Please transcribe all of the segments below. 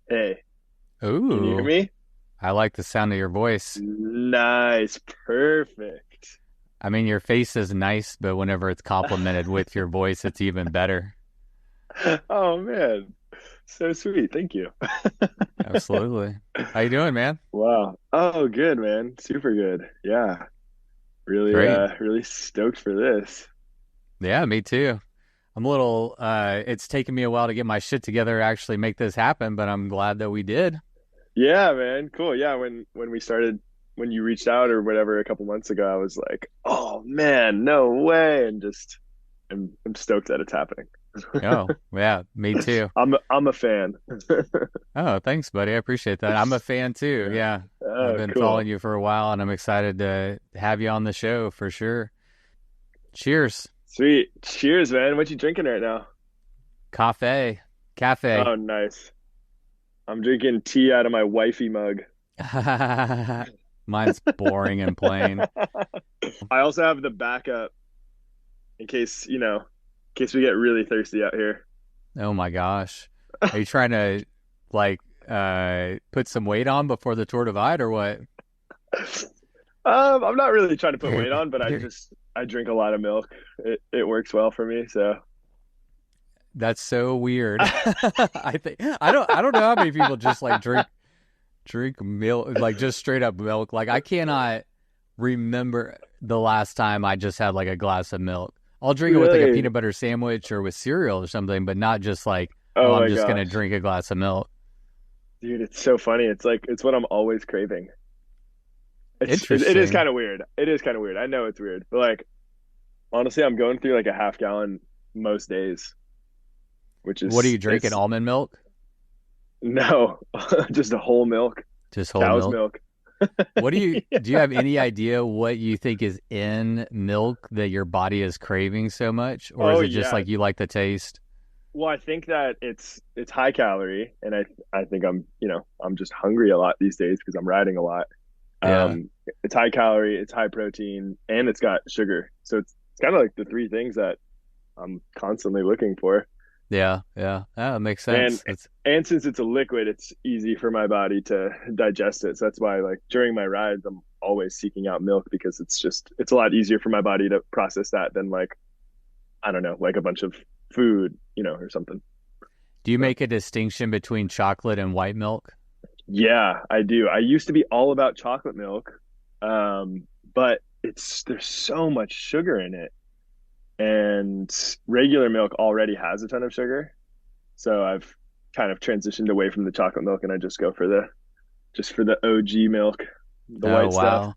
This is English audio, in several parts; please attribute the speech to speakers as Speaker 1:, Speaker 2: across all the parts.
Speaker 1: Hey, can you hear
Speaker 2: Ooh,
Speaker 1: me?
Speaker 2: I like the sound of your voice.
Speaker 1: Nice. Perfect.
Speaker 2: I mean, your face is nice, but whenever it's complimented with your voice, it's even better.
Speaker 1: Oh man. So sweet. Thank you.
Speaker 2: Absolutely. How you doing, man?
Speaker 1: Wow. Oh, good, man. Super good. Yeah. Really,
Speaker 2: Great.
Speaker 1: really stoked for this.
Speaker 2: Yeah, me too. I'm a little, it's taken me a while to get my shit together to actually make this happen, but I'm glad that we did.
Speaker 1: Yeah, man. Cool. Yeah, when we started when you reached out or whatever a couple months ago, I was like, "Oh man, no way." And just I'm stoked that it's happening.
Speaker 2: Oh, yeah, me too.
Speaker 1: I'm a fan.
Speaker 2: Oh, thanks, buddy. I appreciate that. I'm a fan too.
Speaker 1: Yeah.
Speaker 2: Yeah. I've
Speaker 1: Oh,
Speaker 2: been following
Speaker 1: cool.
Speaker 2: you for a while and I'm excited to have you on the show for sure. Cheers.
Speaker 1: Sweet. Cheers, man. What you drinking right now?
Speaker 2: Cafe. Cafe.
Speaker 1: Oh, nice. I'm drinking tea out of my wifey mug.
Speaker 2: Mine's boring and plain.
Speaker 1: I also have the backup in case, in case we get really thirsty out here.
Speaker 2: Oh my gosh. Are you trying to like put some weight on before the Tour Divide or what?
Speaker 1: I'm not really trying to put weight on, but I drink a lot of milk. It works well for me, so
Speaker 2: That's so weird. I don't know how many people just like drink milk like just straight up milk. Like I cannot remember the last time I just had like a glass of milk. I'll drink it with like a
Speaker 1: really.
Speaker 2: peanut butter sandwich or with cereal or something, but not just like, oh,
Speaker 1: Oh
Speaker 2: I'm
Speaker 1: my
Speaker 2: just gonna
Speaker 1: gosh.
Speaker 2: drink a glass of milk.
Speaker 1: Dude, it's so funny. It's like it's what I'm always craving. It is
Speaker 2: Interesting.
Speaker 1: kind of weird. It is kind of weird. I know it's weird. But like honestly, I'm going through like a half gallon most days, which
Speaker 2: What are
Speaker 1: is
Speaker 2: you drinking?
Speaker 1: it's
Speaker 2: Almond milk?
Speaker 1: no, just a whole milk,
Speaker 2: Just whole
Speaker 1: cow's
Speaker 2: milk?
Speaker 1: milk.
Speaker 2: What do you
Speaker 1: Yeah.
Speaker 2: have any idea what you think is in milk that your body is craving so much? Or is
Speaker 1: Oh
Speaker 2: it just
Speaker 1: yeah.
Speaker 2: like you like the taste?
Speaker 1: Well, I think that it's high calorie, and I think I'm just hungry a lot these days because I'm riding a lot.
Speaker 2: Yeah.
Speaker 1: It's high calorie, it's high protein, and it's got sugar. So it's kind of like the three things that I'm constantly looking for.
Speaker 2: Yeah. Yeah. Oh, that makes
Speaker 1: And
Speaker 2: sense. That's
Speaker 1: and since it's a liquid, it's easy for my body to digest it. So that's why like during my rides, I'm always seeking out milk because it's a lot easier for my body to process that than like I don't know, like a bunch of food, or something.
Speaker 2: Do you
Speaker 1: So
Speaker 2: make a distinction between chocolate and white milk?
Speaker 1: yeah, I do. I used to be all about chocolate milk, but there's so much sugar in it, and regular milk already has a ton of sugar. So I've kind of transitioned away from the chocolate milk, and I just for the OG milk, the
Speaker 2: Oh,
Speaker 1: white stuff.
Speaker 2: wow.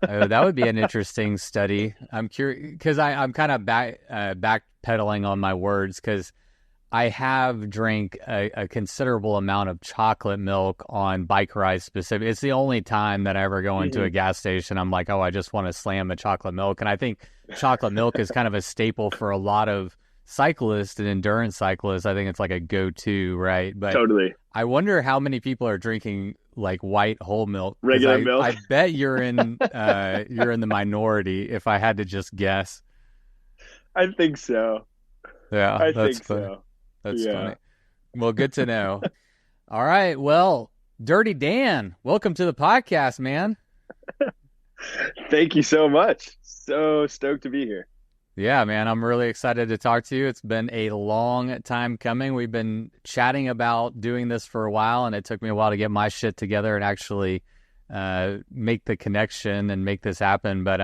Speaker 2: Oh, that would be an interesting study. I'm curious because I'm kind of backpedaling on my words because I have drank a considerable amount of chocolate milk on bike rides specific. It's the only time that I ever go into a
Speaker 1: Hmm.
Speaker 2: gas station. I'm like, oh, I just want to slam a chocolate milk. And I think chocolate milk is kind of a staple for a lot of cyclists and endurance cyclists. I think it's like a go-to, right? But
Speaker 1: Totally.
Speaker 2: I wonder how many people are drinking like white whole milk because
Speaker 1: Regular
Speaker 2: I
Speaker 1: milk.
Speaker 2: bet you're in the minority if I had to just guess.
Speaker 1: I think so.
Speaker 2: Yeah,
Speaker 1: I
Speaker 2: that's
Speaker 1: think
Speaker 2: funny.
Speaker 1: so.
Speaker 2: That's
Speaker 1: Yeah.
Speaker 2: funny. Well, good to know. All right. Well, Dirty Dan, welcome to the podcast, man.
Speaker 1: Thank you so much. So stoked to be here.
Speaker 2: Yeah, man, I'm really excited to talk to you. It's been a long time coming. We've been chatting about doing this for a while, and it took me a while to get my shit together and actually make the connection and make this happen. But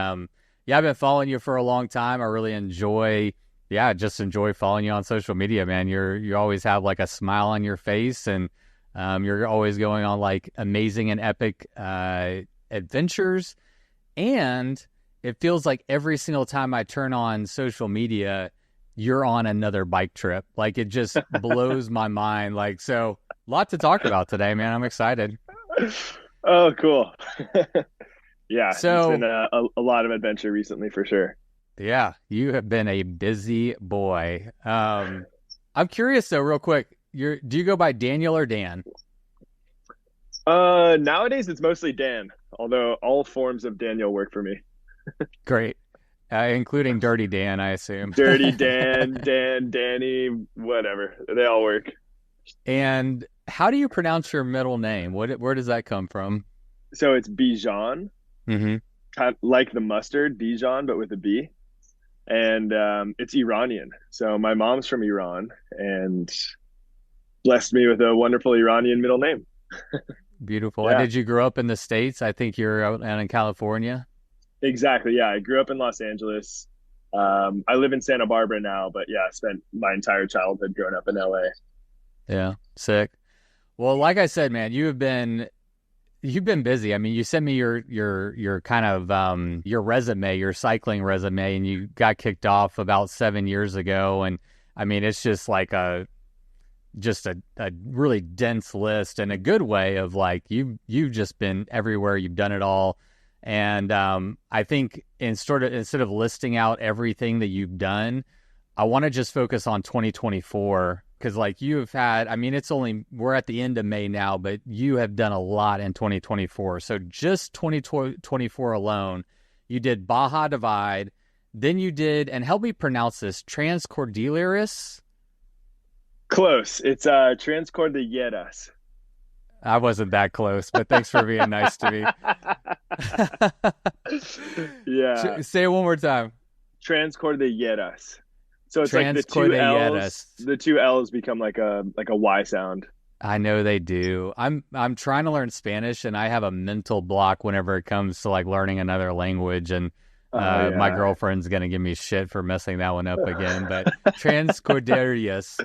Speaker 2: yeah, I've been following you for a long time. I really enjoy, yeah, just enjoy following you on social media, man. You always have like a smile on your face, and you're always going on like amazing and epic adventures. And it feels like every single time I turn on social media, you're on another bike trip. Like it just blows my mind. Like, so a lot to talk about today, man. I'm excited.
Speaker 1: Oh, cool. Yeah, it's been
Speaker 2: So,
Speaker 1: a lot of adventure recently for sure.
Speaker 2: yeah, you have been a busy boy. I'm curious though, real quick. Do you go by Daniel or Dan?
Speaker 1: Nowadays it's mostly Dan, although all forms of Daniel work for me.
Speaker 2: Great. Including Dirty Dan, I assume.
Speaker 1: Dirty Dan, Dan, Danny, whatever. They all work.
Speaker 2: And How do you pronounce your middle name? Where does that come from?
Speaker 1: So it's Bijan,
Speaker 2: Hmm.
Speaker 1: kind of like the mustard, Bijan, but with a B. And it's Iranian. So my mom's from Iran and blessed me with a wonderful Iranian middle name.
Speaker 2: Beautiful. And
Speaker 1: Yeah,
Speaker 2: did you grow up in the States? I think you're out in California.
Speaker 1: exactly. Yeah, I grew up in Los Angeles. I live in Santa Barbara now, but yeah, I spent my entire childhood growing up in LA.
Speaker 2: Yeah, sick. Well, like I said, man, you've been busy. I mean, you sent me your kind of your resume, your cycling resume, and you got kicked off about 7 years ago. And I mean, it's just like a really dense list in a good way of like you've just been everywhere, you've done it all. And I think instead of listing out everything that you've done, I want to just focus on 2024 because like you have had, I mean, we're at the end of May now, but you have done a lot in 2024. So just 2024 alone, you did Baja Divide, then you did, and help me pronounce this, Transcordilleras.
Speaker 1: Close. It's Transcordilleras.
Speaker 2: I wasn't that close, but thanks for being nice to me.
Speaker 1: Yeah,
Speaker 2: Say it one more time.
Speaker 1: Transcordilleras. So it's like the two L's.
Speaker 2: Transcordilleras.
Speaker 1: The two L's become like a Y sound.
Speaker 2: I know they do. I'm trying to learn Spanish, and I have a mental block whenever it comes to like learning another language. And
Speaker 1: Oh
Speaker 2: my
Speaker 1: yeah.
Speaker 2: girlfriend's gonna give me shit for messing that one up again. But Transcordilleras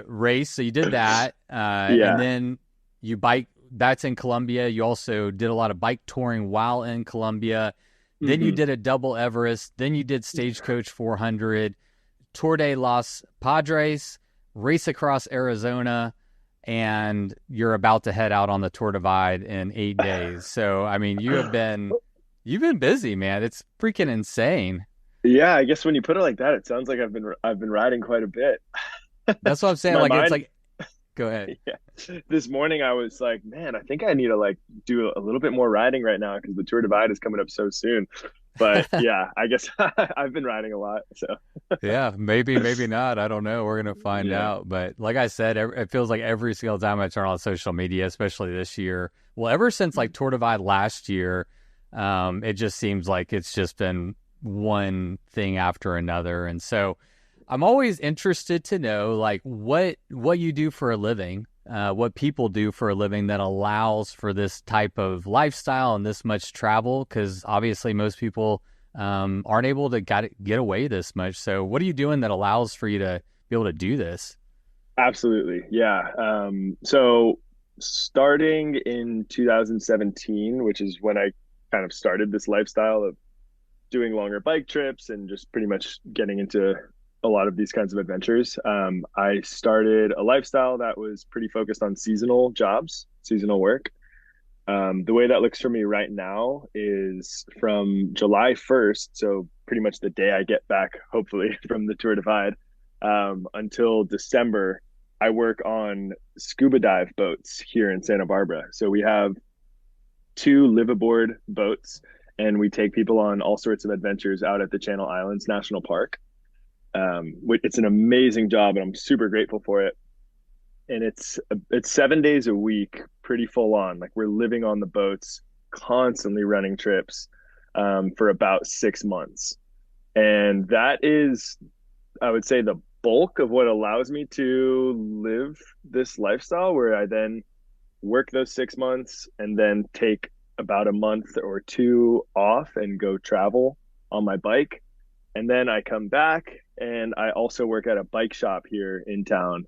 Speaker 2: race. So you did that, and
Speaker 1: Yeah.
Speaker 2: then you bike. That's in Colombia. You also did a lot of bike touring while in Colombia. Then you
Speaker 1: Hmm.
Speaker 2: did a double Everest. Then you did Stagecoach 400, Tour de Los Padres, race across Arizona, and you're about to head out on the Tour Divide in 8 days. So, I mean, you've been busy, man. It's freaking insane.
Speaker 1: Yeah, I guess when you put it like that, it sounds like I've been riding quite a bit.
Speaker 2: That's what I'm saying.
Speaker 1: My
Speaker 2: Like, it's
Speaker 1: mind,
Speaker 2: like, go ahead.
Speaker 1: yeah. This morning I was like, man, I think I need to like do a little bit more riding right now because the Tour Divide is coming up so soon. But yeah, I guess I've been riding a lot. So
Speaker 2: Yeah, maybe, maybe not. I don't know. We're gonna find
Speaker 1: yeah.
Speaker 2: out. But like I said, it feels like every single time I turn on social media, especially this year, well, ever since like Tour Divide last year, it just seems like it's just been one thing after another. And so I'm always interested to know like what you do for a living, what people do for a living that allows for this type of lifestyle and this much travel, because obviously most people aren't able to get away this much. So what are you doing that allows for you to be able to do this?
Speaker 1: Absolutely. Yeah. So starting in 2017, which is when I kind of started this lifestyle of doing longer bike trips and just pretty much getting into a lot of these kinds of adventures, I started a lifestyle that was pretty focused on seasonal jobs, seasonal work. The way that looks for me right now is from July 1st, so pretty much the day I get back, hopefully, from the Tour Divide, until December, I work on scuba dive boats here in Santa Barbara. So we have two live aboard boats, and we take people on all sorts of adventures out at the Channel Islands National Park. It's an amazing job, and I'm super grateful for it. And it's 7 days a week, pretty full on. Like we're living on the boats, constantly running trips for about 6 months, and that is, I would say, the bulk of what allows me to live this lifestyle. Where I then work those 6 months and then take about a month or two off and go travel on my bike, and then I come back and I also work at a bike shop here in town,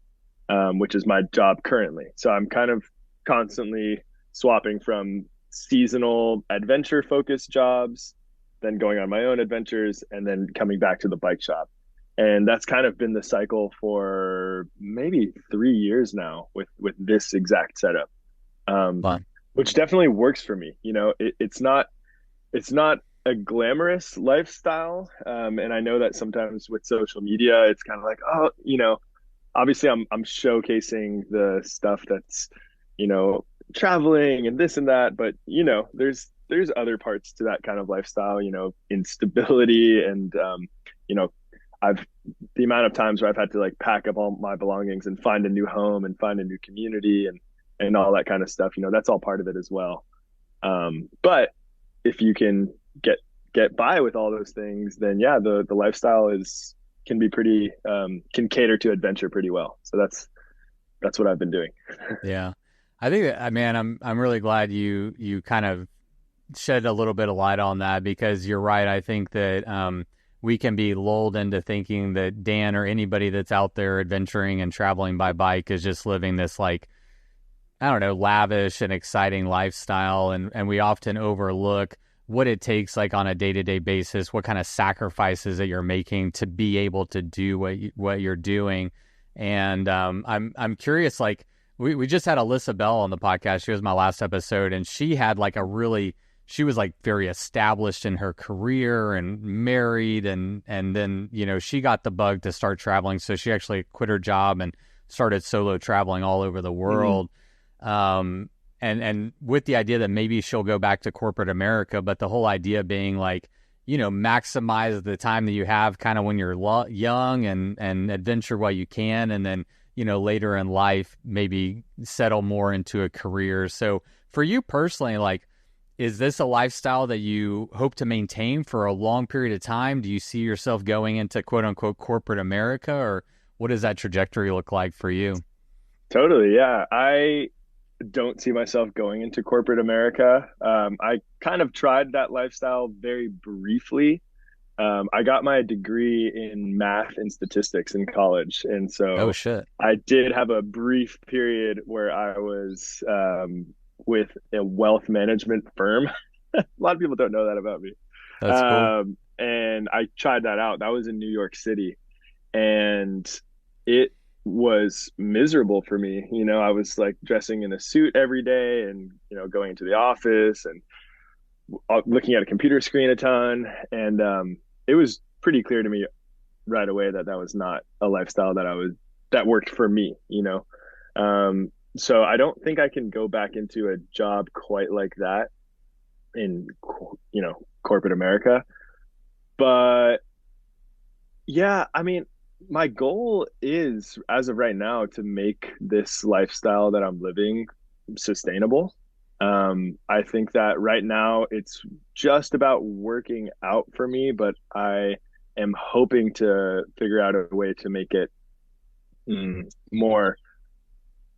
Speaker 1: which is my job currently. So I'm kind of constantly swapping from seasonal adventure focused jobs, then going on my own adventures, and then coming back to the bike shop. And that's kind of been the cycle for maybe 3 years now with this exact setup, um,
Speaker 2: Fun.
Speaker 1: which definitely works for me. It's not a glamorous lifestyle, and I know that sometimes with social media, it's kind of like, oh, obviously I'm showcasing the stuff that's, you know, traveling and this and that, but there's other parts to that kind of lifestyle, instability and you know, I've the amount of times where I've had to like pack up all my belongings and find a new home and find a new community and all that kind of stuff, that's all part of it as well. But if you can get by with all those things, then yeah, the lifestyle is can be pretty can cater to adventure pretty well. So that's what I've been doing.
Speaker 2: Yeah. I think that, man, I'm really glad you kind of shed a little bit of light on that, because you're right. I think that we can be lulled into thinking that Dan or anybody that's out there adventuring and traveling by bike is just living this, like, I don't know, lavish and exciting lifestyle. And we often overlook what it takes, like on a day-to-day basis, what kind of sacrifices that you're making to be able to do what you're doing. And I'm curious, like, we just had Alyssa Bell on the podcast. She was my last episode, and she had like she was like very established in her career and married, and then, she got the bug to start traveling. So she actually quit her job and started solo traveling all over the world. And with the idea that maybe she'll go back to corporate America, but the whole idea being like, maximize the time that you have kind of when you're young, and adventure while you can. And then, later in life, maybe settle more into a career. So for you personally, like, is this a lifestyle that you hope to maintain for a long period of time? Do you see yourself going into quote unquote corporate America, or what does that trajectory look like for you?
Speaker 1: Totally, yeah. I don't see myself going into corporate America. I kind of tried that lifestyle very briefly. I got my degree in math and statistics in college, and
Speaker 2: Oh
Speaker 1: so
Speaker 2: shit.
Speaker 1: I did have a brief period where I was with a wealth management firm. A lot of people don't know that about me.
Speaker 2: That's cool.
Speaker 1: And I tried that out. That was in New York City, and it was miserable for me. I was like dressing in a suit every day and, going to the office and looking at a computer screen a ton. And it was pretty clear to me right away that that was not a lifestyle that worked for me. So I don't think I can go back into a job quite like that in, corporate America. But yeah, I mean, my goal is, as of right now, to make this lifestyle that I'm living sustainable. I think that right now it's just about working out for me, but I am hoping to figure out a way to make it more,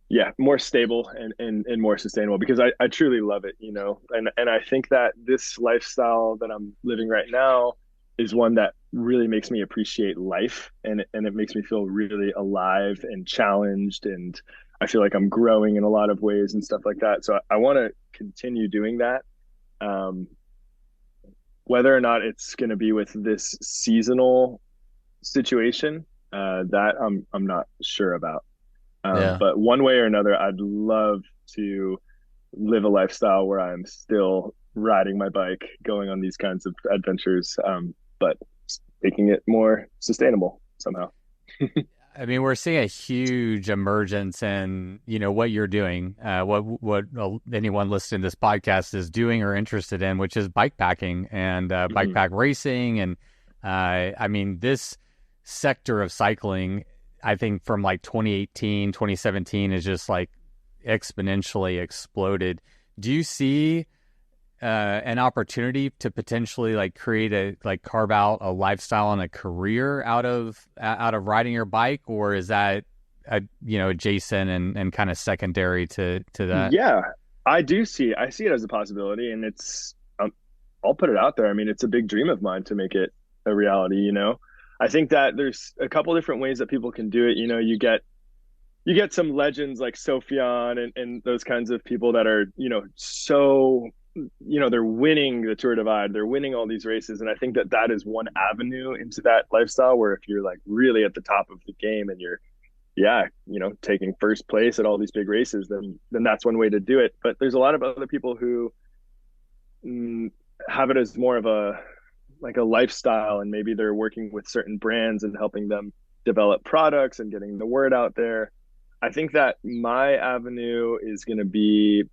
Speaker 1: yeah, more stable and more sustainable, because I truly love it. And I think that this lifestyle that I'm living right now is one that really makes me appreciate life, and it makes me feel really alive and challenged, and I feel like I'm growing in a lot of ways and stuff like that. So I want to continue doing that. Um, Whether or not it's going to be with this seasonal situation, that I'm not sure about.
Speaker 2: Yeah.
Speaker 1: But one way or another, I'd love to live a lifestyle where I'm still riding my bike, going on these kinds of adventures, but making it more sustainable somehow.
Speaker 2: I mean, we're seeing a huge emergence in, what you're doing, what anyone listening to this podcast is doing or interested in, which is bike packing and bike pack racing. And I mean, this sector of cycling, I think from like 2018, 2017 is just like exponentially exploded. Do you see an opportunity to potentially like carve out a lifestyle and a career out of riding your bike, or is that adjacent and kind of secondary to that?
Speaker 1: Yeah, I see it as a possibility, and I'll put it out there. I mean, it's a big dream of mine to make it a reality. I think that there's a couple different ways that people can do it. You get some legends like Sophian and those kinds of people that are, so, they're winning the Tour Divide, they're winning all these races. And I think that that is one avenue into that lifestyle, where if you're like really at the top of the game and you're, yeah, taking first place at all these big races, then that's one way to do it. But there's a lot of other people who have it as more of a lifestyle, and maybe they're working with certain brands and helping them develop products and getting the word out there. I think that my avenue is going to be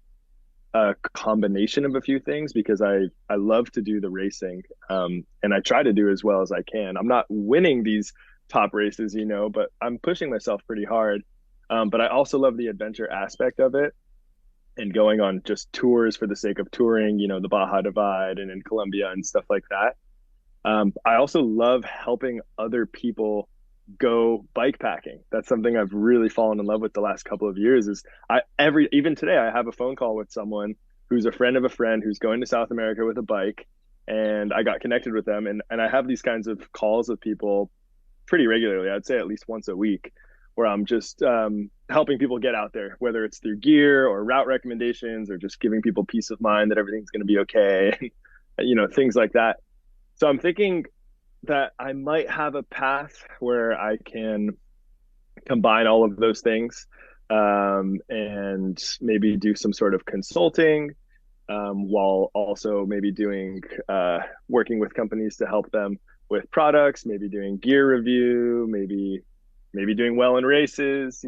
Speaker 1: a combination of a few things, because I love to do the racing, and I try to do as well as I can. I'm not winning these top races, but I'm pushing myself pretty hard. But I also love the adventure aspect of it and going on just tours for the sake of touring, the Baja Divide and in Colombia and stuff like that. I also love helping other people go bike packing. That's something I've really fallen in love with the last couple of years. Is even today I have a phone call with someone who's a friend of a friend who's going to South America with a bike, and I got connected with them, and I have these kinds of calls with people pretty regularly. I'd say at least once a week, where I'm just helping people get out there, whether it's through gear or route recommendations or just giving people peace of mind that everything's going to be okay, things like that. So I'm thinking that I might have a path where I can combine all of those things, and maybe do some sort of consulting, while also maybe doing working with companies to help them with products, maybe doing gear review, maybe doing well in races.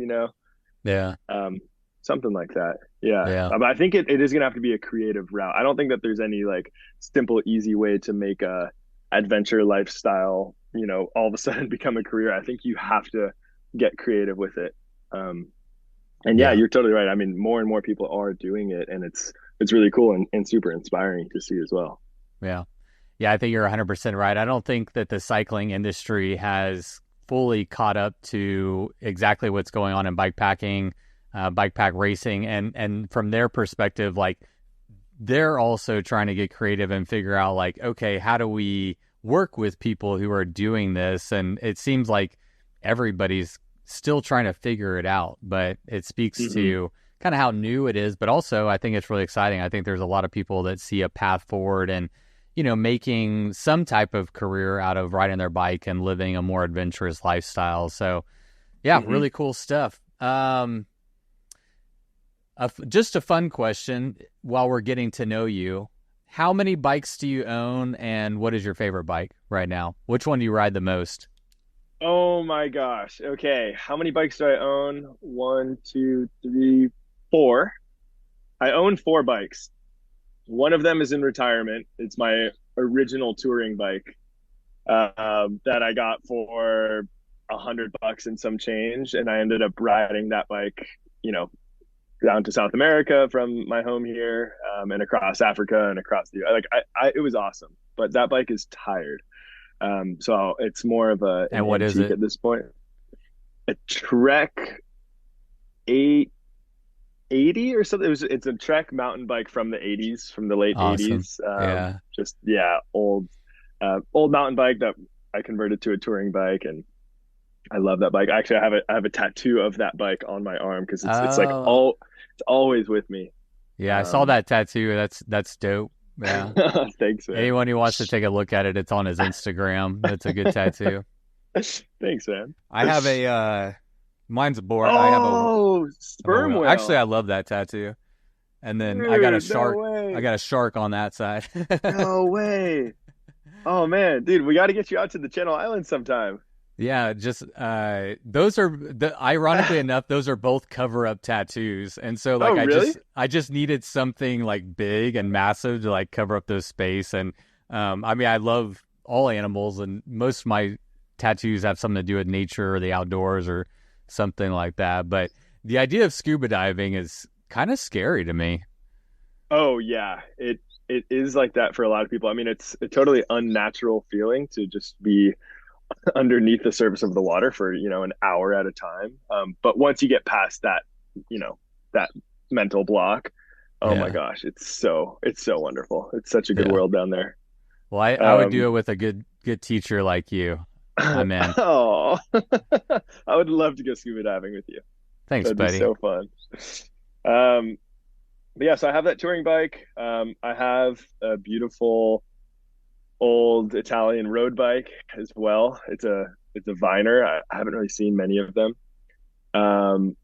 Speaker 2: Yeah.
Speaker 1: um, something like that. Yeah.
Speaker 2: Yeah.
Speaker 1: I think it is gonna have to be a creative route. I don't think that there's any like simple, easy way to make a adventure lifestyle, all of a sudden become a career. I think you have to get creative with it. And yeah,
Speaker 2: Yeah.
Speaker 1: you're totally right. I mean, more and more people are doing it, and it's really cool and super inspiring to see as well.
Speaker 2: Yeah. Yeah, I think you're 100% right. I don't think that the cycling industry has fully caught up to exactly what's going on in bike packing, bike pack racing, and from their perspective, like they're also trying to get creative and figure out like, okay, how do we work with people who are doing this? And it seems like everybody's still trying to figure it out, but it speaks
Speaker 1: Hmm.
Speaker 2: to kind of how new it is. But also, I think it's really exciting. I think there's a lot of people that see a path forward and making some type of career out of riding their bike and living a more adventurous lifestyle. So, yeah,
Speaker 1: Hmm.
Speaker 2: really cool stuff. Just a fun question while we're getting to know you. How many bikes do you own, and what is your favorite bike right now? Which one do you ride the most?
Speaker 1: Oh my gosh. Okay. How many bikes do I own? One, two, three, four. I own four bikes. One of them is in retirement. It's my original touring bike, that I got for $100 and some change, and I ended up riding that bike, you know, down to South America from my home here, and across Africa and across the like. It was awesome, but that bike is tired. So it's more of an
Speaker 2: And what is
Speaker 1: antique
Speaker 2: it?
Speaker 1: at this point. A Trek 880 or something. It's a Trek mountain bike from the 80s, from the late
Speaker 2: Awesome.
Speaker 1: 80s.
Speaker 2: Yeah.
Speaker 1: Just yeah, old mountain bike that I converted to a touring bike, and I love that bike. Actually, I have a tattoo of that bike on my arm because it's like
Speaker 2: Oh,
Speaker 1: it's always with me.
Speaker 2: yeah. I saw
Speaker 1: Um,
Speaker 2: that tattoo. That's dope. Yeah.
Speaker 1: thanks, man.
Speaker 2: Anyone who wants to take a look at it, it's on his Instagram. That's a good tattoo.
Speaker 1: Thanks, man.
Speaker 2: I have a mine's a boar.
Speaker 1: Oh,
Speaker 2: I have a
Speaker 1: sperm
Speaker 2: whale. Actually,
Speaker 1: whale.
Speaker 2: I love that tattoo. And then I got a
Speaker 1: Dude, no
Speaker 2: shark. I
Speaker 1: way.
Speaker 2: got a shark on that side.
Speaker 1: No way. Oh man, dude, we got to get you out to the Channel Islands sometime.
Speaker 2: Yeah, just those are ironically enough, those are both cover up tattoos. And so
Speaker 1: Oh,
Speaker 2: like
Speaker 1: really?
Speaker 2: I just needed something like big and massive to like cover up those space. And I mean I love all animals, and most of my tattoos have something to do with nature or the outdoors or something like that. But the idea of scuba diving is kind of scary to me.
Speaker 1: Oh yeah, it is like that for a lot of people. I mean, it's a totally unnatural feeling to just be underneath the surface of the water for, an hour at a time. But once you get past you know, that mental block, oh my
Speaker 2: Yeah.
Speaker 1: gosh, it's so wonderful. It's such a good
Speaker 2: Yeah.
Speaker 1: world down there.
Speaker 2: Well, I would do
Speaker 1: Um,
Speaker 2: it with a good teacher like you. I'm in.
Speaker 1: oh, I would love to go scuba diving with you.
Speaker 2: Thanks,
Speaker 1: That'd be
Speaker 2: buddy.
Speaker 1: so fun. Um, but yeah, so I have that touring bike. I have a beautiful old Italian road bike as well. It's a Viner. I haven't really seen many of them.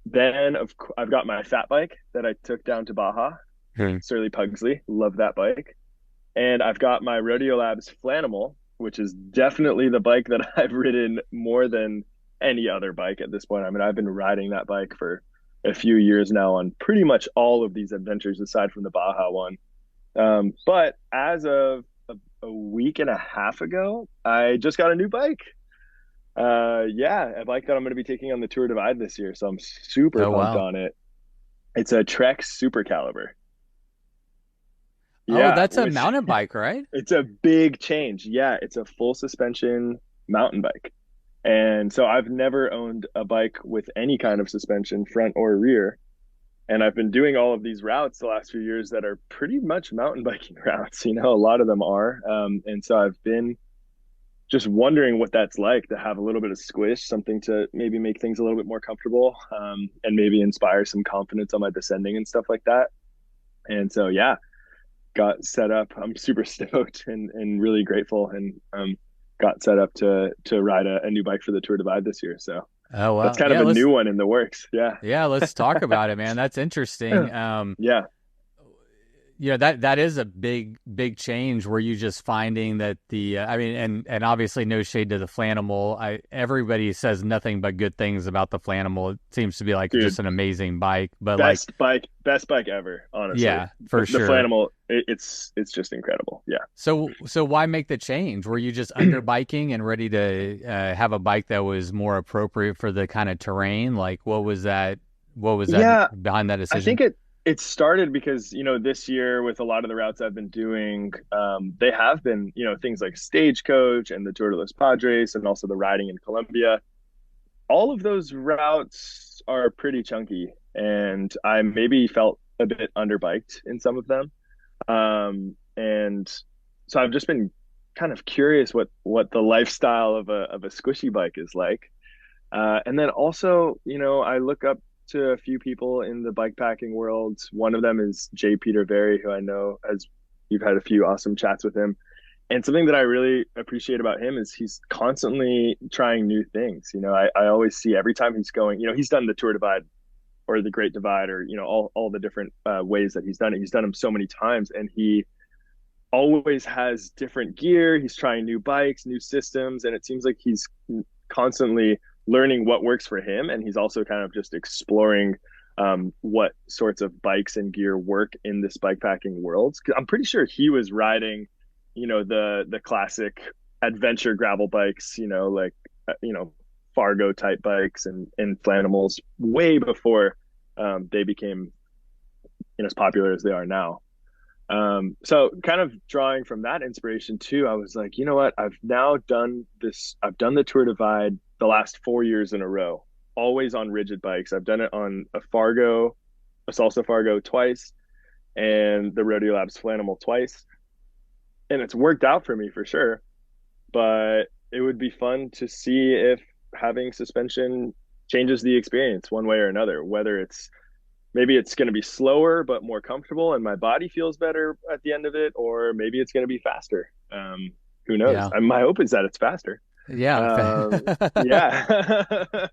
Speaker 1: Then I've got my fat bike that I took down to Baja,
Speaker 2: Hmm.
Speaker 1: Surly Pugsley. Love that bike. And I've got my Rodeo Labs Flanimal, which is definitely the bike that I've ridden more than any other bike at this point. I mean, I've been riding that bike for a few years now on pretty much all of these adventures aside from the Baja one. But as of a week and a half ago, I just got a new bike. Yeah, a bike that I'm going to be taking on the Tour Divide this year, so I'm super
Speaker 2: Oh,
Speaker 1: pumped
Speaker 2: wow.
Speaker 1: on it. It's a Trek Super Caliber.
Speaker 2: Oh,
Speaker 1: Yeah,
Speaker 2: that's a
Speaker 1: which
Speaker 2: mountain bike, right?
Speaker 1: it's a big change. Yeah, it's a full suspension mountain bike. And so I've never owned a bike with any kind of suspension, front or rear. And I've been doing all of these routes the last few years that are pretty much mountain biking routes. A lot of them are. And so I've been just wondering what that's like to have a little bit of squish, something to maybe make things a little bit more comfortable, and maybe inspire some confidence on my descending and stuff like that. And so, yeah, got set up. I'm super stoked and really grateful, and got set up to ride a new bike for the Tour Divide this year. So
Speaker 2: Oh,
Speaker 1: that's
Speaker 2: wow.
Speaker 1: kind of a new one in the works. Yeah.
Speaker 2: Yeah, let's talk about it, man. That's interesting.
Speaker 1: Yeah.
Speaker 2: Yeah, that is a big change where you just finding that I mean, and obviously no shade to the Flanimal. Everybody says nothing but good things about the Flanimal. It seems to be like
Speaker 1: Dude,
Speaker 2: just an amazing bike, but like,
Speaker 1: best bike ever, honestly.
Speaker 2: yeah,
Speaker 1: The,
Speaker 2: for
Speaker 1: the
Speaker 2: sure.
Speaker 1: Flanimal, it's just incredible. Yeah.
Speaker 2: So why make the change? Were you just under biking and ready to have a bike that was more appropriate for the kind of terrain? Like, what was that? What was that
Speaker 1: Yeah,
Speaker 2: behind that
Speaker 1: I
Speaker 2: decision?
Speaker 1: think it started because this year with a lot of the routes I've been doing, they have been things like Stagecoach and the Tour de los Padres and also the riding in Colombia. All of those routes are pretty chunky, and I maybe felt a bit underbiked in some of them. And so I've just been kind of curious what the lifestyle of a squishy bike is like. And then also, I look up to a few people in the bikepacking world. One of them is Jay Peter Very, who I know as you've had a few awesome chats with him. And something that I really appreciate about him is he's constantly trying new things. I always see every time he's going, he's done the Tour Divide or the Great Divide or, all the different ways that he's done it. He's done them so many times, and he always has different gear. He's trying new bikes, new systems, and it seems like he's constantly learning what works for him. And he's also kind of just exploring what sorts of bikes and gear work in this bikepacking world. 'Cause I'm pretty sure he was riding, the classic adventure gravel bikes, like Fargo type bikes and Flanimals way before they became as popular as they are now. So kind of drawing from that inspiration too, I was like, you know what? I've now done this. I've done the Tour Divide the last 4 years in a row, always on rigid bikes. I've done it on a Salsa Fargo twice, and the Rodeo Labs Flanimal twice. And it's worked out for me for sure. But it would be fun to see if having suspension changes the experience one way or another, whether maybe it's going to be slower but more comfortable and my body feels better at the end of it, or maybe it's going to be faster. Who knows?
Speaker 2: Yeah.
Speaker 1: My hope is that it's faster.
Speaker 2: Yeah.
Speaker 1: Yeah.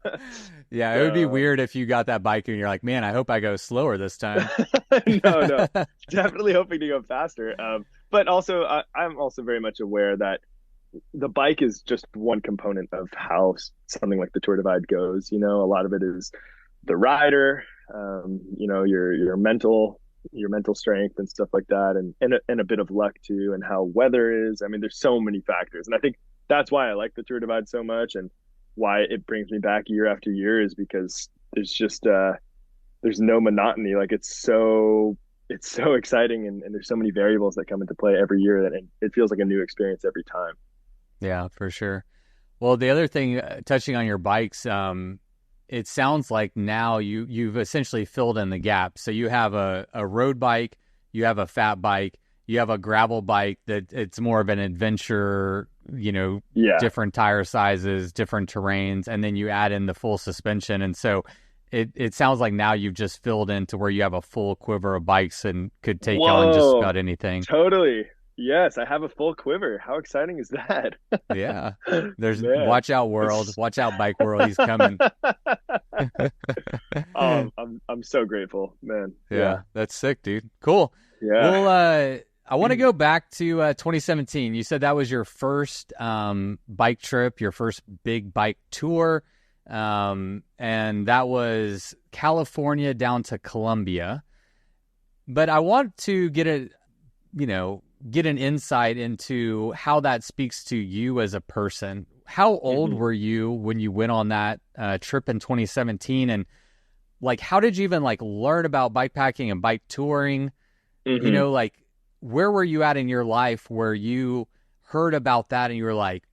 Speaker 2: Yeah, it would be
Speaker 1: So
Speaker 2: weird if you got that bike and you're like, man, I hope I go slower this time.
Speaker 1: no, definitely hoping to go faster. But also I'm also very much aware that the bike is just one component of how something like the Tour Divide goes. A lot of it is the rider, your mental strength and stuff like that, and a bit of luck too, and how weather is. I mean, there's so many factors, and I think that's why I like the Tour Divide so much, and why it brings me back year after year is because there's no monotony. Like it's so exciting, and there's so many variables that come into play every year that it feels like a new experience every time.
Speaker 2: Yeah, for sure. Well, the other thing, touching on your bikes, it sounds like now you've essentially filled in the gap. So you have a road bike, you have a fat bike, you have a gravel bike that it's more of an adventure,
Speaker 1: Yeah.
Speaker 2: different tire sizes, different terrains, and then you add in the full suspension. And so it sounds like now you've just filled into where you have a full quiver of bikes and could take on just
Speaker 1: Whoa.
Speaker 2: about anything.
Speaker 1: Totally. Yes, I have a full quiver. How exciting is that?
Speaker 2: Yeah. There's
Speaker 1: Man,
Speaker 2: watch out world,
Speaker 1: it's
Speaker 2: watch out bike world, he's coming.
Speaker 1: I'm so grateful, man. Yeah.
Speaker 2: Yeah, that's sick, dude. Cool.
Speaker 1: Yeah.
Speaker 2: Well, I want to go back to 2017. You said that was your first bike trip, your first big bike tour, and that was California down to Colombia. But I want to get an insight into how that speaks to you as a person. how old
Speaker 1: Hmm.
Speaker 2: were you when you went on that trip in 2017? And like, how did you even like learn about bikepacking and bike touring? You
Speaker 1: Hmm.
Speaker 2: know, like, where were you at in your life where you heard about that and you were like,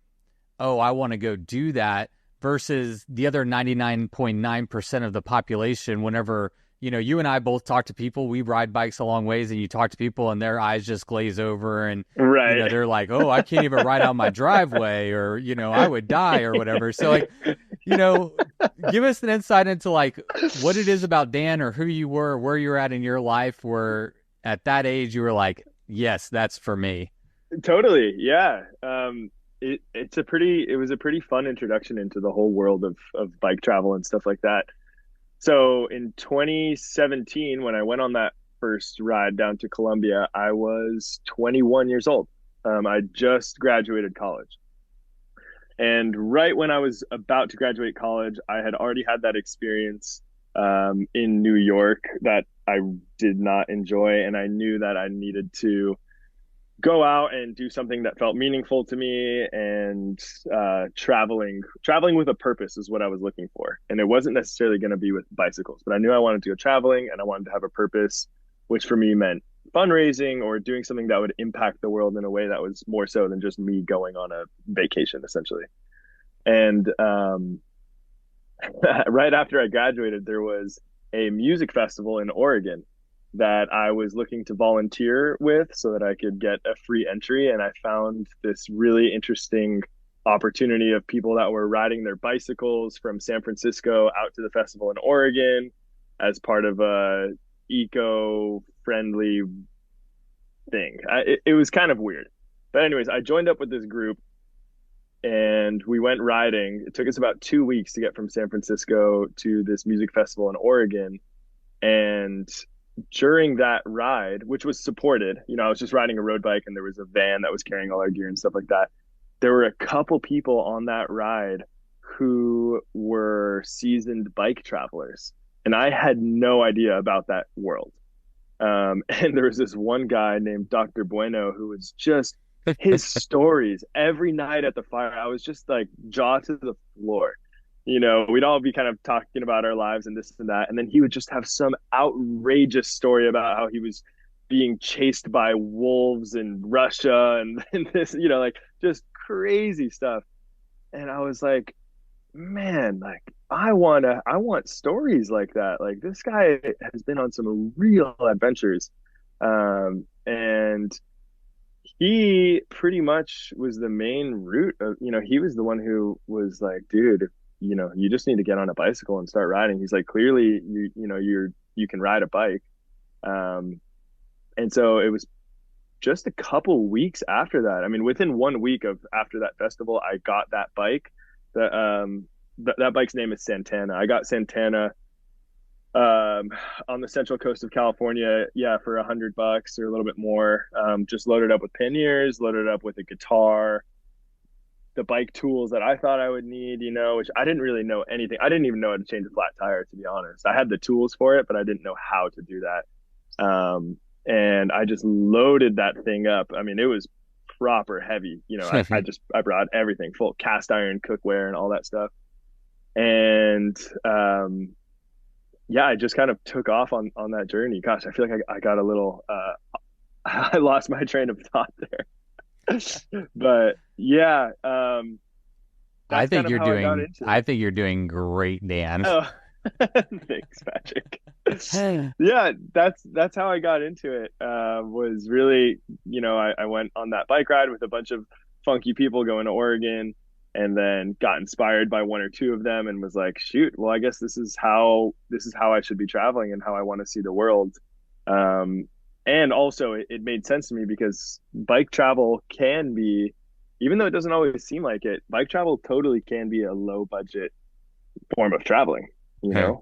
Speaker 2: oh, I want to go do that, versus the other 99.9% of the population? Whenever, you and I both talk to people, we ride bikes a long ways, and you talk to people and their eyes just glaze over, and,
Speaker 1: Right.
Speaker 2: they're like, oh, I can't even ride out my driveway, or, I would die or whatever. So, like, you know, give us an insight into like what it is about Dan, or who you were, where you're at in your life, where at that age you were like, yes, that's for me.
Speaker 1: Totally. Yeah. It was a pretty fun introduction into the whole world of bike travel and stuff like that. So in 2017, when I went on that first ride down to Colombia, I was 21 years old. I just graduated college. And right when I was about to graduate college, I had already had that experience in New York that I did not enjoy. And I knew that I needed to go out and do something that felt meaningful to me, and traveling with a purpose is what I was looking for. And it wasn't necessarily going to be with bicycles, but I knew I wanted to go traveling and I wanted to have a purpose, which for me meant fundraising or doing something that would impact the world in a way that was more so than just me going on a vacation, essentially. And right after I graduated, there was a music festival in Oregon that I was looking to volunteer with so that I could get a free entry. And I found this really interesting opportunity of people that were riding their bicycles from San Francisco out to the festival in Oregon as part of a eco-friendly thing. It was kind of weird. But anyways, I joined up with this group and we went riding. It took us about 2 weeks to get from San Francisco to this music festival in Oregon. And during that ride, which was supported, I was just riding a road bike and there was a van that was carrying all our gear and stuff like that. There were a couple people on that ride who were seasoned bike travelers. And I had no idea about that world. And there was this one guy named Dr. Bueno who was just his stories every night at the fire. I was just like jaw to the floor. We'd all be kind of talking about our lives and this and that. And then he would just have some outrageous story about how he was being chased by wolves in Russia and this, like just crazy stuff. And I was like, man, like I want stories like that. Like this guy has been on some real adventures. And he pretty much was the main route of, he was the one who was like, dude, you just need to get on a bicycle and start riding. He's like, clearly you can ride a bike. Um, and so it was just a couple weeks after that. I mean, within 1 week of after that festival, I got that bike. That bike's name is Santana. I got Santana on the central coast of California, yeah, for $100 or a little bit more. Just loaded up with panniers, loaded up with a guitar, the bike tools that I thought I would need, which I didn't really know anything. I didn't even know how to change a flat tire, to be honest. I had the tools for it, but I didn't know how to do that. And I just loaded that thing up. I mean, it was proper heavy. I brought everything, full cast iron cookware and all that stuff. And yeah, I just kind of took off on that journey. Gosh, I feel like I got a little I lost my train of thought there. But yeah,
Speaker 2: I
Speaker 1: that's kind
Speaker 2: think
Speaker 1: of
Speaker 2: you're
Speaker 1: how I got
Speaker 2: doing
Speaker 1: into
Speaker 2: I
Speaker 1: it.
Speaker 2: think you're doing great, Dan.
Speaker 1: Oh, thanks, Patrick. Yeah, that's how I got into it. Was really, I went on that bike ride with a bunch of funky people going to Oregon, and then got inspired by one or two of them, and was like, shoot, well, I guess this is how I should be traveling and how I want to see the world. Um, and also, it made sense to me because bike travel can be, even though it doesn't always seem like it, bike travel totally can be a low budget form of traveling. You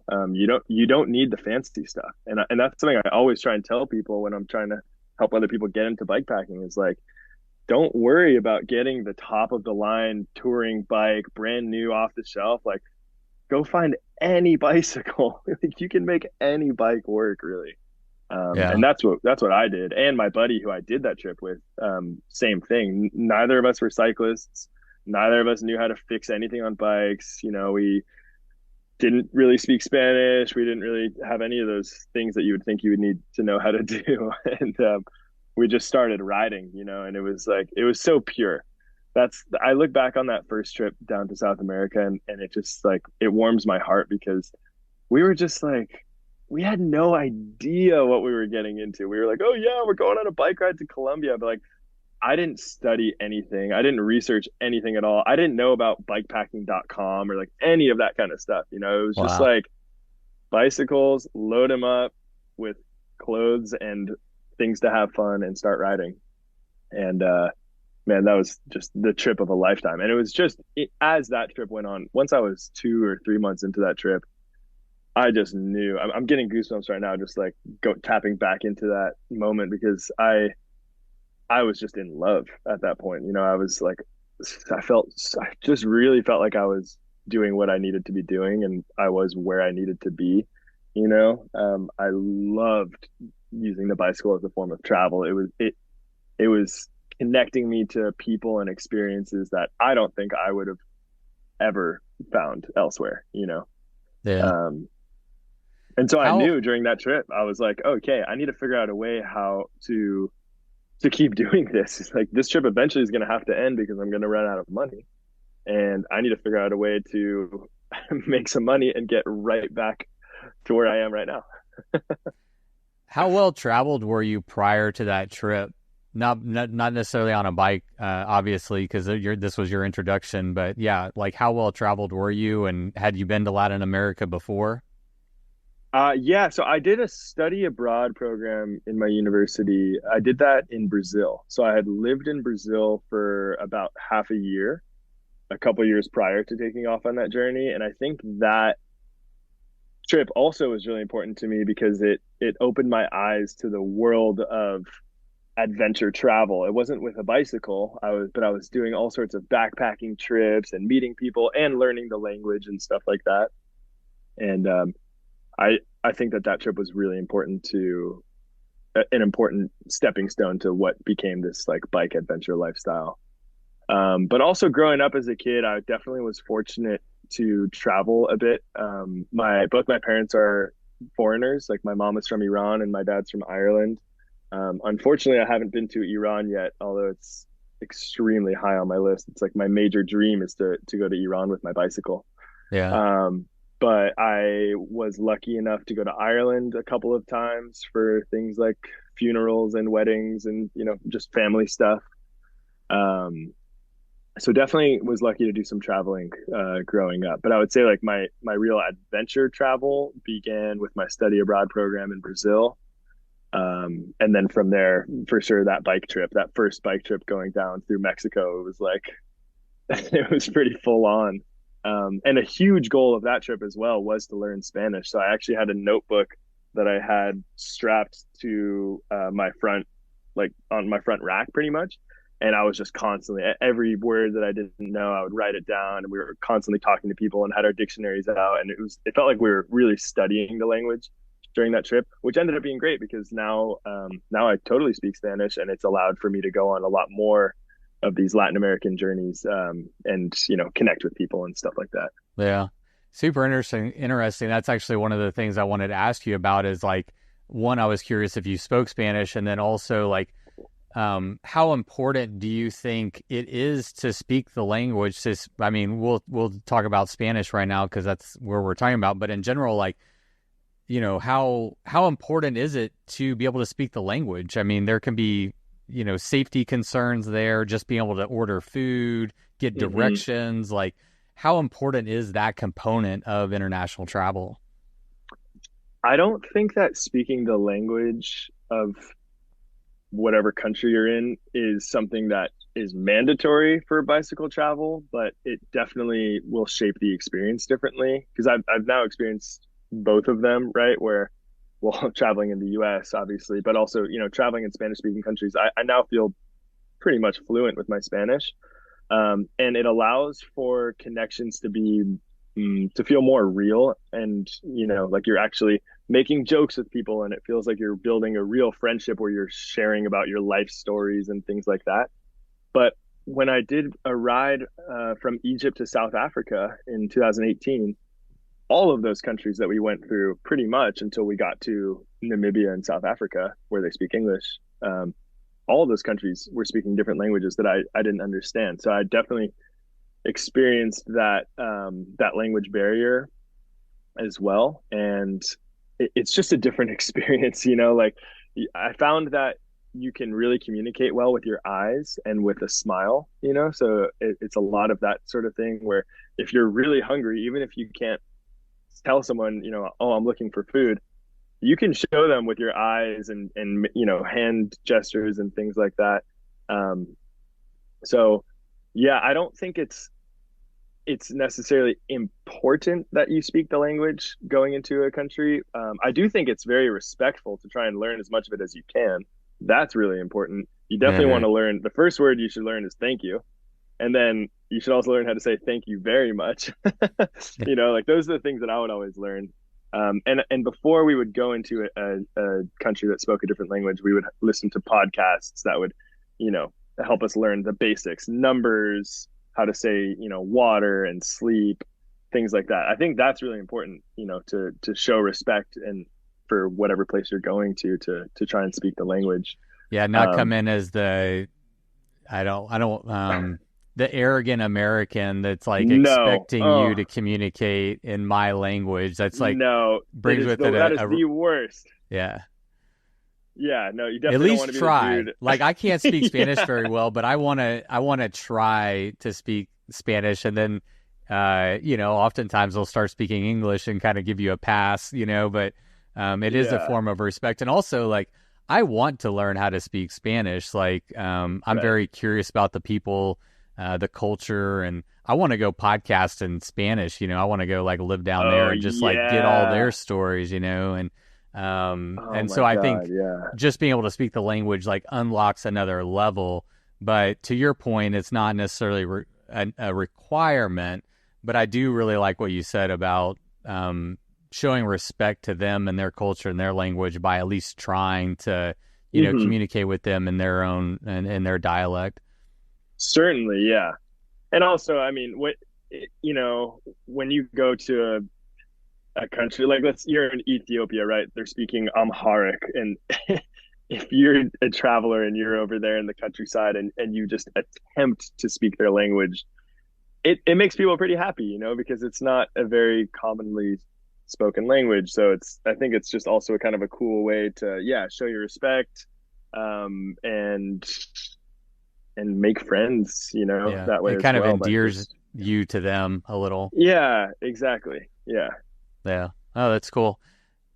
Speaker 1: don't need the fancy stuff, and that's something I always try and tell people when I'm trying to help other people get into bike packing is like, don't worry about getting the top of the line touring bike, brand new off the shelf. Like, go find any bicycle. Like, you can make any bike work, really. And
Speaker 2: Yeah.
Speaker 1: that's what I did. And my buddy who I did that trip with, same thing. Neither of us were cyclists. Neither of us knew how to fix anything on bikes. We didn't really speak Spanish. We didn't really have any of those things that you would think you would need to know how to do. And we just started riding, and it was so pure. I look back on that first trip down to South America, and it just like, it warms my heart because we were just like, we had no idea what we were getting into. We were like, oh yeah, we're going on a bike ride to Colombia. But like, I didn't study anything. I didn't research anything at all. I didn't know about bikepacking.com or like any of that kind of stuff. It was just
Speaker 2: Wow.
Speaker 1: like bicycles, load them up with clothes and things to have fun and start riding. And man, that was just the trip of a lifetime. And it was just as that trip went on, once I was 2 or 3 months into that trip, I just knew. I'm getting goosebumps right now, just like go tapping back into that moment because I was just in love at that point. I was like, I just really felt like I was doing what I needed to be doing and I was where I needed to be. I loved using the bicycle as a form of travel. It was connecting me to people and experiences that I don't think I would have ever found elsewhere.
Speaker 2: Yeah.
Speaker 1: Um, and so I
Speaker 2: How
Speaker 1: knew during that trip, I was like, okay, I need to figure out a way how to keep doing this. It's like this trip eventually is going to have to end because I'm going to run out of money, and I need to figure out a way to make some money and get right back to where I am right now.
Speaker 2: how well traveled were you prior to that trip? Not necessarily on a bike, obviously, because this was your introduction. But yeah, like how well traveled were you, and had you been to Latin America before?
Speaker 1: Yeah, so I did a study abroad program in my university. I did that in Brazil. So I had lived in Brazil for about half a year, a couple years prior to taking off on that journey. And I think that trip also was really important to me because it opened my eyes to the world of adventure travel. It wasn't with a bicycle. I was doing all sorts of backpacking trips and meeting people and learning the language and stuff like that. And I think that trip was really important to an important stepping stone to what became this like bike adventure lifestyle. But also growing up as a kid, I definitely was fortunate to travel a bit. My both my parents are foreigners. Like my mom is from Iran and my dad's from Ireland. Unfortunately, I haven't been to Iran yet, although it's extremely high on my list. It's like my major dream is to go to Iran with my bicycle.
Speaker 2: Yeah.
Speaker 1: Um, but I was lucky enough to go to Ireland a couple of times for things like funerals and weddings and just family stuff. Um, so definitely was lucky to do some traveling growing up. But I would say like my real adventure travel began with my study abroad program in Brazil. And then from there, for sure, that first bike trip going down through Mexico, it was like it was pretty full on. And a huge goal of that trip as well was to learn Spanish. So I actually had a notebook that I had strapped to my front, like on my front rack, pretty much. And I was just constantly, every word that I didn't know, I would write it down. And we were constantly talking to people and had our dictionaries out. And it felt like we were really studying the language during that trip, which ended up being great because now I totally speak Spanish, and it's allowed for me to go on a lot more of these Latin American journeys, and connect with people and stuff like that.
Speaker 2: Yeah. Super interesting. That's actually one of the things I wanted to ask you about is like one, I was curious if you spoke Spanish, and then also like how important do you think it is to speak the language? I mean, we'll talk about Spanish right now because that's where we're talking about, but in general, like, how important is it to be able to speak the language? I mean, there can be, safety concerns there, just being able to order food, get
Speaker 1: Hmm.
Speaker 2: directions, like how important is that component of international travel?
Speaker 1: I don't think that speaking the language of whatever country you're in is something that is mandatory for bicycle travel, but it definitely will shape the experience differently. Because I've now experienced both of them, right? Where, well, traveling in the US, obviously, but also, traveling in Spanish speaking countries, I now feel pretty much fluent with my Spanish. And it allows for connections to be to feel more real, and like you're actually making jokes with people, and it feels like you're building a real friendship where you're sharing about your life stories and things like that. But when I did a ride from Egypt to South Africa in 2018, all of those countries that we went through pretty much until we got to Namibia and South Africa, where they speak English. All of those countries were speaking different languages that I didn't understand. So I definitely experienced that language barrier as well, and it's just a different experience. Like I found that you can really communicate well with your eyes and with a smile. So it's a lot of that sort of thing where if you're really hungry, even if you can't tell someone, oh, I'm looking for food, you can show them with your eyes and hand gestures and things like that. Um, so yeah, I don't think it's necessarily important that you speak the language going into a country. I do think it's very respectful to try and learn as much of it as you can. That's really important. You definitely want
Speaker 2: Mhm.
Speaker 1: to learn. The first word you should learn is thank you. And then you should also learn how to say thank you very much. Like those are the things that I would always learn. And before we would go into a country that spoke a different language, we would listen to podcasts that would, you know, help us learn the basics, numbers, how to say, water and sleep, things like that. I think that's really important, to show respect and for whatever place you're going to try and speak the language.
Speaker 2: Yeah, not come
Speaker 1: Um,
Speaker 2: in as the arrogant American that's like
Speaker 1: no,
Speaker 2: expecting you
Speaker 1: oh
Speaker 2: to communicate in my language. That's like
Speaker 1: no,
Speaker 2: brings with it
Speaker 1: that is the worst.
Speaker 2: yeah.
Speaker 1: Yeah, no, you
Speaker 2: At
Speaker 1: definitely don't want
Speaker 2: least
Speaker 1: to be the
Speaker 2: try.
Speaker 1: dude.
Speaker 2: Like I can't speak Spanish
Speaker 1: Yeah,
Speaker 2: very well, but I wanna try to speak Spanish, and then oftentimes they'll start speaking English and kind of give you a pass, but it is a
Speaker 1: yeah,
Speaker 2: form of respect. And also like I want to learn how to speak Spanish. Like I'm
Speaker 1: right.
Speaker 2: very curious about the people, the culture, and I want to go podcast in Spanish, I want to go like live down
Speaker 1: Oh
Speaker 2: there and just like get all
Speaker 1: yeah.
Speaker 2: their stories,
Speaker 1: Oh
Speaker 2: and
Speaker 1: my
Speaker 2: so I
Speaker 1: God,
Speaker 2: think
Speaker 1: yeah.
Speaker 2: just being able to speak the language like unlocks another level. But to your point, it's not necessarily a requirement. But I do really like what you said about showing respect to them and their culture and their language by at least trying to,
Speaker 1: Hmm.
Speaker 2: communicate with them in their own and in their dialect.
Speaker 1: Certainly, yeah. And also, I mean, when you go to a country like you're in Ethiopia, right? They're speaking Amharic, and if you're a traveler and you're over there in the countryside and you just attempt to speak their language, it makes people pretty happy, because it's not a very commonly spoken language. So I think it's just also a kind of a cool way to, yeah, show your respect, and make friends,
Speaker 2: Yeah,
Speaker 1: that way
Speaker 2: it
Speaker 1: as
Speaker 2: kind of
Speaker 1: well by
Speaker 2: endears
Speaker 1: just,
Speaker 2: you to them a little.
Speaker 1: yeah, exactly. Yeah.
Speaker 2: Yeah. Oh, that's cool.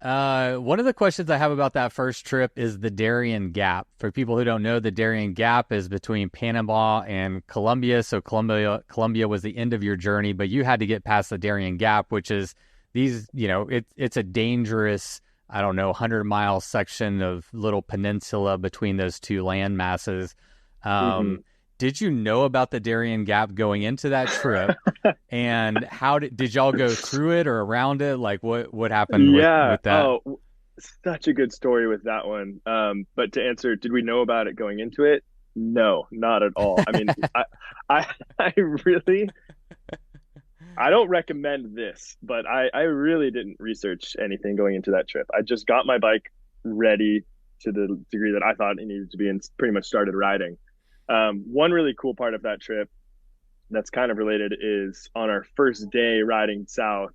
Speaker 2: One of the questions I have about that first trip is the Darien Gap. For people who don't know, the Darien Gap is between Panama and Colombia. So Colombia was the end of your journey, but you had to get past the Darien Gap, which is it's a dangerous, I don't know, 100-mile section of little peninsula between those two land masses.
Speaker 1: Hmm.
Speaker 2: Um, did you know about the Darien Gap going into that trip? And how did y'all go through it or around it? Like what happened with
Speaker 1: Yeah.
Speaker 2: with that?
Speaker 1: Oh, such a good story with that one. But to answer, did we know about it going into it? No, not at all. I mean, I, I really, I don't recommend this, but I really didn't research anything going into that trip. I just got my bike ready to the degree that I thought it needed to be and pretty much started riding. One really cool part of that trip that's kind of related is on our first day riding south,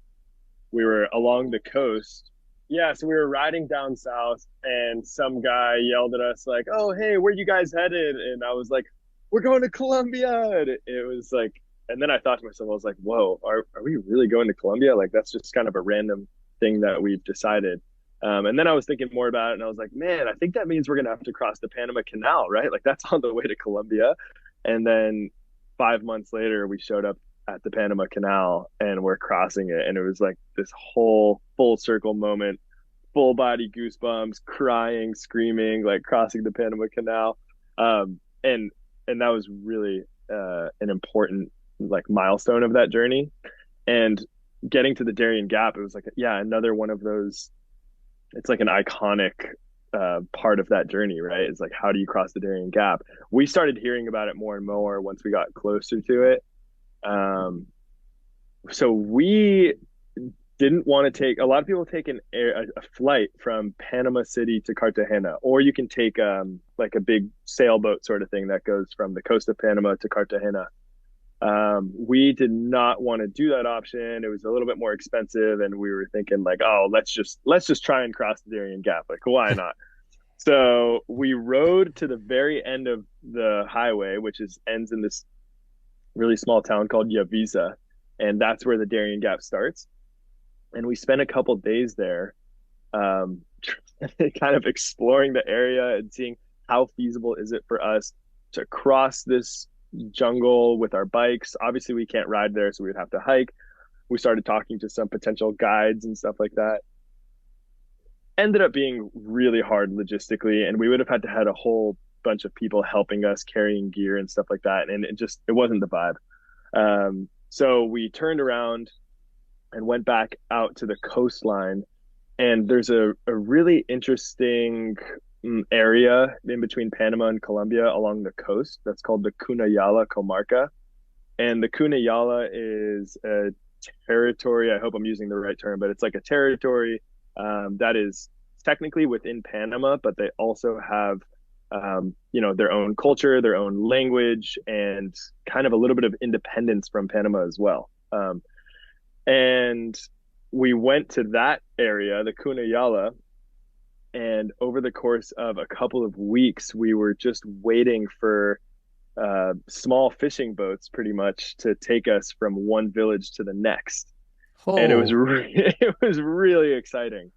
Speaker 1: we were along the coast. Yeah, so we were riding down south, and some guy yelled at us like, "Oh, hey, where you guys headed?" And I was like, "We're going to Colombia." And it was like, and then I thought to myself, I was like, "Whoa, are we really going to Colombia? Like that's just kind of a random thing that we've decided." And then I was thinking more about it, and I was like, "Man, I think that means we're gonna have to cross the Panama Canal, right? Like that's on the way to Colombia." And then 5 months later, we showed up at the Panama Canal and we're crossing it. And it was like this whole full circle moment, full body goosebumps, crying, screaming, like crossing the Panama Canal. And that was really an important like milestone of that journey. And getting to the Darien Gap, it was like, yeah, another one of those, it's like an iconic part of that journey, right? It's like, how do you cross the Darien Gap? We started hearing about it more and more once we got closer to it. Um, so we didn't want to take, a lot of people take a flight from Panama City to Cartagena, or you can take like a big sailboat sort of thing that goes from the coast of Panama to Cartagena. We did not want to do that option. It was a little bit more expensive, and we were thinking like, oh, let's just try and cross the Darien Gap. Like, why not? So we rode to the very end of the highway, which ends in this really small town called Yavisa, and that's where the Darien Gap starts. And we spent a couple days there, um, kind of exploring the area and seeing how feasible is it for us to cross this jungle with our bikes. Obviously, we can't ride there, so we'd have to hike. We started talking to some potential guides and stuff like that. Ended up being really hard logistically, and we would have had to had a whole bunch of people helping us carrying gear and stuff like that, and it wasn't the vibe. So we turned around and went back out to the coastline, and there's a really interesting area in between Panama and Colombia along the coast that's called the Cunayala Comarca. And the Cunayala is a territory, I hope I'm using the right term, but it's like a territory that is technically within Panama, but they also have their own culture, their own language, and kind of a little bit of independence from Panama as well. And we went to that area, the Cunayala, and over the course of a couple of weeks, we were just waiting for small fishing boats, pretty much, to take us from one village to the next. And
Speaker 2: Oh,
Speaker 1: it was really exciting,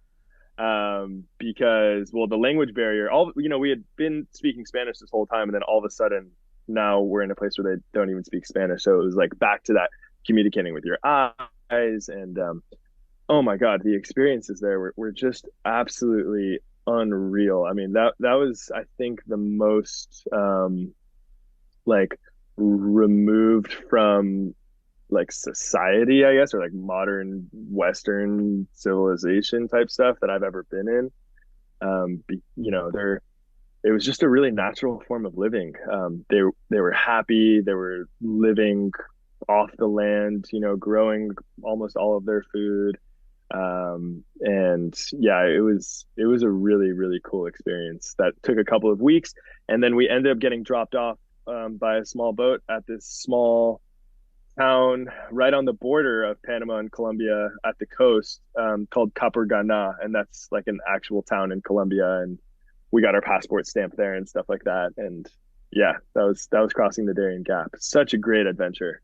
Speaker 1: because, well, the language barrier, we had been speaking Spanish this whole time, and then all of a sudden now we're in a place where they don't even speak Spanish. So it was like back to that communicating with your eyes, and oh my God, the experiences there were just absolutely unreal. I mean, that was, I think, the most like removed from like society, I guess, or like modern Western civilization type stuff that I've ever been in. There it was just a really natural form of living. They were happy. They were living off the land, growing almost all of their food. And yeah, it was a really, really cool experience that took a couple of weeks. And then we ended up getting dropped off by a small boat at this small town right on the border of Panama and Colombia at the coast, called Capurganá, and that's like an actual town in Colombia. And we got our passport stamped there and stuff like that. And yeah, that was crossing the Darien Gap. Such a great adventure.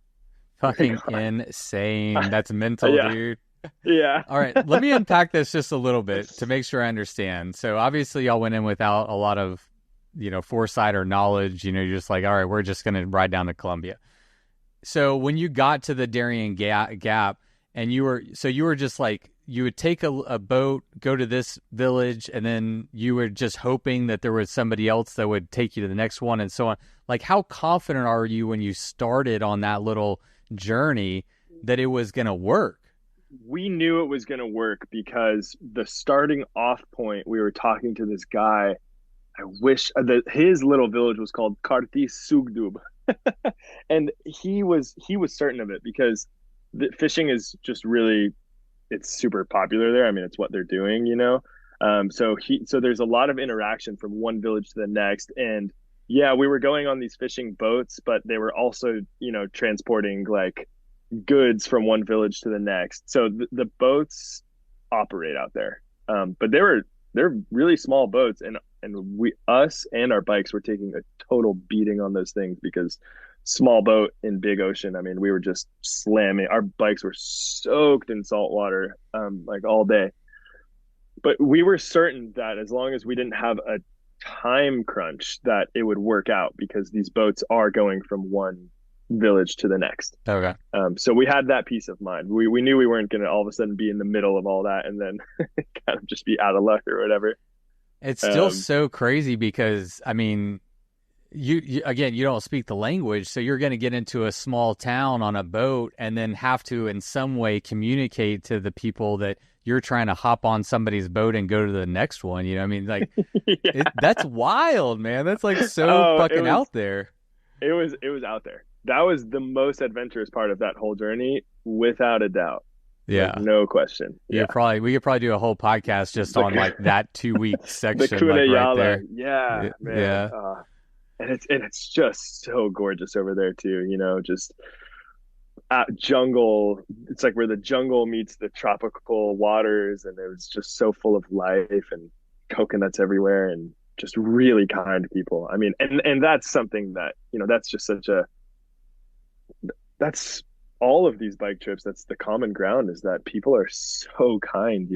Speaker 1: My
Speaker 2: fucking
Speaker 1: God.
Speaker 2: insane. That's mental,
Speaker 1: Yeah,
Speaker 2: dude.
Speaker 1: yeah.
Speaker 2: All right, let me unpack this just a little bit to make sure I understand. So obviously y'all went in without a lot of, foresight or knowledge. You're just like, all right, we're just going to ride down to Colombia. So when you got to the Darien Gap, and you were just like, you would take a boat, go to this village, and then you were just hoping that there was somebody else that would take you to the next one, and so on. Like, how confident are you when you started on that little journey that it was going to work?
Speaker 1: We knew it was going to work because the starting off point, we were talking to this guy. I wish his little village was called Karti Sugdub. And he was certain of it because the fishing is just really, it's super popular there. I mean, it's what they're doing. So there's a lot of interaction from one village to the next. And yeah, we were going on these fishing boats, but they were also, transporting like goods from one village to the next. So the boats operate out there. But they're really small boats, and us and our bikes were taking a total beating on those things because small boat in big ocean. I mean, we were just slamming. Our bikes were soaked in salt water, like all day. But we were certain that as long as we didn't have a time crunch, that it would work out because these boats are going from one village to the next.
Speaker 2: Okay.
Speaker 1: So we had that peace of mind. We knew we weren't going to all of a sudden be in the middle of all that and then kind of just be out of luck or whatever.
Speaker 2: It's still
Speaker 1: Um,
Speaker 2: so crazy because, I mean, you again, you don't speak the language, so you're going to get into a small town on a boat and then have to in some way communicate to the people that you're trying to hop on somebody's boat and go to the next one. You know what I mean? Like
Speaker 1: Yeah.
Speaker 2: that's wild, man. That's like so
Speaker 1: Oh,
Speaker 2: fucking out there.
Speaker 1: it was out there. That was the most adventurous part of that whole journey, without a doubt. Like
Speaker 2: Yeah.
Speaker 1: no question. Yeah.
Speaker 2: We could probably do a whole podcast just
Speaker 1: The
Speaker 2: on like that 2 week
Speaker 1: the
Speaker 2: section, like right
Speaker 1: Kunayala.
Speaker 2: there.
Speaker 1: Yeah, man.
Speaker 2: Yeah.
Speaker 1: And it's just so gorgeous over there too, just jungle. It's like where the jungle meets the tropical waters, and it was just so full of life and coconuts everywhere and just really kind people. I mean, and that's something that, that's just such a that's all of these bike trips. That's the common ground, is that people are so kind,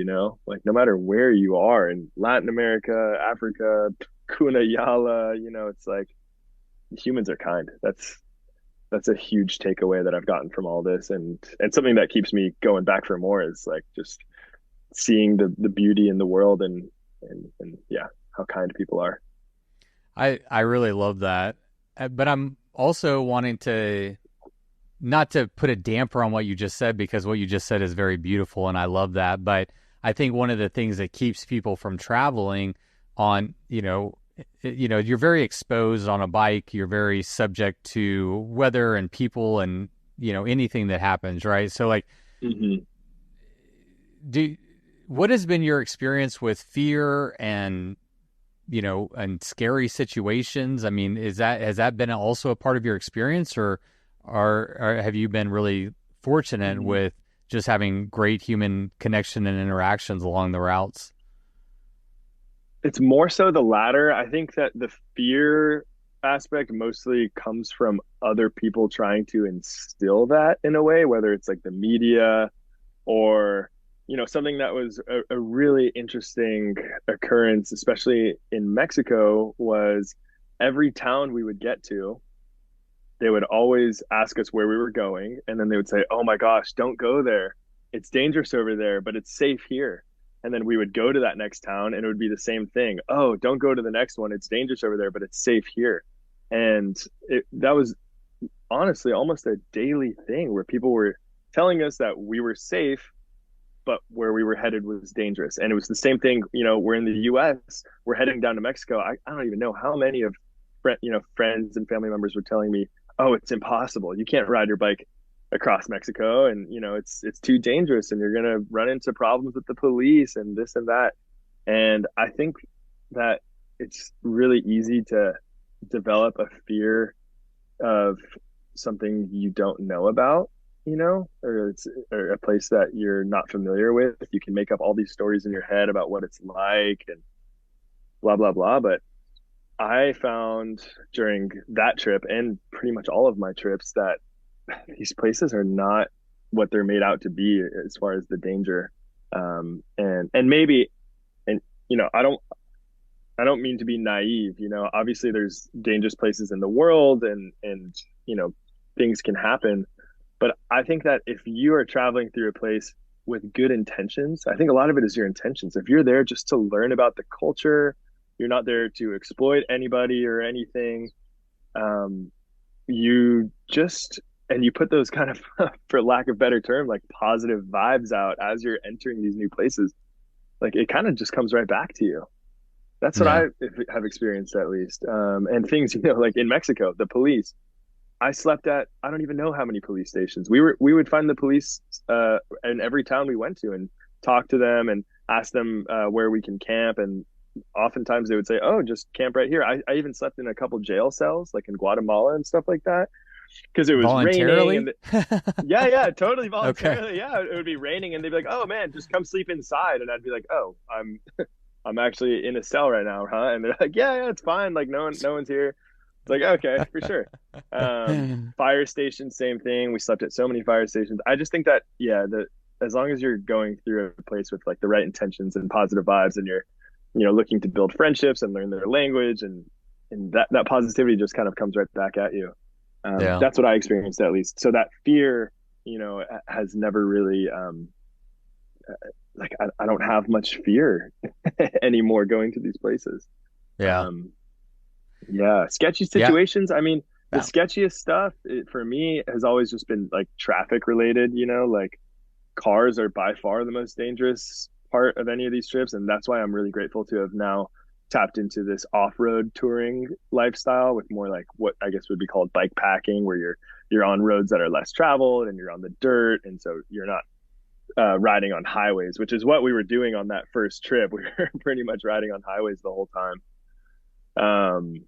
Speaker 1: like no matter where you are in Latin America, Africa, Kunayala, it's like humans are kind. That's a huge takeaway that I've gotten from all this, and something that keeps me going back for more is like just seeing the beauty in the world, and yeah, how kind people are.
Speaker 2: I really love that. But I'm also wanting to not to put a damper on what you just said, because what you just said is very beautiful and I love that. But I think one of the things that keeps people from traveling on, you're very exposed on a bike. You're very subject to weather and people and, anything that happens, right? So like,
Speaker 1: Mm-hmm.
Speaker 2: do what has been your experience with fear and and scary situations? I mean, has that been also a part of your experience, or have you been really fortunate
Speaker 1: Mm-hmm.
Speaker 2: with just having great human connection and interactions along the routes?
Speaker 1: It's more so the latter. I think that the fear aspect mostly comes from other people trying to instill that in a way, whether it's like the media or, something that was a really interesting occurrence, especially in Mexico, was every town we would get to, they would always ask us where we were going. And then they would say, "Oh my gosh, don't go there. It's dangerous over there, but it's safe here." And then we would go to that next town and it would be the same thing. "Oh, don't go to the next one. It's dangerous over there, but it's safe here." And that was honestly almost a daily thing where people were telling us that we were safe, but where we were headed was dangerous. And it was the same thing, we're in the US, we're heading down to Mexico. I don't even know how many of friends and family members were telling me, "Oh, it's impossible. You can't ride your bike across Mexico, and it's too dangerous, and you're gonna run into problems with the police and this and that." And I think that it's really easy to develop a fear of something you don't know about, or a place that you're not familiar with. You can make up all these stories in your head about what it's like and blah blah blah. But I found during that trip and pretty much all of my trips that these places are not what they're made out to be as far as the danger. And maybe, and I don't mean to be naive. Obviously there's dangerous places in the world, and things can happen. But I think that if you are traveling through a place with good intentions, I think a lot of it is your intentions. If you're there just to learn about the culture, you're not there to exploit anybody or anything. You just, and you put those kind of, for lack of better term, like positive vibes out as you're entering these new places. Like it kind of just comes right back to you. That's what
Speaker 2: Yeah.
Speaker 1: I have experienced, at least. And things, like in Mexico, the police. I slept at, I don't even know how many police stations. We would find the police in every town we went to and talk to them and ask them where we can camp. And oftentimes they would say, "Oh, just camp right here." I even slept in a couple jail cells, like in Guatemala and stuff like that, because it was raining.
Speaker 2: Voluntarily?
Speaker 1: And yeah, yeah, totally
Speaker 2: Okay.
Speaker 1: voluntarily. Yeah, it would be raining, and they'd be like, "Oh man, just come sleep inside." And I'd be like, "Oh, I'm actually in a cell right now, huh?" And they're like, "Yeah, yeah, it's fine. Like no one's here." It's like, okay, for sure. Fire stations, same thing. We slept at so many fire stations. I just think that, yeah, as long as you're going through a place with like the right intentions and positive vibes, and you're, looking to build friendships and learn their language, and that positivity just kind of comes right back at you.
Speaker 2: Yeah.
Speaker 1: That's what I experienced, at least. So that fear, has never really, like I don't have much fear anymore going to these places.
Speaker 2: Yeah.
Speaker 1: Um, yeah, sketchy
Speaker 2: Yeah.
Speaker 1: situations. I mean, the
Speaker 2: Yeah.
Speaker 1: sketchiest stuff for me has always just been like traffic related, like cars are by far the most dangerous part of any of these trips, and that's why I'm really grateful to have now tapped into this off-road touring lifestyle with more like what I guess would be called bike packing, where you're on roads that are less traveled and you're on the dirt, and so you're not riding on highways, which is what we were doing on that first trip. We were pretty much riding on highways the whole time. Um,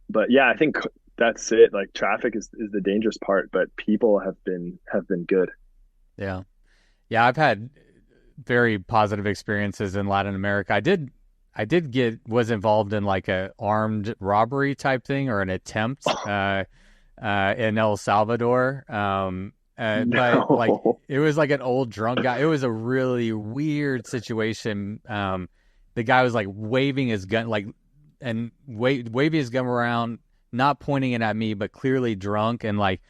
Speaker 1: but yeah, I think that's it. Like traffic is the dangerous part, but people have been good.
Speaker 2: Yeah. Yeah, I've had very positive experiences in Latin America. I did get was involved in like a armed robbery type thing or an attempt in El Salvador. But like
Speaker 1: No.
Speaker 2: it was like an old drunk guy. It was a really weird situation. The guy was like waving his gun like and waving his gun around, not pointing it at me, but clearly drunk and like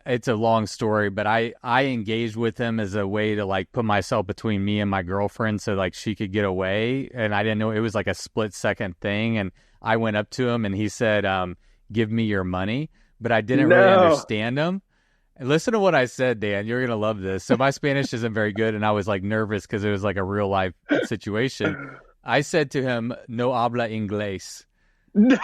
Speaker 2: it's a long story, but I engaged with him as a way to like put myself between me and my girlfriend so like she could get away, and I didn't know it was like a split second thing, and I went up to him and he said give me your money, but I didn't really
Speaker 1: No.
Speaker 2: understand him. And listen to what I said, Dan. You're gonna love this. So my Spanish isn't very good, and I was like nervous because it was like a real life situation. I said to him, "No habla inglés."
Speaker 1: No.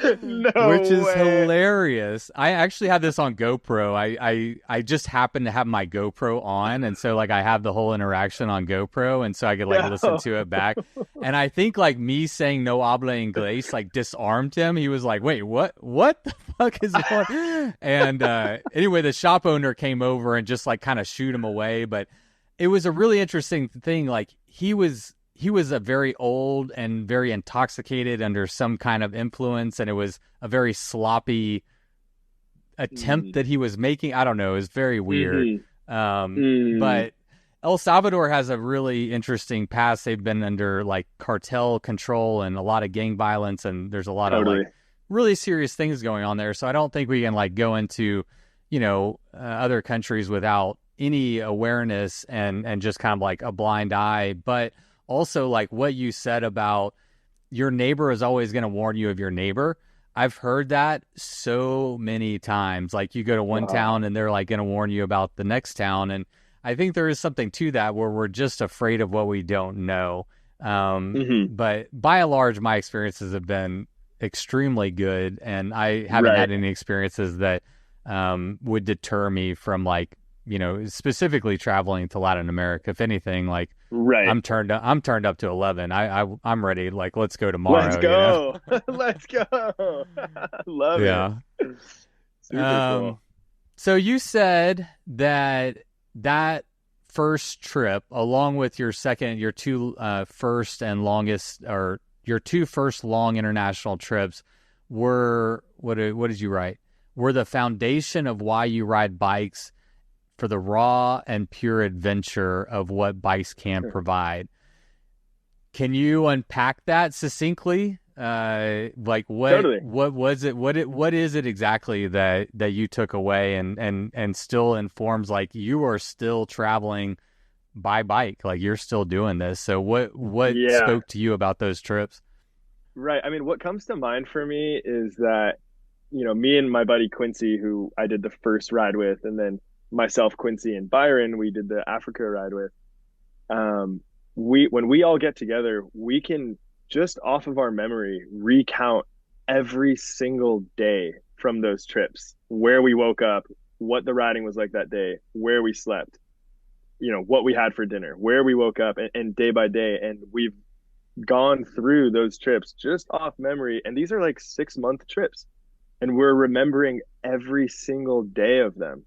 Speaker 2: Which
Speaker 1: No
Speaker 2: is
Speaker 1: way.
Speaker 2: hilarious. I actually have this on GoPro. I just happen to have my GoPro on, and so like I have the whole interaction on GoPro, and so I could like listen
Speaker 1: No.
Speaker 2: to it back. And I think like me saying no habla inglés like disarmed him. He was like, "Wait, what? What the fuck is going?" And anyway, the shop owner came over and just like kind of shooed him away. But it was a really interesting thing. Like he was a very old and very intoxicated under some kind of influence, and it was a very sloppy attempt
Speaker 1: Mm.
Speaker 2: that he was making. I don't know, it was very weird.
Speaker 1: Mm-hmm. Mm.
Speaker 2: But El Salvador has a really interesting past. They've been under like cartel control and a lot of gang violence, and there's a lot of like
Speaker 1: Totally.
Speaker 2: really serious things going on there. So I don't think we can like go into other countries without any awareness and just kind of like a blind eye. But also like what you said about your neighbor is always going to warn you of your neighbor. I've heard that so many times. Like you go to one
Speaker 1: Wow.
Speaker 2: town and they're like going to warn you about the next town. And I think there is something to that where we're just afraid of what we don't know.
Speaker 1: Hmm.
Speaker 2: But by and large, my experiences have been extremely good. And I haven't
Speaker 1: Right.
Speaker 2: had any experiences that would deter me from like, specifically traveling to Latin America. If anything, like
Speaker 1: Right.
Speaker 2: I'm turned up to 11. I'm ready. Like, let's go
Speaker 1: Let's
Speaker 2: tomorrow.
Speaker 1: go. Let's go. Love it.
Speaker 2: Yeah.
Speaker 1: Super cool.
Speaker 2: So you said that first trip, along with your two first and longest, or your two first long international trips, were what did you write? Were the foundation of why you ride bikes for the raw and pure adventure of what bikes can provide. Can you unpack that succinctly? Like
Speaker 1: Totally.
Speaker 2: what was it? What is it exactly that you took away and still informs like you are still traveling by bike, like you're still doing this. So what
Speaker 1: Yeah.
Speaker 2: spoke to you about those trips?
Speaker 1: Right. I mean, what comes to mind for me is that, me and my buddy Quincy, who I did the first ride with, and then myself, Quincy, and Byron, we did the Africa ride with. Um, when we all get together, we can just off of our memory recount every single day from those trips, where we woke up, what the riding was like that day, where we slept, what we had for dinner, where we woke up, and day by day. And we've gone through those trips just off memory. And these are like 6 month trips. And we're remembering every single day of them.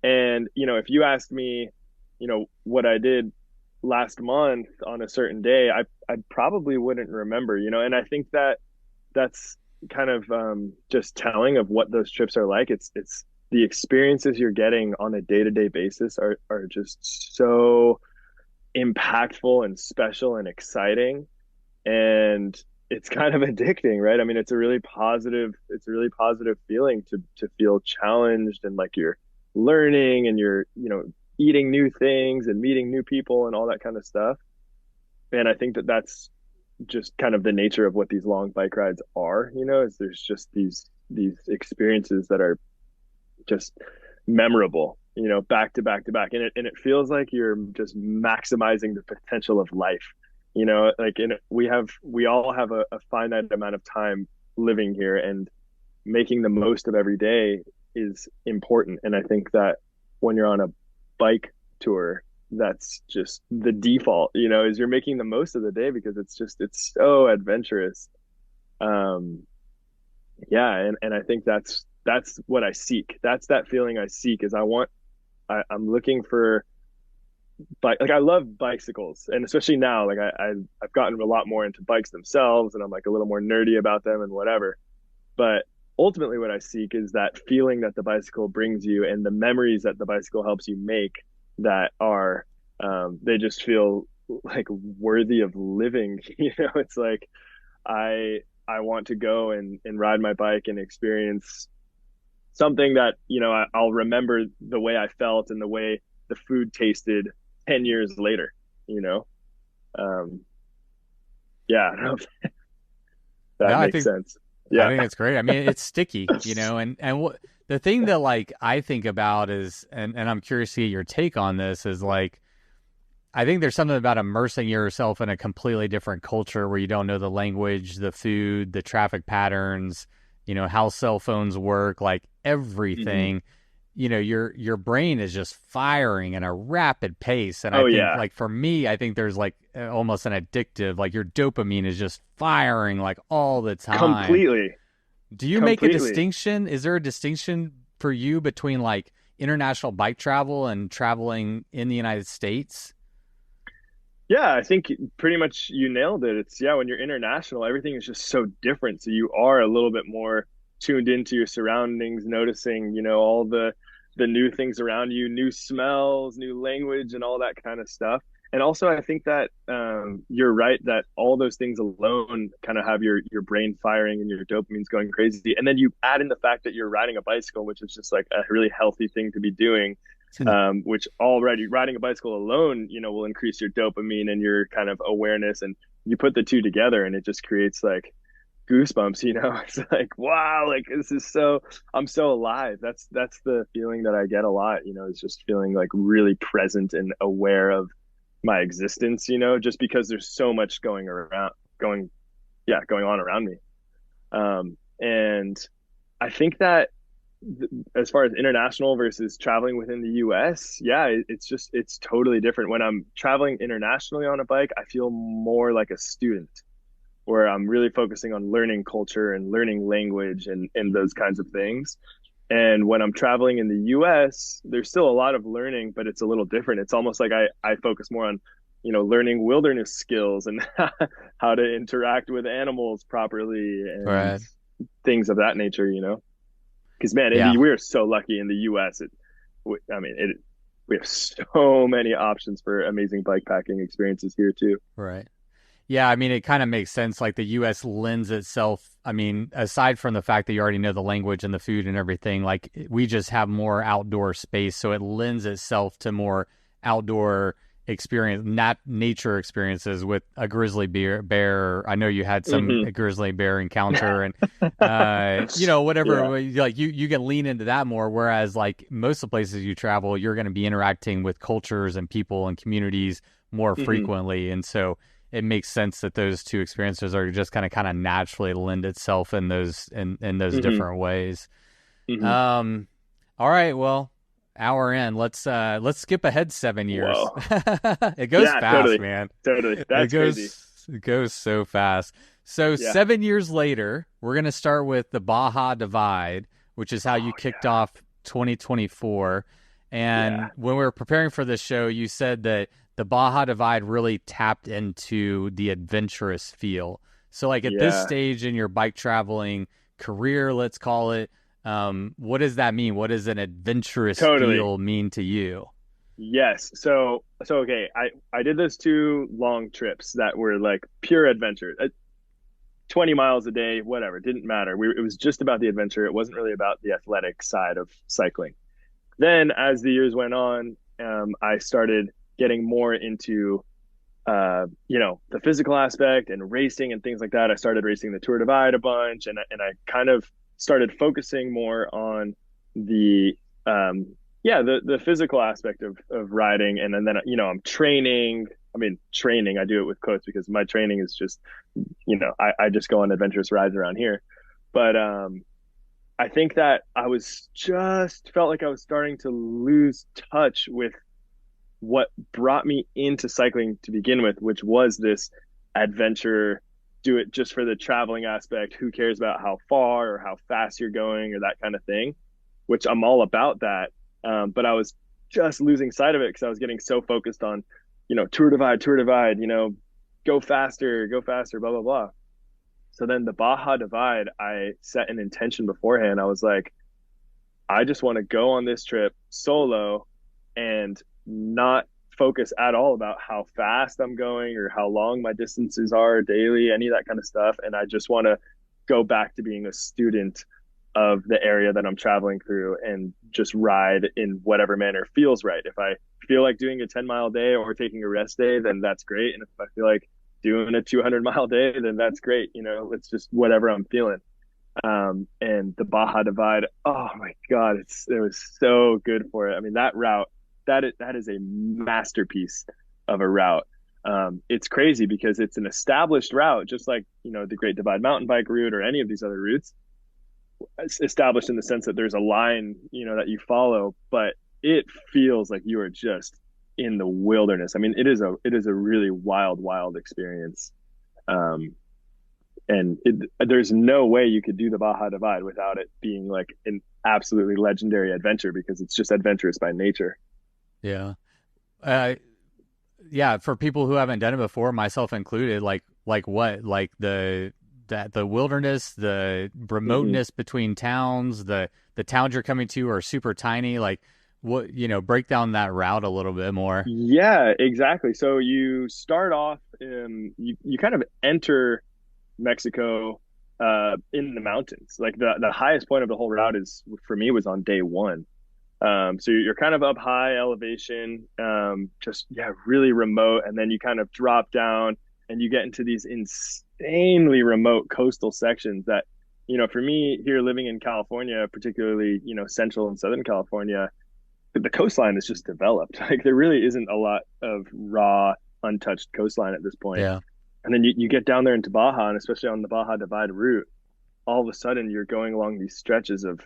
Speaker 1: And, if you asked me, what I did last month on a certain day, I probably wouldn't remember, and I think that that's kind of just telling of what those trips are like. It's the experiences you're getting on a day-to-day basis are just so impactful and special and exciting, and it's kind of addicting, right? I mean, it's a really positive feeling to feel challenged and like you're learning and you're, eating new things and meeting new people and all that kind of stuff. And I think that that's just kind of the nature of what these long bike rides are, is there's just these experiences that are just memorable, back to back to back. And it feels like you're just maximizing the potential of life, like we all have a finite amount of time living here, and making the most of every day is important. And I think that when you're on a bike tour, that's just the default, is you're making the most of the day because it's so adventurous. Um, yeah, and I think that's what I seek. That's that feeling I seek is I'm looking for bike. Like I love bicycles, and especially now, like I've gotten a lot more into bikes themselves, and I'm like a little more nerdy about them and whatever. But ultimately, what I seek is that feeling that the bicycle brings you and the memories that the bicycle helps you make that are, they just feel like worthy of living. It's like I want to go and ride my bike and experience something that, I'll remember the way I felt and the way the food tasted 10 years later, you know? Um, yeah, I don't know if
Speaker 2: No,
Speaker 1: that makes sense.
Speaker 2: I
Speaker 1: Yeah.
Speaker 2: think it's great. I mean, it's sticky, and what the thing that like I think about is, and I'm curious to get your take on this is like, I think there's something about immersing yourself in a completely different culture where you don't know the language, the food, the traffic patterns, how cell phones work, like
Speaker 1: Hmm.
Speaker 2: everything. Your brain is just firing at a rapid pace, and I
Speaker 1: Oh
Speaker 2: think
Speaker 1: yeah,
Speaker 2: like for me, I think there's like almost an addictive, like your dopamine is just firing like all the time.
Speaker 1: completely,
Speaker 2: Do you make a
Speaker 1: completely.
Speaker 2: distinction? Is there a distinction for you between like international bike travel and traveling in the United States?
Speaker 1: Yeah, I think pretty much you nailed it. It's yeah, when you're international, everything is just so different. So you are a little bit more tuned into your surroundings, noticing, all the new things around you, new smells, new language, and all that kind of stuff. And also, I think that you're right that all those things alone kind of have your brain firing and your dopamine's going crazy. And then you add in the fact that you're riding a bicycle, which is just like a really healthy thing to be doing, which already riding a bicycle alone, will increase your dopamine and your kind of awareness. And you put the two together and it just creates like goosebumps, It's like, wow, like this is I'm so alive. That's the feeling that I get a lot, is just feeling like really present and aware of my existence, just because there's so much going on around me. And I think that as far as international versus traveling within the US, yeah, it's totally different. When I'm traveling internationally on a bike, I feel more like a student where I'm really focusing on learning culture and learning language and those kinds of things. And when I'm traveling in the US, there's still a lot of learning, but it's a little different. It's almost like I focus more on, learning wilderness skills and how to interact with animals properly and
Speaker 2: Right.
Speaker 1: things of that nature, because man,
Speaker 2: Yeah.
Speaker 1: we are so lucky in the U.S. I mean, we have so many options for amazing bike packing experiences here too.
Speaker 2: Right. Yeah, I mean, it kind of makes sense. Like the U.S. lends itself. I mean, aside from the fact that you already know the language and the food and everything, like we just have more outdoor space, so it lends itself to more outdoor experience, not nature experiences with a grizzly bear. I know you had some
Speaker 1: Hmm.
Speaker 2: grizzly bear encounter, and whatever.
Speaker 1: Yeah.
Speaker 2: Like you can lean into that more. Whereas like most of the places you travel, you're going to be interacting with cultures and people and communities more
Speaker 1: Hmm.
Speaker 2: frequently, and so it makes sense that those two experiences are just kind of naturally lend itself in those
Speaker 1: Hmm.
Speaker 2: different ways.
Speaker 1: Hmm.
Speaker 2: Um, all right, well, hour in. Let's skip ahead 7 years.
Speaker 1: Whoa.
Speaker 2: It goes
Speaker 1: Yeah,
Speaker 2: fast,
Speaker 1: totally.
Speaker 2: man.
Speaker 1: Totally.
Speaker 2: It
Speaker 1: That's crazy.
Speaker 2: goes so fast. So
Speaker 1: Yeah.
Speaker 2: 7 years later, we're gonna start with the Baja Divide, which is how you
Speaker 1: Oh
Speaker 2: kicked off 2024.
Speaker 1: yeah.
Speaker 2: And when we were preparing for this show, you said that the Baja Divide really tapped into the adventurous feel. So, like at this
Speaker 1: Yeah.
Speaker 2: stage in your bike traveling career, let's call it, what does that mean? What does an adventurous
Speaker 1: Totally.
Speaker 2: feel mean to you?
Speaker 1: Yes. So okay, I did those two long trips that were like pure adventure. 20 miles a day, whatever, didn't matter. It was just about the adventure. It wasn't really about the athletic side of cycling. Then, as the years went on, I started getting more into, the physical aspect and racing and things like that. I started racing the Tour Divide a bunch, and I kind of started focusing more on the yeah, the physical aspect of riding, and then I'm training. I mean, training. I do it with quotes because my training is just I just go on adventurous rides around here. But I think that I was just felt like I was starting to lose touch with what brought me into cycling to begin with, which was this adventure, do it just for the traveling aspect. Who cares about how far or how fast you're going or that kind of thing, which I'm all about that. But I was just losing sight of it because I was getting so focused on, Tour Divide, go faster, blah, blah, blah. So then the Baja Divide, I set an intention beforehand. I was like, I just want to go on this trip solo and not focus at all about how fast I'm going or how long my distances are daily, any of that kind of stuff. And I just want to go back to being a student of the area that I'm traveling through and just ride in whatever manner feels right. If I feel like doing a 10-mile day or taking a rest day, then that's great. And if I feel like doing a 200-mile day, then that's great. It's just whatever I'm feeling. And the Baja Divide, oh my God, it was so good for it. I mean, that route, that is a masterpiece of a route. It's crazy because it's an established route, just like, the Great Divide mountain bike route or any of these other routes. It's established in the sense that there's a line, that you follow, but it feels like you are just in the wilderness. I mean, it is a really wild, wild experience. Um, and there's no way you could do the Baja Divide without it being like an absolutely legendary adventure because it's just adventurous by nature.
Speaker 2: Yeah. Uh, yeah, for people who haven't done it before, myself included, like what? Like the wilderness, the
Speaker 1: Mm-hmm.
Speaker 2: remoteness between towns, the towns you're coming to are super tiny. Like what, break down that route a little bit more.
Speaker 1: Yeah, exactly. So you start off, you kind of enter Mexico in the mountains. Like the highest point of the whole route is for me was on day one. So you're kind of up high elevation, just yeah, really remote, and then you kind of drop down and you get into these insanely remote coastal sections that, for me here living in California, particularly, central and southern California, the coastline is just developed. Like there really isn't a lot of raw, untouched coastline at this point.
Speaker 2: Yeah.
Speaker 1: And then you get down there into Baja, and especially on the Baja Divide route, all of a sudden you're going along these stretches of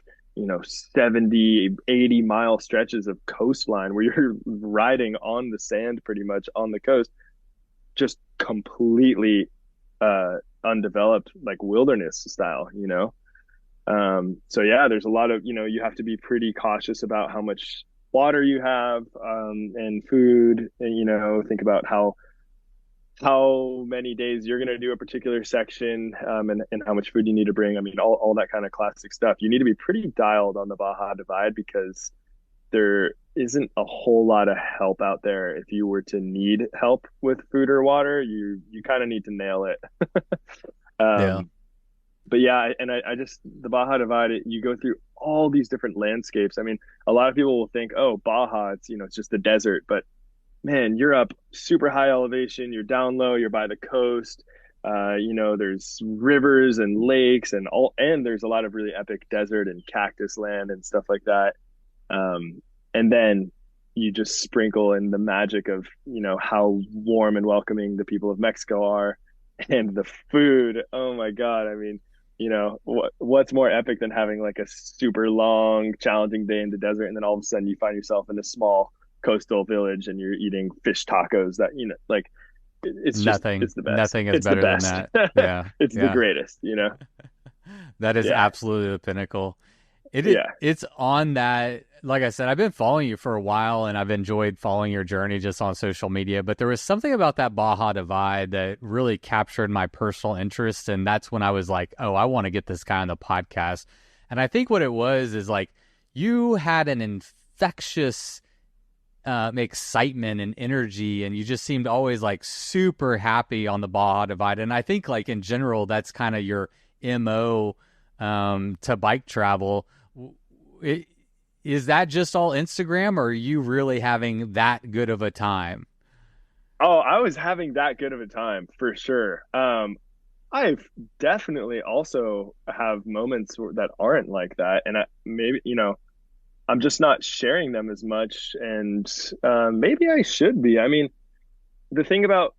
Speaker 1: 70, 80 mile stretches of coastline where you're riding on the sand pretty much on the coast, just completely undeveloped, like wilderness style. So yeah, there's a lot of, you have to be pretty cautious about how much water you have, and food, and think about how many days you're going to do a particular section, and how much food you need to bring. I mean, all that kind of classic stuff. You need to be pretty dialed on the Baja Divide because there isn't a whole lot of help out there. If you were to need help with food or water, you kind of need to nail it.
Speaker 2: Yeah.
Speaker 1: Um, but yeah, and I just the Baja Divide, you go through all these different landscapes. I mean, a lot of people will think, oh, Baja, it's just the desert, but man, you're up super high elevation, you're down low, you're by the coast. There's rivers and lakes and there's a lot of really epic desert and cactus land and stuff like that. And then you just sprinkle in the magic of, how warm and welcoming the people of Mexico are and the food. Oh my God. I mean, what's more epic than having like a super long, challenging day in the desert, and then all of a sudden you find yourself in a small coastal village and you're eating fish tacos that, like
Speaker 2: Nothing,
Speaker 1: it's the best.
Speaker 2: nothing is
Speaker 1: It's the
Speaker 2: better than
Speaker 1: best.
Speaker 2: that. Yeah.
Speaker 1: It's the
Speaker 2: Yeah.
Speaker 1: greatest.
Speaker 2: That is
Speaker 1: Yeah.
Speaker 2: absolutely the pinnacle.
Speaker 1: Yeah.
Speaker 2: It's on that. Like I said, I've been following you for a while, and I've enjoyed following your journey just on social media. But there was something about that Baja Divide that really captured my personal interest, and that's when I was like, "Oh, I want to get this guy on the podcast." And I think what it was is like you had an infectious excitement and energy, and you just seemed always like super happy on the Baja Divide. And I think like in general, that's kind of your MO to bike travel. It, is that just all Instagram, or are you really having that good of a time?
Speaker 1: Oh, I was having that good of a time for sure. I've definitely also have moments that aren't like that, and maybe I'm just not sharing them as much. And maybe I should be. I mean, the thing about,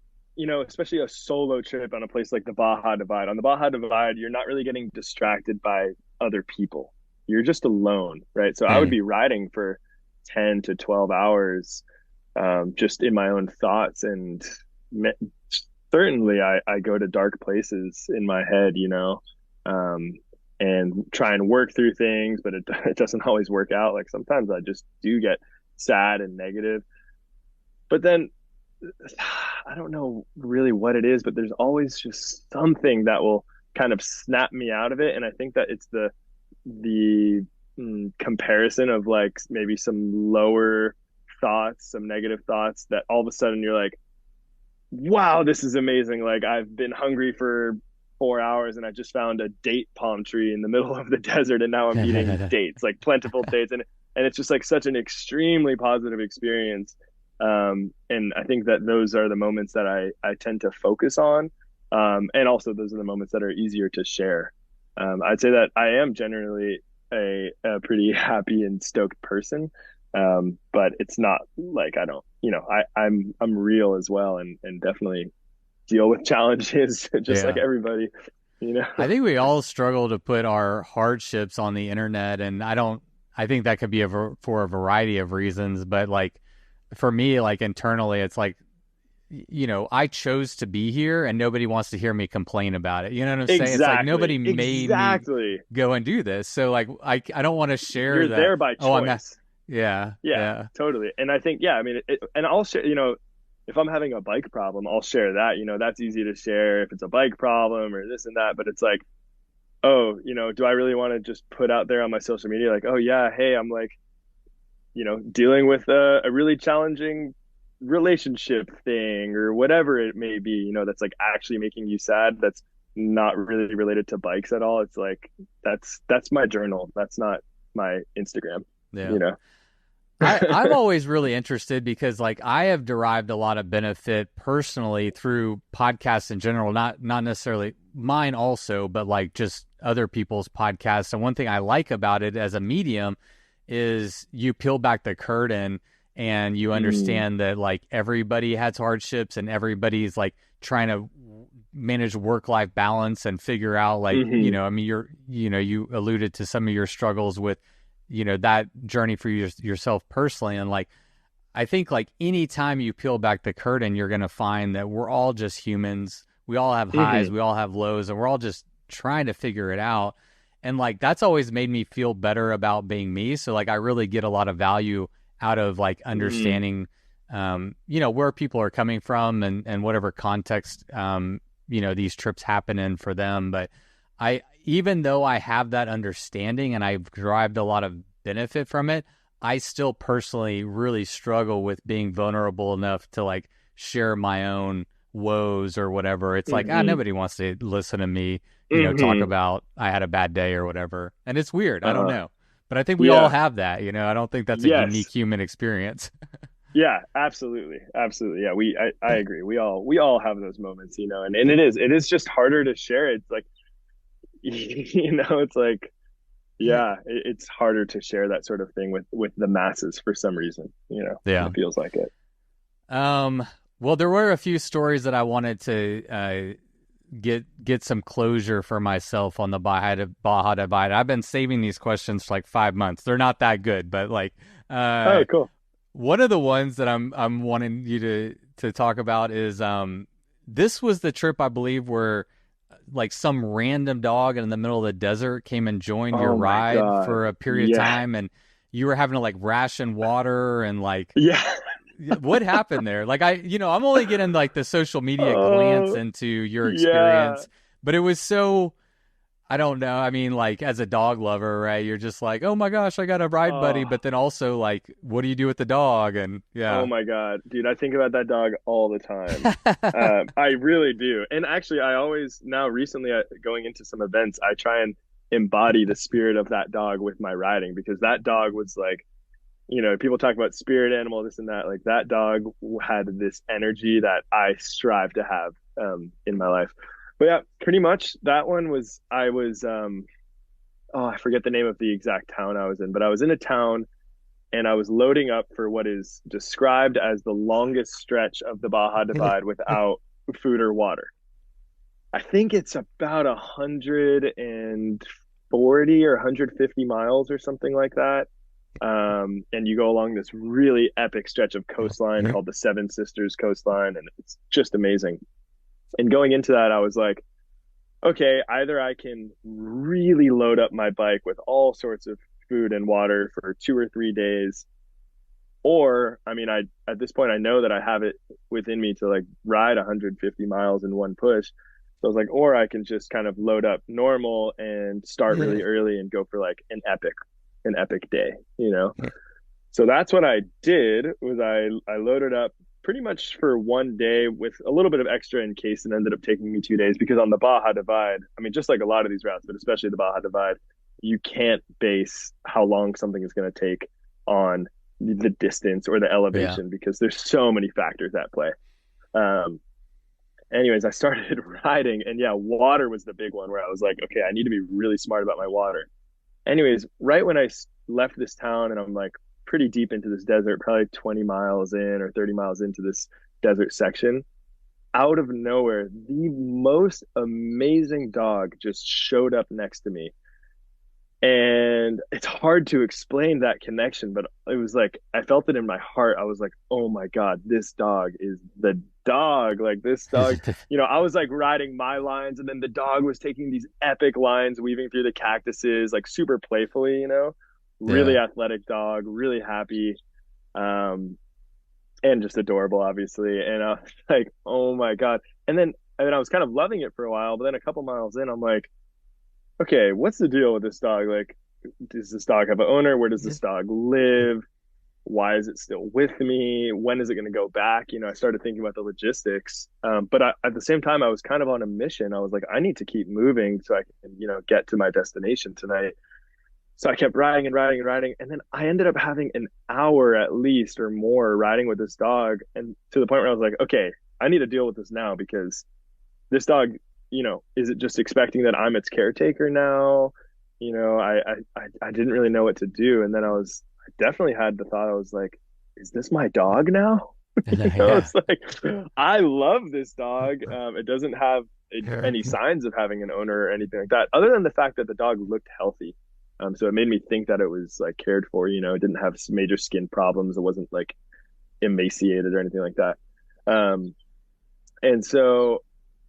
Speaker 1: especially a solo trip on a place like the Baja Divide, on the Baja Divide, you're not really getting distracted by other people. You're just alone, right? So I would
Speaker 2: Hey.
Speaker 1: be riding for 10 to 12 hours, just in my own thoughts. And me- certainly I go to dark places in my head, um, and try and work through things, but it doesn't always work out. Like sometimes I just do get sad and negative. But then I don't know really what it is, but there's always just something that will kind of snap me out of it. And I think that it's the comparison of like maybe some lower thoughts, some negative thoughts that all of a sudden you're like, wow, this is amazing. Like I've been hungry for 4 hours and I just found a date palm tree in the middle of the desert and now I'm eating dates, like plentiful dates. And it's just like such an extremely positive experience. And I think that those are the moments that I tend to focus on. And also those are the moments that are easier to share. I'd say that I am generally a pretty happy and stoked person. But it's not like I don't, I'm real as well and definitely deal with challenges just like
Speaker 2: Yeah.
Speaker 1: everybody, you know.
Speaker 2: I think we all struggle to put our hardships on the internet, and I think that could be for a variety of reasons, but like for me, like internally, it's like, I chose to be here and nobody wants to hear me complain about it. You know what I'm saying? It's like
Speaker 1: Exactly.
Speaker 2: nobody made me
Speaker 1: Exactly.
Speaker 2: go and do this. So like, I don't want to share
Speaker 1: You're
Speaker 2: that.
Speaker 1: there by
Speaker 2: Oh,
Speaker 1: choice.
Speaker 2: yeah,
Speaker 1: Yeah,
Speaker 2: yeah.
Speaker 1: totally. And I think, yeah, I mean, and I'll share, if I'm having a bike problem, I'll share that. That's easy to share if it's a bike problem or this and that. But it's like, oh, do I really want to just put out there on my social media, like, oh, yeah, hey, I'm like, dealing with a really challenging relationship thing or whatever it may be, that's like actually making you sad. That's not really related to bikes at all. It's like, that's my journal. That's not my Instagram,
Speaker 2: Yeah.
Speaker 1: you know?
Speaker 2: I'm always really interested because like I have derived a lot of benefit personally through podcasts in general, not necessarily mine also, but like just other people's podcasts. And one thing I like about it as a medium is you peel back the curtain and you
Speaker 1: Mm,
Speaker 2: understand that like everybody has hardships and everybody's like trying to manage work-life balance and figure out like,
Speaker 1: hmm
Speaker 2: I mean, you alluded to some of your struggles with that journey for yourself personally, and like I think like anytime you peel back the curtain you're going to find that we're all just humans. We all have highs,
Speaker 1: hmm
Speaker 2: we all have lows, and we're all just trying to figure it out. And like that's always made me feel better about being me. So like I really get a lot of value out of like
Speaker 1: mm,
Speaker 2: understanding where people are coming from and whatever context these trips happen in for them. But I, even though I have that understanding and I've derived a lot of benefit from it, I still personally really struggle with being vulnerable enough to like share my own woes or whatever. It's like,
Speaker 1: hmm
Speaker 2: nobody wants to listen to me, talk
Speaker 1: hmm
Speaker 2: about I had a bad day or whatever. And it's weird. I don't
Speaker 1: uh-huh.
Speaker 2: know. But I think we all
Speaker 1: Yeah.
Speaker 2: have that, I don't think that's a unique
Speaker 1: Yes.
Speaker 2: human experience.
Speaker 1: Yeah, absolutely. Absolutely. Yeah, I agree. We all have those moments, and it is just harder to share. It's like it's like, yeah, it's harder to share that sort of thing with the masses for some reason,
Speaker 2: Yeah.
Speaker 1: it feels like it.
Speaker 2: Um, well, there were a few stories that I wanted to get some closure for myself on the Baja Divide. I've been saving these questions for like 5 months. They're not that good, but like
Speaker 1: Oh, cool.
Speaker 2: one of the ones that I'm wanting you to talk about is this was the trip I believe where like some random dog in the middle of the desert came and joined your
Speaker 1: Oh my
Speaker 2: ride
Speaker 1: God.
Speaker 2: for a period of
Speaker 1: Yeah.
Speaker 2: time, and you were having to like ration water and like
Speaker 1: Yeah.
Speaker 2: what happened there? Like I'm only getting like the social media glance
Speaker 1: Oh,
Speaker 2: into your
Speaker 1: yeah.
Speaker 2: experience, but it was so, I don't know. I mean, like as a dog lover, right? You're just like, oh my gosh, I got a ride buddy,
Speaker 1: Oh,
Speaker 2: but then also like, what do you do with the dog? And
Speaker 1: oh
Speaker 2: yeah.
Speaker 1: my God, dude, I think about that dog all the time. I really do. And actually, I always now recently going into some events, I try and embody the spirit of that dog with my riding because that dog was like, people talk about spirit animal, this and that. Like that dog had this energy that I strive to have in my life. But yeah, pretty much that one was, I was, oh, I forget the name of the exact town I was in, but I was in a town and I was loading up for what is described as the longest stretch of the Baja Divide without food or water. I think it's about 140 or 150 miles or something like that. And you go along this really epic stretch of coastline called the Seven Sisters coastline, and it's just amazing. And going into that, I was like, okay, either I can really load up my bike with all sorts of food and water for 2 or 3 days, or I mean, I at this point I know that I have it within me to like ride 150 miles in one push. So I was like, or I can just kind of load up normal and start really early and go for like an epic day, you know? So that's what I did was I loaded up pretty much for one day with a little bit of extra in case it ended up taking me 2 days because on the Baja Divide, I mean, just like a lot of these routes, but especially the Baja Divide, you can't base how long something is going to take on the distance or the
Speaker 2: Yeah.
Speaker 1: elevation because there's so many factors at play. Um, anyways, I started riding and yeah, water was the big one where I was like, okay, I need to be really smart about my water. Anyways, right when I left this town and I'm like pretty deep into this desert, probably 20 miles in or 30 miles into this desert section, out of nowhere, the most amazing dog just showed up next to me. And it's hard to explain that connection, but it was like I felt it in my heart. I was like, oh my God, this dog is the dog. Like this dog, I was like riding my lines, and then the dog was taking these epic lines, weaving through the cactuses, like super playfully, really
Speaker 2: Yeah.
Speaker 1: athletic dog, really happy, um, and just adorable, obviously. And I was like, oh my God. And then I was kind of loving it for a while, but then a couple miles in, I'm like, okay, what's the deal with this dog? Like, does this dog have an owner? Where does this dog live? Why is it still with me? When is it going to go back? I started thinking about the logistics. But at the same time, I was kind of on a mission. I was like, I need to keep moving so I can, get to my destination tonight. So I kept riding and riding and riding. And then I ended up having an hour at least or more riding with this dog. And to the point where I was like, okay, I need to deal with this now because this dog, is it just expecting that I'm its caretaker now? I didn't really know what to do. And then I definitely had the thought, I was like, is this my dog now?
Speaker 2: Yeah.
Speaker 1: It's like, I love this dog. It doesn't have any signs of having an owner or anything like that, other than the fact that the dog looked healthy. So it made me think that it was like cared for, it didn't have major skin problems. It wasn't like emaciated or anything like that. And so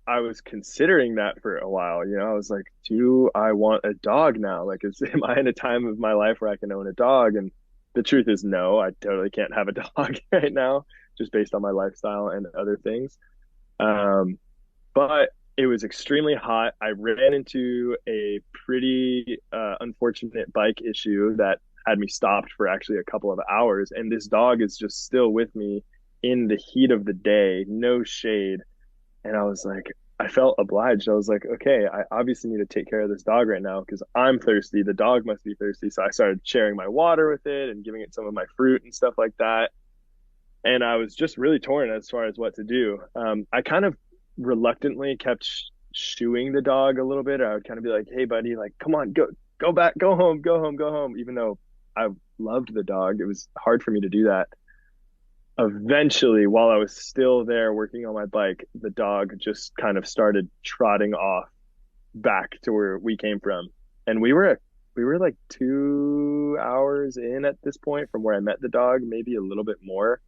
Speaker 1: I was considering that for a while. I was like, do I want a dog now? Like, am I in a time of my life where I can own a dog? And the truth is, no, I totally can't have a dog right now, just based on my lifestyle and other things. But it was extremely hot. I ran into a pretty unfortunate bike issue that had me stopped for actually a couple of hours. And this dog is just still with me in the heat of the day, no shade. And I was like, I felt obliged. I was like, okay, I obviously need to take care of this dog right now because I'm thirsty. The dog must be thirsty. So I started sharing my water with it and giving it some of my fruit and stuff like that. And I was just really torn as far as what to do. I kind of reluctantly kept shooing the dog a little bit. I would kind of be like, hey, buddy, like, come on, go back, go home, go home, go home. Even though I loved the dog, it was hard for me to do that. Eventually, while I was still there working on my bike, the dog just kind of started trotting off back to where we came from. And we were like 2 hours in at this point from where I met the dog, maybe a little bit more.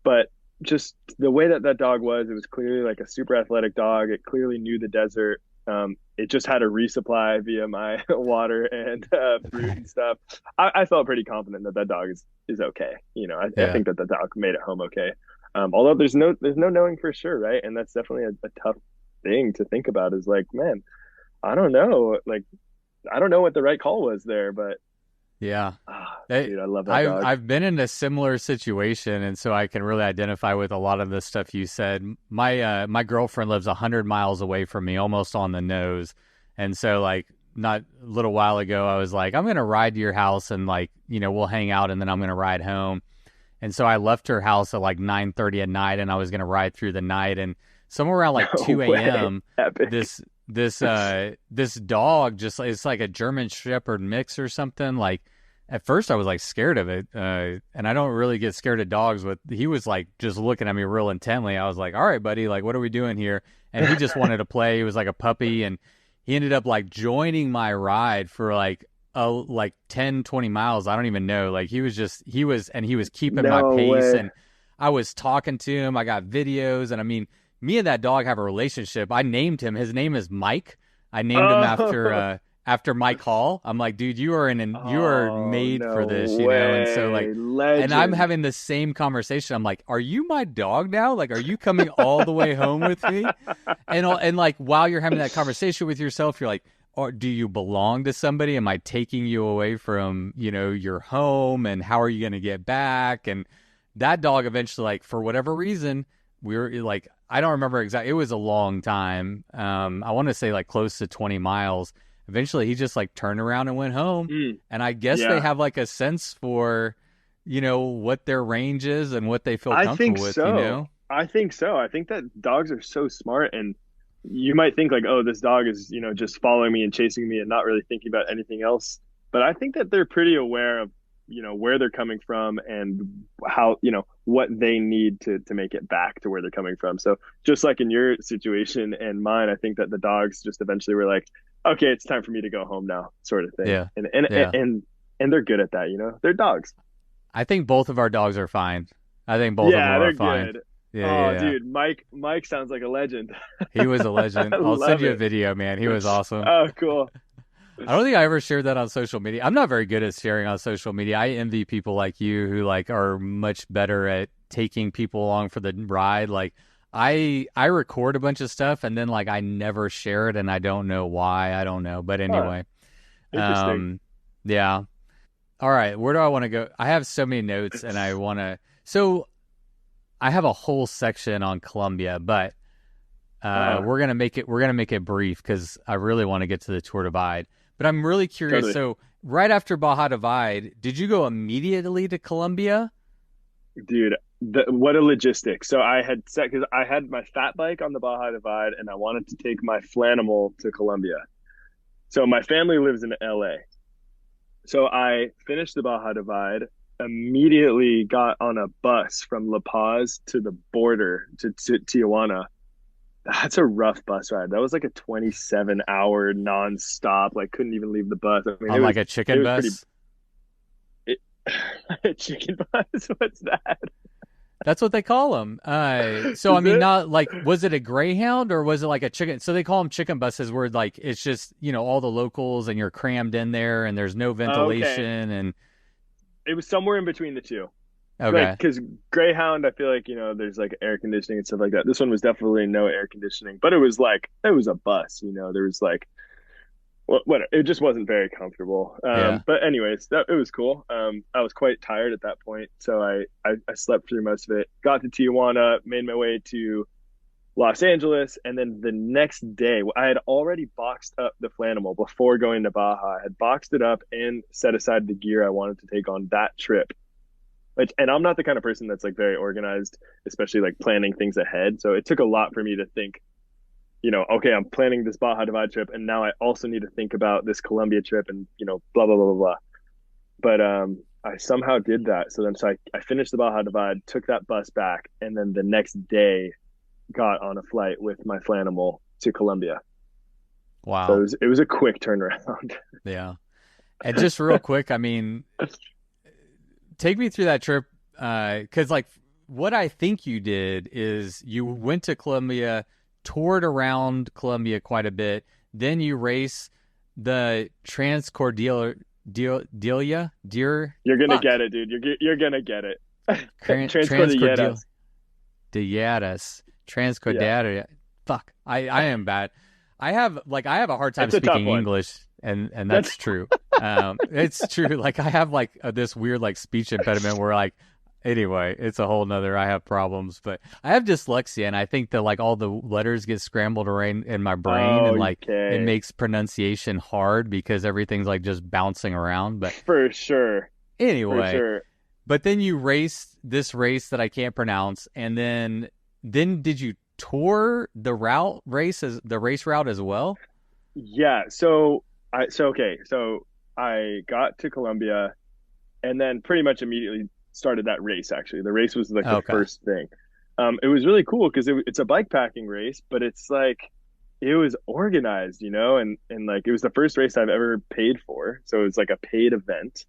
Speaker 1: But just the way that dog was, it was clearly like a super athletic dog. It clearly knew the desert. It just had a resupply via my water and fruit and stuff. I felt pretty confident that dog is okay. I
Speaker 2: Yeah.
Speaker 1: think that the dog made it home okay. Although there's no knowing for sure, right? And that's definitely a tough thing to think about. Is like, man, I don't know. Like, I don't know what the right call was there, but
Speaker 2: Yeah.
Speaker 1: dude, I love that
Speaker 2: I've
Speaker 1: dog.
Speaker 2: I've been in a similar situation, and so I can really identify with a lot of the stuff you said. My girlfriend lives 100 miles away from me, almost on the nose, and so like not a little while ago, I was like, I'm gonna ride to your house, and like we'll hang out, and then I'm gonna ride home. And so I left her house at like 9:30 at night, and I was gonna ride through the night, and somewhere around like
Speaker 1: No
Speaker 2: 2
Speaker 1: way,
Speaker 2: a.m.
Speaker 1: epic.
Speaker 2: this dog just it's like a German Shepherd mix or something like at first I was like scared of it. And I don't really get scared of dogs, but he was like just looking at me real intently. I was like, all right, buddy, like, what are we doing here? And he just wanted to play. He was like a puppy, and he ended up like joining my ride for like 10, 20 miles. I don't even know. Like he was keeping my
Speaker 1: No
Speaker 2: pace,
Speaker 1: way.
Speaker 2: and I was talking to him. I got videos, and I mean, me and that dog have a relationship. I named him. His name is Mike. I named him
Speaker 1: Oh,
Speaker 2: after Mike Hall. I'm like, dude, you are
Speaker 1: oh,
Speaker 2: made for
Speaker 1: no
Speaker 2: this, you know? And so like,
Speaker 1: way.
Speaker 2: and I'm
Speaker 1: Legend.
Speaker 2: having the same conversation. I'm like, are you my dog now? Like, are you coming all the way home with me? And like, while you're having that conversation with yourself, you're like, or do you belong to somebody? Am I taking you away from, your home? And how are you going to get back? And that dog eventually, like, for whatever reason, we were like, I don't remember exactly. It was a long time. I want to say like close to 20 miles. Eventually, he just like turned around and went home.
Speaker 1: Mm,
Speaker 2: And I guess they
Speaker 1: yeah,
Speaker 2: have like a sense for, what their range is and what they feel
Speaker 1: I think
Speaker 2: comfortable with, you
Speaker 1: so.
Speaker 2: know?
Speaker 1: I think so. I think that dogs are so smart, and you might think like, oh, this dog is, just following me and chasing me and not really thinking about anything else. But I think that they're pretty aware of, where they're coming from and how, what they need to make it back to where they're coming from. So just like in your situation and mine, I think that the dogs just eventually were like, okay, it's time for me to go home now, sort of thing.
Speaker 2: Yeah.
Speaker 1: And
Speaker 2: Yeah.
Speaker 1: and they're good at that, They're dogs.
Speaker 2: I think both of our dogs are fine. I think both of them
Speaker 1: Yeah,
Speaker 2: are
Speaker 1: they're
Speaker 2: fine.
Speaker 1: good.
Speaker 2: Yeah, yeah,
Speaker 1: Oh,
Speaker 2: yeah.
Speaker 1: dude, Mike sounds like a legend.
Speaker 2: He was a
Speaker 1: I
Speaker 2: legend. I'll send
Speaker 1: love
Speaker 2: you a
Speaker 1: it.
Speaker 2: video, man. He was awesome.
Speaker 1: Oh, cool.
Speaker 2: I don't think I ever shared that on social media. I'm not very good at sharing on social media. I envy people like you who like are much better at taking people along for the ride. Like I record a bunch of stuff and then like I never share it and I don't know why. I don't know. But
Speaker 1: Huh,
Speaker 2: anyway,
Speaker 1: interesting.
Speaker 2: um yeah. All right, where do I want to go? I have so many notes and I want to so I have a whole section on Colombia, but
Speaker 1: Uh-huh.
Speaker 2: we're gonna make it brief because I really want to get to the Tour Divide. But I'm really curious.
Speaker 1: Totally.
Speaker 2: So right after Baja Divide, did you go immediately to Colombia?
Speaker 1: Dude, what a logistic. So I had set because I had my fat bike on the Baja Divide and I wanted to take my Flanimal to Colombia. So my family lives in LA. So I finished the Baja Divide, immediately got on a bus from La Paz to the border to Tijuana. That's a rough bus ride. That was like a 27-hour nonstop. Like couldn't even leave the bus. I mean,
Speaker 2: On like a
Speaker 1: it
Speaker 2: chicken
Speaker 1: was pretty
Speaker 2: bus?
Speaker 1: it, chicken bus. What's that?
Speaker 2: That's what they call them. So I
Speaker 1: Is
Speaker 2: mean,
Speaker 1: it?
Speaker 2: not like was it a Greyhound or was it like a chicken? So they call them chicken buses, where like it's just all the locals and you're crammed in there and there's no
Speaker 1: Okay.
Speaker 2: ventilation and
Speaker 1: It was somewhere in between the two. Like,
Speaker 2: okay,
Speaker 1: because Greyhound, I feel like, there's like air conditioning and stuff like that. This one was definitely no air conditioning, but it was a bus, there was like, what, it just wasn't very comfortable.
Speaker 2: yeah,
Speaker 1: But anyways, it was cool. I was quite tired at that point. So I slept through most of it, got to Tijuana, made my way to Los Angeles. And then the next day, I had already boxed up the Flanimal before going to Baja. I had boxed it up and set aside the gear I wanted to take on that trip. Like, and I'm not the kind of person that's like very organized, especially like planning things ahead. So it took a lot for me to think, okay, I'm planning this Baja Divide trip, and now I also need to think about this Colombia trip, and blah blah blah blah blah. But I somehow did that. So I finished the Baja Divide, took that bus back, and then the next day got on a flight with my Flanimal to Colombia. So
Speaker 2: wow,
Speaker 1: it was a quick turnaround.
Speaker 2: yeah. And just real quick, I mean, take me through that trip, because like what I think you did is you went to Colombia, toured around Colombia quite a bit, then you race the Transcordelia deer
Speaker 1: You're gonna
Speaker 2: fuck
Speaker 1: get it, dude. You're gonna get it.
Speaker 2: Transcordelia
Speaker 1: Transcordilleras. Yeah,
Speaker 2: Transcordelia. Fuck, I am bad. I have a hard time
Speaker 1: it's a tough
Speaker 2: speaking
Speaker 1: one.
Speaker 2: English, and
Speaker 1: That's
Speaker 2: that's true. It's true. Like I have like this weird like speech impediment where like anyway, it's a whole nother. I have problems, but I have dyslexia, and I think that like all the letters get scrambled around in my brain, and like it
Speaker 1: okay.
Speaker 2: makes pronunciation hard because everything's like just bouncing around. But
Speaker 1: For sure. For
Speaker 2: anyway,
Speaker 1: sure.
Speaker 2: but then you raced this race that I can't pronounce, and then did you tour the race route as well?
Speaker 1: Yeah. So okay. So I got to Colombia. and then pretty much immediately started that race. Actually, the race was like the
Speaker 2: Okay.
Speaker 1: first thing. It was really cool because it's a bike packing race, but it's like it was organized, and like it was the first race I've ever paid for. So it was like a paid event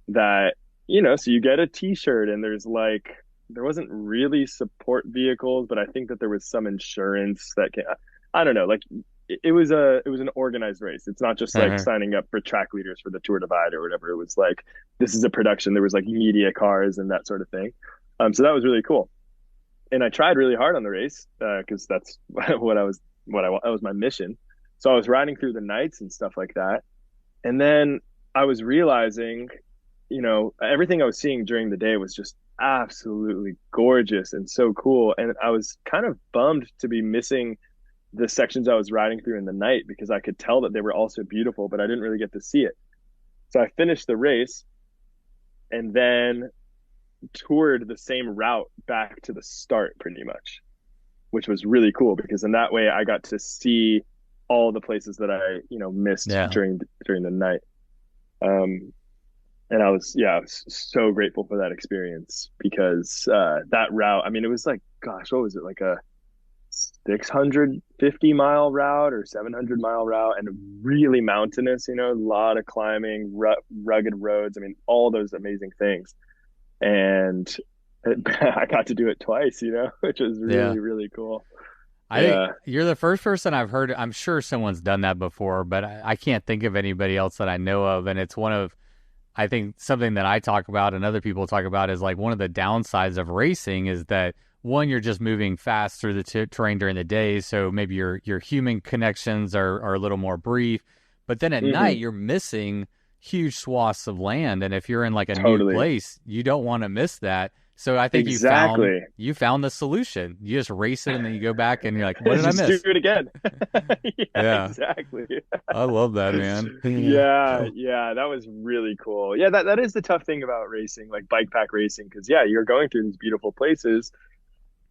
Speaker 1: that, so you get a t-shirt and there wasn't really support vehicles, but I think that there was some insurance that I don't know, like it was an organized race. It's not just like
Speaker 2: Uh-huh.
Speaker 1: signing up for track leaders for the Tour Divide or whatever. It was like this is a production. There was like media cars and that sort of thing. So that was really cool. And I tried really hard on the race because that's that was my mission. So I was riding through the nights and stuff like that. And then I was realizing, everything I was seeing during the day was just absolutely gorgeous and so cool. And I was kind of bummed to be missing the sections I was riding through in the night because I could tell that they were also beautiful, but I didn't really get to see it. So I finished the race and then toured the same route back to the start pretty much, which was really cool because in that way I got to see all the places that I, missed
Speaker 2: Yeah.
Speaker 1: during the night. Um, and I was so grateful for that experience because that route, I mean, it was like, gosh, what was it, like a 650-mile route or 700-mile route, and really mountainous, a lot of climbing, rugged roads. I mean, all those amazing things. And I got to do it twice, which was
Speaker 2: Yeah.
Speaker 1: really, really cool.
Speaker 2: I think
Speaker 1: Yeah.
Speaker 2: you're the first person I've heard. I'm sure someone's done that before, but I can't think of anybody else that I know of. And it's one of, I think something that I talk about and other people talk about is like one of the downsides of racing is that one, you're just moving fast through the terrain during the day. So maybe your human connections are a little more brief. But then at night,
Speaker 1: Hmm.
Speaker 2: you're missing huge swaths of land. And if you're in like a new
Speaker 1: Totally.
Speaker 2: place, you don't want to miss that. So I think
Speaker 1: Exactly.
Speaker 2: you found the solution. You just race it and then you go back and you're like, what did I
Speaker 1: Just do
Speaker 2: miss?
Speaker 1: it again. Yeah,
Speaker 2: Yeah.
Speaker 1: exactly.
Speaker 2: I love that, man.
Speaker 1: Yeah, yeah, that was really cool. Yeah, that is the tough thing about racing, like bike pack racing, because yeah, you're going through these beautiful places,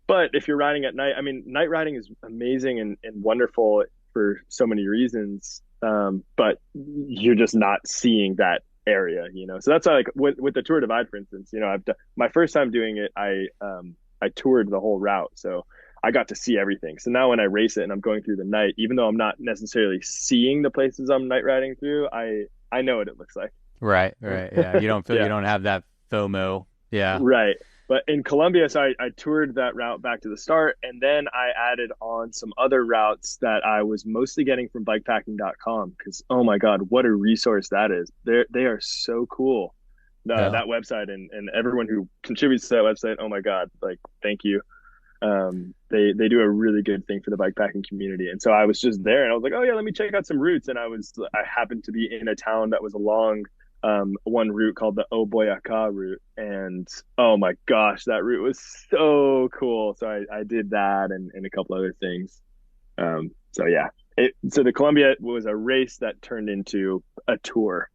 Speaker 1: but if you're riding at night, I mean, night riding is amazing and wonderful for so many reasons. But you're just not seeing that area. So that's why, like with the Tour Divide, for instance, I've done my first time doing it. I toured the whole route, so I got to see everything. So now when I race it and I'm going through the night, even though I'm not necessarily seeing the places I'm night riding through, I know what it looks like.
Speaker 2: Right, right. Yeah. You don't feel you
Speaker 1: Yeah.
Speaker 2: don't have that FOMO. Yeah.
Speaker 1: Right. But in Colombia, so I toured that route back to the start, and then I added on some other routes that I was mostly getting from bikepacking.com because, oh my God, what a resource that is. They are so cool.
Speaker 2: Yeah.
Speaker 1: That website and everyone who contributes to that website, oh my God, like, thank you. They do a really good thing for the bikepacking community. And so I was just there and I was like, oh yeah, let me check out some routes. And I happened to be in a town that was along one route called the Oboyaka route. And oh my gosh, that route was so cool. So I did that and a couple other things. So yeah, so the Columbia was a race that turned into a tour.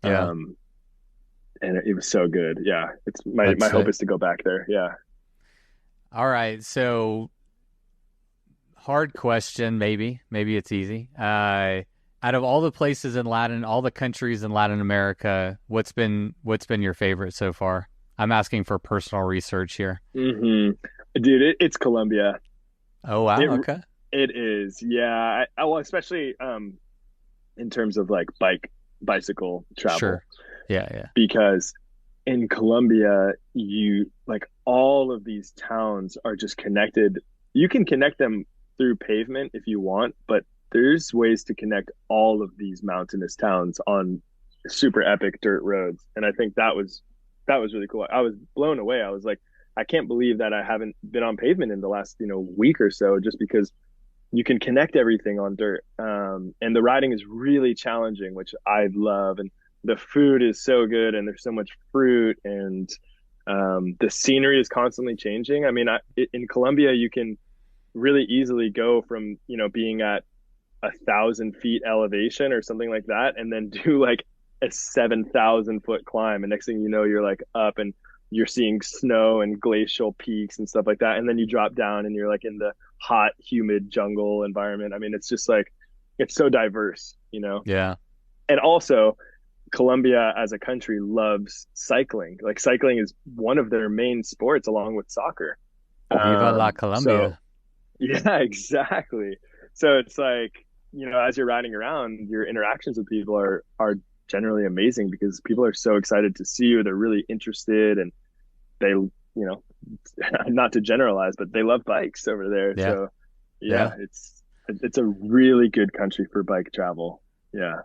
Speaker 2: Yeah.
Speaker 1: Um, and it was so good. Yeah, it's my
Speaker 2: That's
Speaker 1: hope
Speaker 2: it.
Speaker 1: is to go back there. Yeah.
Speaker 2: All right. So hard question, maybe. Maybe it's easy. Out of all the places in all the countries in Latin America, what's been your favorite so far? I'm asking for personal research here.
Speaker 1: Hmm. Dude, it's Colombia.
Speaker 2: Oh
Speaker 1: It
Speaker 2: wow. Okay.
Speaker 1: it is. Yeah. Well, especially in terms of like bicycle travel
Speaker 2: Sure. Yeah, yeah.
Speaker 1: because in Colombia you like all of these towns are just connected. You can connect them through pavement if you want, but there's ways to connect all of these mountainous towns on super epic dirt roads. And I think that was really cool. I was blown away. I was like, I can't believe that I haven't been on pavement in the last, week or so, just because you can connect everything on dirt. And the riding is really challenging, which I love. And the food is so good, and there's so much fruit, and the scenery is constantly changing. I mean, in Colombia, you can really easily go from being at 1,000 feet elevation or something like that, and then do like a 7,000 foot climb, and next thing you know, you're like up and you're seeing snow and glacial peaks and stuff like that, and then you drop down and you're like in the hot, humid jungle environment. I mean, it's just like it's so diverse.
Speaker 2: Yeah.
Speaker 1: And also Colombia as a country loves cycling. Like cycling is one of their main sports along with soccer.
Speaker 2: Viva la
Speaker 1: So
Speaker 2: Colombia.
Speaker 1: yeah, exactly. So it's like, as you're riding around, your interactions with people are generally amazing because people are so excited to see you. They're really interested and they, not to generalize, but they love bikes over there.
Speaker 2: Yeah.
Speaker 1: So yeah,
Speaker 2: Yeah.
Speaker 1: it's a really good country for bike travel. Yeah.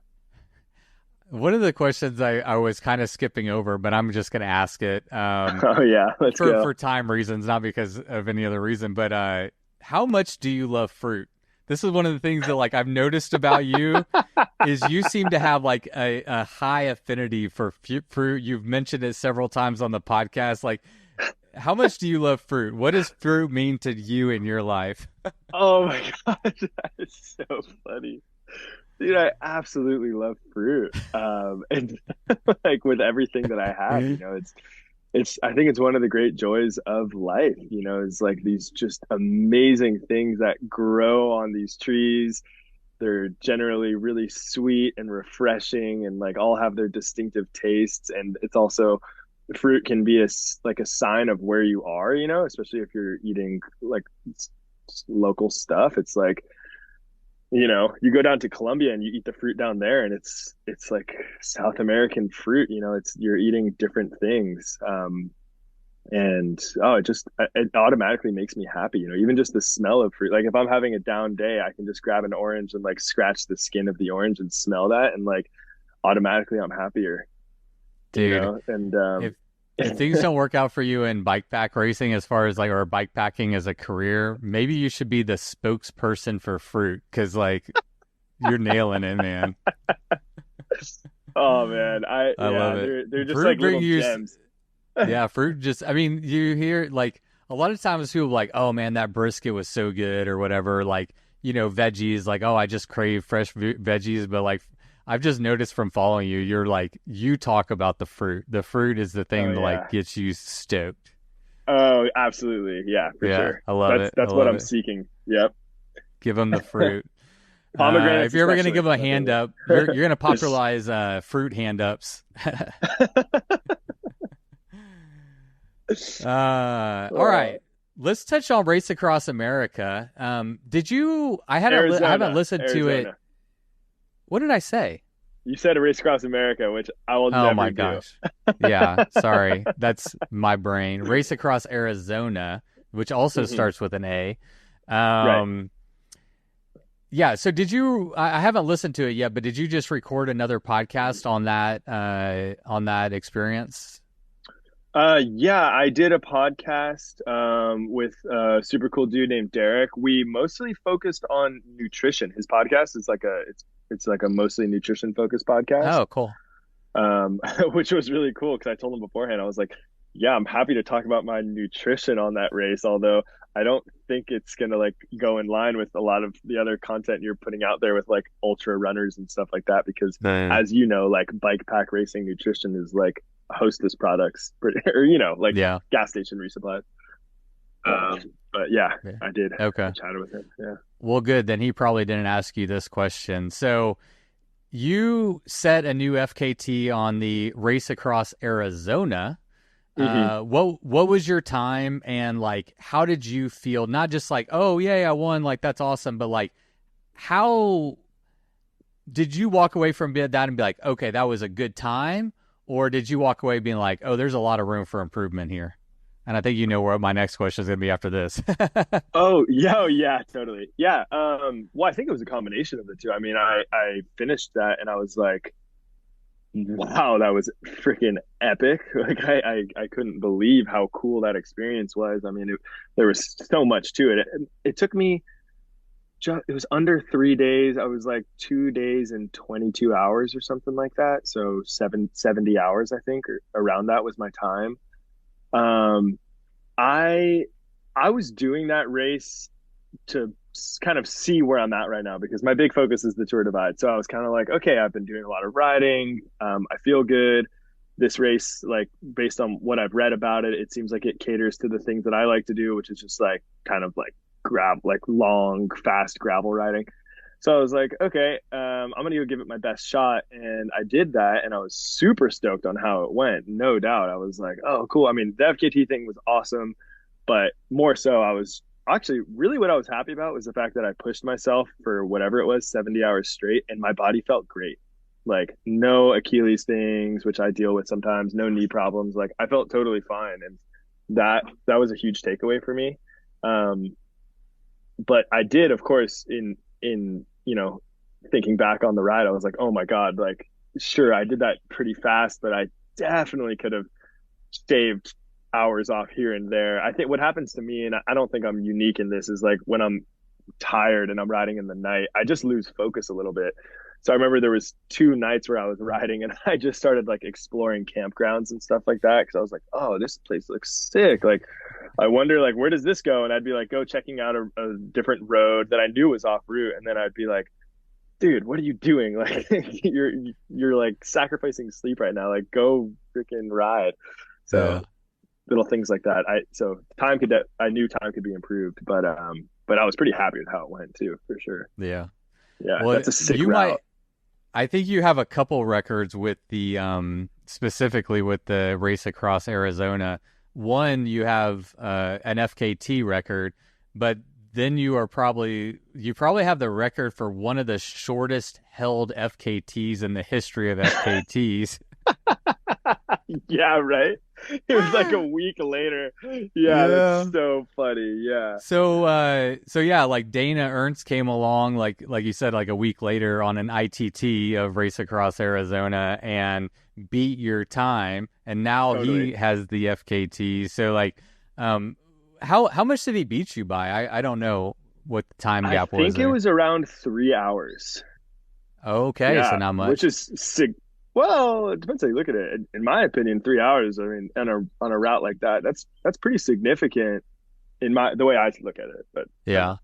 Speaker 2: One of the questions I was kind of skipping over, but I'm just going to ask it
Speaker 1: Oh yeah, let's go.
Speaker 2: for time reasons, not because of any other reason. But how much do you love fruit? This is one of the things that like I've noticed about you is you seem to have like a high affinity for fruit. You've mentioned it several times on the podcast. Like, how much do you love fruit? What does fruit mean to you in your life?
Speaker 1: Oh my gosh, that is so funny. Dude, I absolutely love fruit. And like with everything that I have, I think it's one of the great joys of life, is like these just amazing things that grow on these trees. They're generally really sweet and refreshing and like all have their distinctive tastes. And it's also fruit can be like a sign of where you are, especially if you're eating like local stuff. It's like, you go down to Colombia and you eat the fruit down there and it's like South American fruit, you're eating different things. And it automatically makes me happy, even just the smell of fruit. Like if I'm having a down day, I can just grab an orange and like scratch the skin of the orange and smell that and like automatically I'm happier,
Speaker 2: Dude,
Speaker 1: and
Speaker 2: if if things don't work out for you in bike pack racing as far as like or bike packing as a career, maybe you should be the spokesperson for fruit because like you're nailing it, man.
Speaker 1: oh man,
Speaker 2: I love it.
Speaker 1: they're just
Speaker 2: Fruit
Speaker 1: like
Speaker 2: bring
Speaker 1: little
Speaker 2: you,
Speaker 1: gems.
Speaker 2: yeah, fruit just, I mean, you hear like a lot of times people are like, oh man, that brisket was so good or whatever. Like, veggies, like, oh, I just crave fresh veggies. But like, I've just noticed from following you, you're like, you talk about the fruit. The fruit is the
Speaker 1: Oh
Speaker 2: thing that like
Speaker 1: yeah.
Speaker 2: gets you stoked.
Speaker 1: Oh, absolutely. Yeah, for
Speaker 2: Yeah,
Speaker 1: sure.
Speaker 2: I love
Speaker 1: That's
Speaker 2: it. I
Speaker 1: that's what
Speaker 2: love
Speaker 1: I'm
Speaker 2: it.
Speaker 1: seeking. Yep.
Speaker 2: Give them the fruit. If
Speaker 1: Pomegranates
Speaker 2: you're ever gonna
Speaker 1: especially,
Speaker 2: give them a
Speaker 1: my
Speaker 2: hand
Speaker 1: favorite.
Speaker 2: up, you're gonna popularize fruit hand ups. All
Speaker 1: Oh,
Speaker 2: right. Let's touch on Race Across America. Did you? I haven't
Speaker 1: Arizona,
Speaker 2: listened to it.
Speaker 1: Arizona.
Speaker 2: What did I say?
Speaker 1: You said a race across America, which I will
Speaker 2: Oh
Speaker 1: never
Speaker 2: my
Speaker 1: do.
Speaker 2: gosh. Yeah, sorry. That's my brain. Race Across Arizona, which also
Speaker 1: Hmm.
Speaker 2: starts with an A.
Speaker 1: Right.
Speaker 2: Um, yeah. So did you? I haven't listened to it yet, but did you just record another podcast on that experience?
Speaker 1: Yeah, I did a podcast with a super cool dude named Derek. We mostly focused on nutrition. His podcast is like it's like a mostly nutrition focused podcast.
Speaker 2: Oh, cool.
Speaker 1: Which was really cool because I told him beforehand, I was like, yeah, I'm happy to talk about my nutrition on that race, although I don't think it's gonna like go in line with a lot of the other content you're putting out there with like ultra runners and stuff like that. Because
Speaker 2: Man.
Speaker 1: as like bike pack racing nutrition is like hostess products, or like
Speaker 2: Yeah.
Speaker 1: gas station resupplies. But yeah,
Speaker 2: Yeah.
Speaker 1: I did. I
Speaker 2: Okay.
Speaker 1: chatted with him. Yeah.
Speaker 2: Well, good. Then he probably didn't ask you this question. So you set a new FKT on the race across Arizona.
Speaker 1: Hmm.
Speaker 2: What was your time and like how did you feel? Not just like, oh yeah, I won, like that's awesome, but like how did you walk away from that and be like, okay, that was a good time? Or did you walk away being like, oh, there's a lot of room for improvement here? And I think you know where my next question is going to be after this.
Speaker 1: Oh yeah, totally. Yeah. Well, I think it was a combination of the two. I mean, I finished that and I was like, wow, that was freaking epic. Like I couldn't believe how cool that experience was. I mean, there was so much to it. It took me it was under 3 days. I was like 2 days and 22 hours or something like that. So 70 hours, I think, or around that was my time. Um, I I was doing that race to kind of see where I'm at right now because my big focus is the Tour Divide. So I was kind of like, okay, I've been doing a lot of riding. I feel good. This race, like based on what I've read about it, it seems like it caters to the things that I like to do, which is just like kind of like grab, like long, fast gravel riding. So I was like, okay, I'm gonna go give it my best shot, and I did that, and I was super stoked on how it went. No doubt, I was like, oh, cool. I mean, the FKT thing was awesome, but more so, I was actually really what I was happy about was the fact that I pushed myself for whatever it was, 70 hours straight, and my body felt great. Like no Achilles things, which I deal with sometimes, no knee problems. Like I felt totally fine, and that was a huge takeaway for me. Um, but I did, of course, in thinking back on the ride, I was like, oh my god, like sure I did that pretty fast, but I definitely could have shaved hours off here and there. I think what happens to me, and I don't think I'm unique in this, is like when I'm tired and I'm riding in the night, I just lose focus a little bit. So I remember there was two nights where I was riding and I just started like exploring campgrounds and stuff like that because I was like, oh, this place looks sick. Like I wonder like where does this go? And I'd be like go checking out a different road that I knew was off route, and then I'd be like, dude, what are you doing? Like you're like sacrificing sleep right now. Like go freaking ride.
Speaker 2: Yeah.
Speaker 1: So little things like that. I knew time could be improved, but I was pretty happy with how it went too, for sure.
Speaker 2: Yeah.
Speaker 1: Yeah,
Speaker 2: Well,
Speaker 1: that's a sick
Speaker 2: you might,
Speaker 1: route.
Speaker 2: I think you have a couple records with the specifically with the race across Arizona. One, you have an FKT record, but then you probably have the record for one of the shortest held FKTs in the history of FKTs.
Speaker 1: Yeah, right. It was like a week later. Yeah, that's
Speaker 2: Yeah.
Speaker 1: so funny. Yeah,
Speaker 2: So yeah, like Dana Ernst came along, like you said, like a week later on an ITT of Race Across Arizona and beat your time, and now he
Speaker 1: totally.
Speaker 2: has the FKT. So like, um, how much did he beat you by? I don't know what the time
Speaker 1: I
Speaker 2: gap was
Speaker 1: think it
Speaker 2: there.
Speaker 1: was around 3 hours.
Speaker 2: Okay, so
Speaker 1: Yeah,
Speaker 2: not
Speaker 1: which
Speaker 2: much.
Speaker 1: is sick. Well, it depends how you look at it. In my opinion, 3 hours. I mean, on a route like that, that's pretty significant in my the way I look at it. But I don't
Speaker 2: Yeah,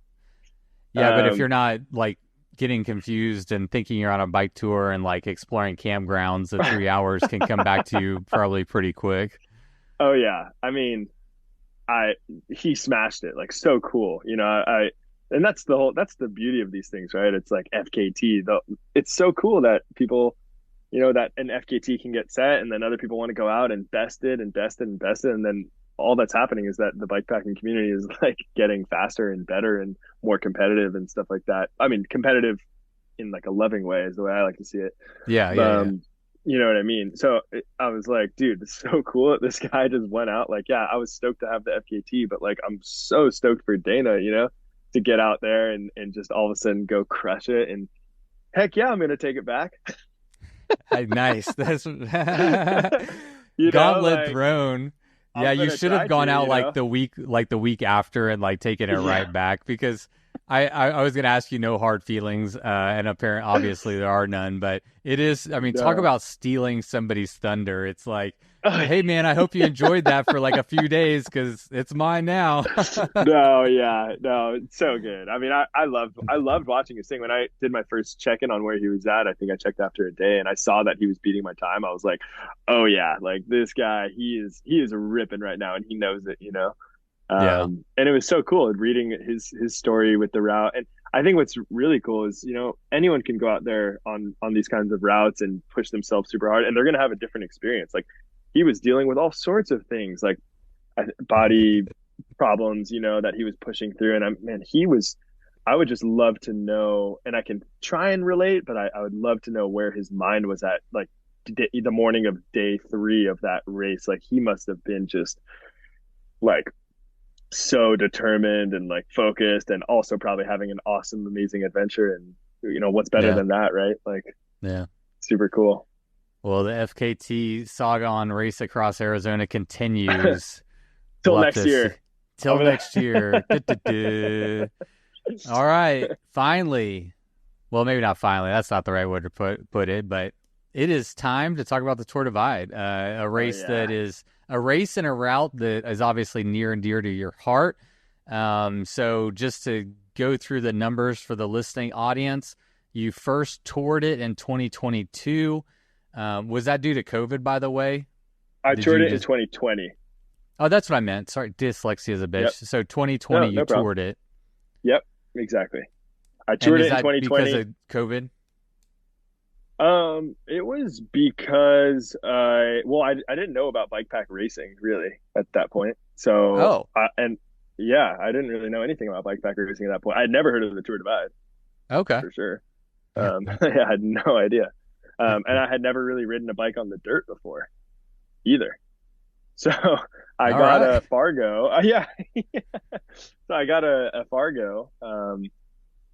Speaker 1: know.
Speaker 2: yeah, but if you're not like getting confused and thinking you're on a bike tour and like exploring campgrounds, the 3 hours can come back to you probably pretty quick.
Speaker 1: Oh yeah, I mean, I he smashed it like so cool. And that's the beauty of these things, right? It's like FKT. Though it's so cool that people, that an FKT can get set, and then other people want to go out and best it and best it and best it, and then all that's happening is that the bikepacking community is like getting faster and better and more competitive and stuff like that. I mean, competitive in like a loving way is the way I like to see it.
Speaker 2: Yeah, yeah, yeah.
Speaker 1: Um, you know what I mean? So I was like, dude, it's so cool that this guy just went out. Like, yeah, I was stoked to have the FKT, but like, I'm so stoked for Dana, to get out there and just all of a sudden go crush it. And heck yeah, I'm going to take it back.
Speaker 2: Nice. That's gauntlet
Speaker 1: Like
Speaker 2: thrown. Yeah,
Speaker 1: I'm
Speaker 2: you
Speaker 1: going to
Speaker 2: should have
Speaker 1: try
Speaker 2: gone out
Speaker 1: to.
Speaker 2: like the week after and like taken it
Speaker 1: Yeah.
Speaker 2: right back because I was gonna ask you no hard feelings, and apparent obviously there are none, but it is. I mean, talk
Speaker 1: No.
Speaker 2: about stealing somebody's thunder. It's like, hey man, I hope you enjoyed that for like a few days because it's mine now.
Speaker 1: No, yeah, no, it's so good. I mean, I loved watching his thing. When I did my first check-in on where he was at, I think I checked after a day and I saw that he was beating my time. I was like, oh yeah, like this guy, he is ripping right now and he knows it.
Speaker 2: Yeah,
Speaker 1: And it was so cool reading his story with the route. And I think what's really cool is, anyone can go out there on these kinds of routes and push themselves super hard and they're gonna have a different experience. Like he was dealing with all sorts of things like body problems, that he was pushing through. And man, I would just love to know, and I can try and relate, but I would love to know where his mind was at, like the morning of day 3 of that race. Like he must have been just like so determined and like focused, and also probably having an awesome, amazing adventure. And what's better
Speaker 2: yeah,
Speaker 1: than that, right? Like
Speaker 2: yeah.
Speaker 1: super cool.
Speaker 2: Well, the FKT saga on Race Across Arizona continues.
Speaker 1: Till
Speaker 2: We'll have
Speaker 1: next
Speaker 2: to see.
Speaker 1: year. I'm
Speaker 2: Till
Speaker 1: gonna.
Speaker 2: next year. Du-du-du. All right. Finally. Well, maybe not finally. That's not the right word to put it, but it is time to talk about the Tour Divide, a
Speaker 1: Oh
Speaker 2: race that
Speaker 1: yeah.
Speaker 2: is a race and a route that is obviously near and dear to your heart. So just to go through the numbers for the listening audience, you first toured it in 2022. Was that due to COVID, by the way?
Speaker 1: I
Speaker 2: Did
Speaker 1: toured
Speaker 2: you
Speaker 1: it in
Speaker 2: just?
Speaker 1: 2020.
Speaker 2: Oh, that's what I meant. Sorry, dyslexia is a bitch.
Speaker 1: Yep.
Speaker 2: So 2020,
Speaker 1: No,
Speaker 2: you
Speaker 1: no problem.
Speaker 2: toured it.
Speaker 1: Yep, exactly. I
Speaker 2: And
Speaker 1: toured
Speaker 2: is
Speaker 1: it in
Speaker 2: that because
Speaker 1: 2020.
Speaker 2: of COVID?
Speaker 1: It was because I didn't know about bike pack racing really at that point. So
Speaker 2: Oh,
Speaker 1: and yeah, I didn't really know anything about bike pack racing at that point. I'd never heard of the Tour Divide
Speaker 2: okay.
Speaker 1: for sure. Yeah, I had no idea. And I had never really ridden a bike on the dirt before either. So I
Speaker 2: All
Speaker 1: got
Speaker 2: right.
Speaker 1: a Fargo. Yeah. So I got a Fargo,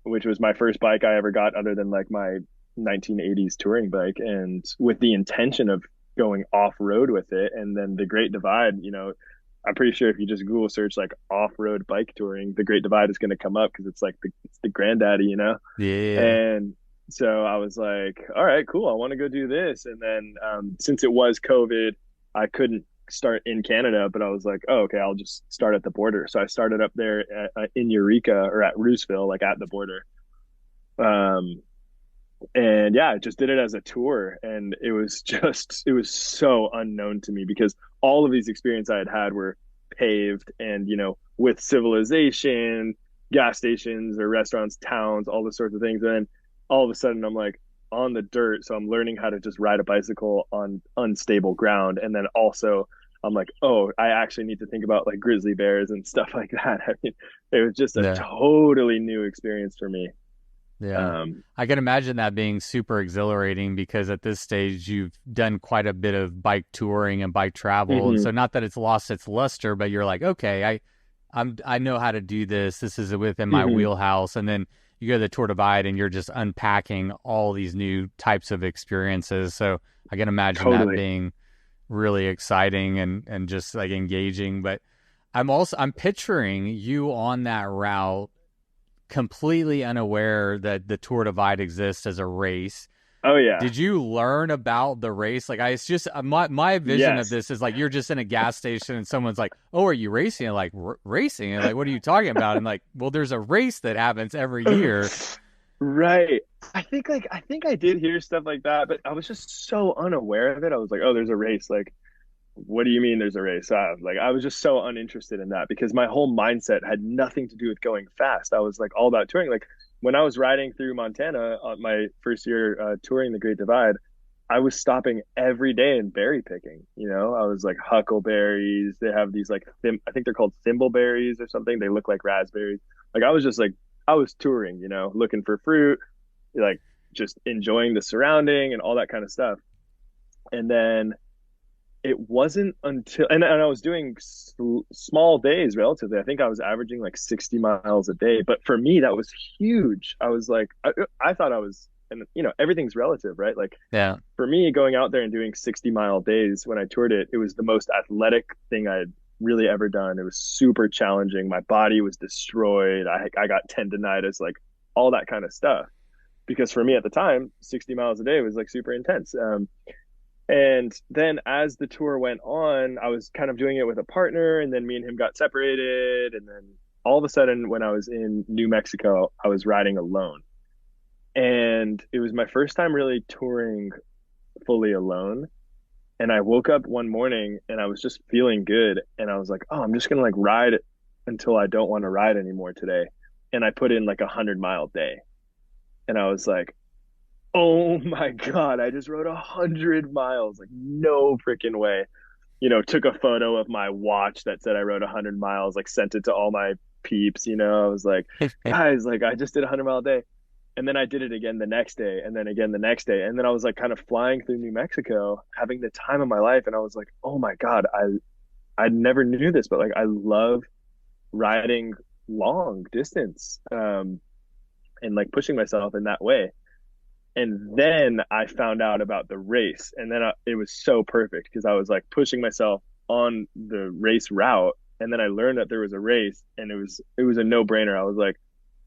Speaker 1: which was my first bike I ever got other than like my 1980s touring bike, and with the intention of going off road with it. And then the Great Divide, I'm pretty sure if you just Google search like off road bike touring, the Great Divide is going to come up because it's like it's the granddaddy.
Speaker 2: Yeah.
Speaker 1: And so I was like, all right, cool. I want to go do this. And then since it was COVID, I couldn't start in Canada, but I was like, oh, okay, I'll just start at the border. So I started up there in Eureka or at Rooseville, like at the border. Um, and yeah, I just did it as a tour. And it was so unknown to me because all of these experiences I had had were paved and, with civilization, gas stations or restaurants, towns, all those sorts of things. And then all of a sudden I'm like on the dirt. So I'm learning how to just ride a bicycle on unstable ground. And then also I'm like, oh, I actually need to think about like grizzly bears and stuff like that. I mean, it was just a
Speaker 2: Yeah.
Speaker 1: totally new experience for me.
Speaker 2: Yeah.
Speaker 1: Um,
Speaker 2: I can imagine that being super exhilarating because at this stage you've done quite a bit of bike touring and bike travel. And
Speaker 1: mhm,
Speaker 2: so not that it's lost its luster, but you're like, okay, I know how to do this. This is within my
Speaker 1: mhm,
Speaker 2: wheelhouse. And then you go to the Tour Divide and you're just unpacking all these new types of experiences. So I can imagine that
Speaker 1: totally.
Speaker 2: being really exciting and just like engaging. But I'm picturing you on that route completely unaware that the Tour Divide exists as a race.
Speaker 1: Oh yeah.
Speaker 2: Did you learn about the race? Like, it's just my vision of
Speaker 1: Yes.
Speaker 2: this is like you're just in a gas station and someone's like, "Oh, are you racing?" And like, racing? And like, what are you talking about? And like, well, there's a race that happens every year.
Speaker 1: Right. I think I did hear stuff like that, but I was just so unaware of it. I was like, oh, there's a race. Like, what do you mean there's a race? I was just so uninterested in that because my whole mindset had nothing to do with going fast. I was like all about touring. Like when I was riding through Montana on my first year touring the Great Divide, I was stopping every day and berry picking. I was like huckleberries. They have these like I think they're called thimbleberries or something. They look like raspberries. Like I was just like I was touring, looking for fruit, like just enjoying the surrounding and all that kind of stuff. And then it wasn't until and I was doing small days relatively. I think I was averaging like 60 miles a day, but for me that was huge. I was like I thought I was, and everything's relative, right? Like
Speaker 2: Yeah,
Speaker 1: for me going out there and doing 60-mile days when I toured it, it was the most athletic thing I'd really ever done. It was super challenging. My body was destroyed. I got tendonitis, like all that kind of stuff, because for me at the time 60 miles a day was like super intense. And then as the tour went on, I was kind of doing it with a partner, and then me and him got separated. And then all of a sudden, when I was in New Mexico, I was riding alone. And it was my first time really touring fully alone. And I woke up one morning and I was just feeling good. And I was like, oh, I'm just going to like ride until I don't want to ride anymore today. And I put in like 100-mile day. And I was like, oh my God, I just rode 100 miles. Like, no freaking way. Took a photo of my watch that said I rode 100 miles, like sent it to all my peeps. I was like, guys, like I just did a 100-mile day. And then I did it again the next day, and then again the next day. And then I was like kind of flying through New Mexico, having the time of my life. And I was like, oh my God, I never knew this, but like I love riding long distance, and like pushing myself in that way. And then I found out about the race, and then it was so perfect because I was like pushing myself on the race route, and then I learned that there was a race, and it was a no brainer. I was like,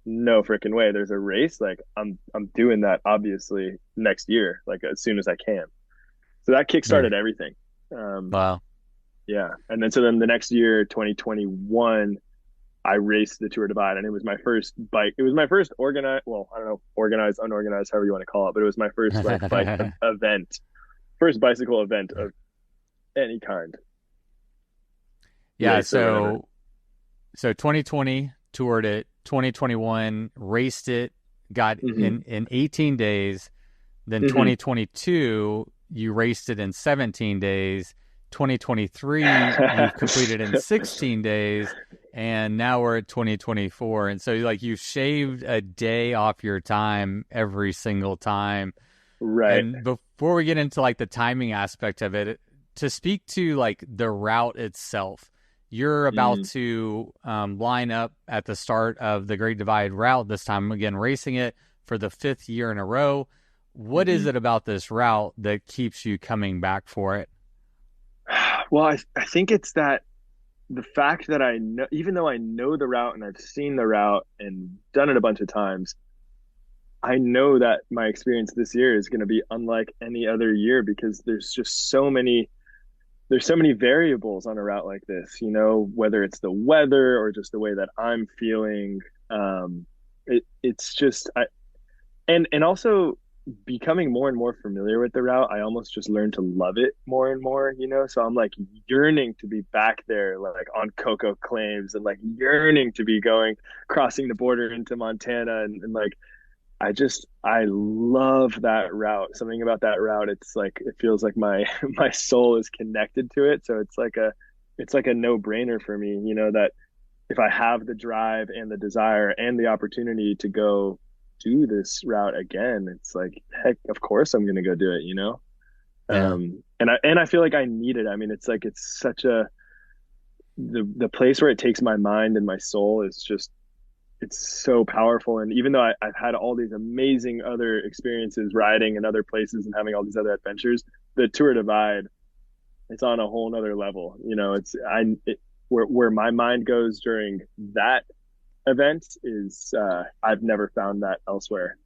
Speaker 1: no freaking way, there's a race. Like I'm doing that obviously next year, like as soon as I can. So that
Speaker 2: yeah.
Speaker 1: kickstarted everything. Um,
Speaker 2: Wow.
Speaker 1: yeah, and then the next year, 2021, I raced the Tour Divide, and it was my first bike. It was my first organized, well, I don't know, organized, unorganized, however you want to call it, but it was my first like bike event, first bicycle event of any kind,
Speaker 2: Yeah.
Speaker 1: race or whatever.
Speaker 2: So 2020 toured it, 2021 raced it. got
Speaker 1: Hmm.
Speaker 2: in 18 days. Then
Speaker 1: Hmm.
Speaker 2: 2022, you raced it in 17 days. 2023, you've completed in 16 days. And now we're at 2024. And so, like, you've shaved a day off your time every single time.
Speaker 1: Right.
Speaker 2: And before we get into like the timing aspect of it, to speak to like the route itself, you're about
Speaker 1: Mm.
Speaker 2: to line up at the start of the Great Divide route this time, again, racing it for the 5th year in a row. What is
Speaker 1: Hmm.
Speaker 2: it about this route that keeps you coming back for it?
Speaker 1: Well, I think it's that the fact that I know, even though I know the route and I've seen the route and done it a bunch of times, I know that my experience this year is going to be unlike any other year because there's so many variables on a route like this, whether it's the weather or just the way that I'm feeling. It's just, and also becoming more and more familiar with the route, I almost just learned to love it more and more, so I'm like yearning to be back there, like on Coco Claims, and like yearning to be going crossing the border into Montana, and like I love that route. Something about that route, it's like it feels like my my soul is connected to it, so it's like a no-brainer for me, that if I have the drive and the desire and the opportunity to go do this route again, it's like, heck, of course I'm going to go do it.
Speaker 2: Yeah,
Speaker 1: And I feel like I need it. I mean, it's like it's such a the place where it takes my mind and my soul is just it's so powerful. And even though I've had all these amazing other experiences riding in other places and having all these other adventures, the Tour Divide, it's on a whole nother level. Where my mind goes during that event is I've never found that elsewhere.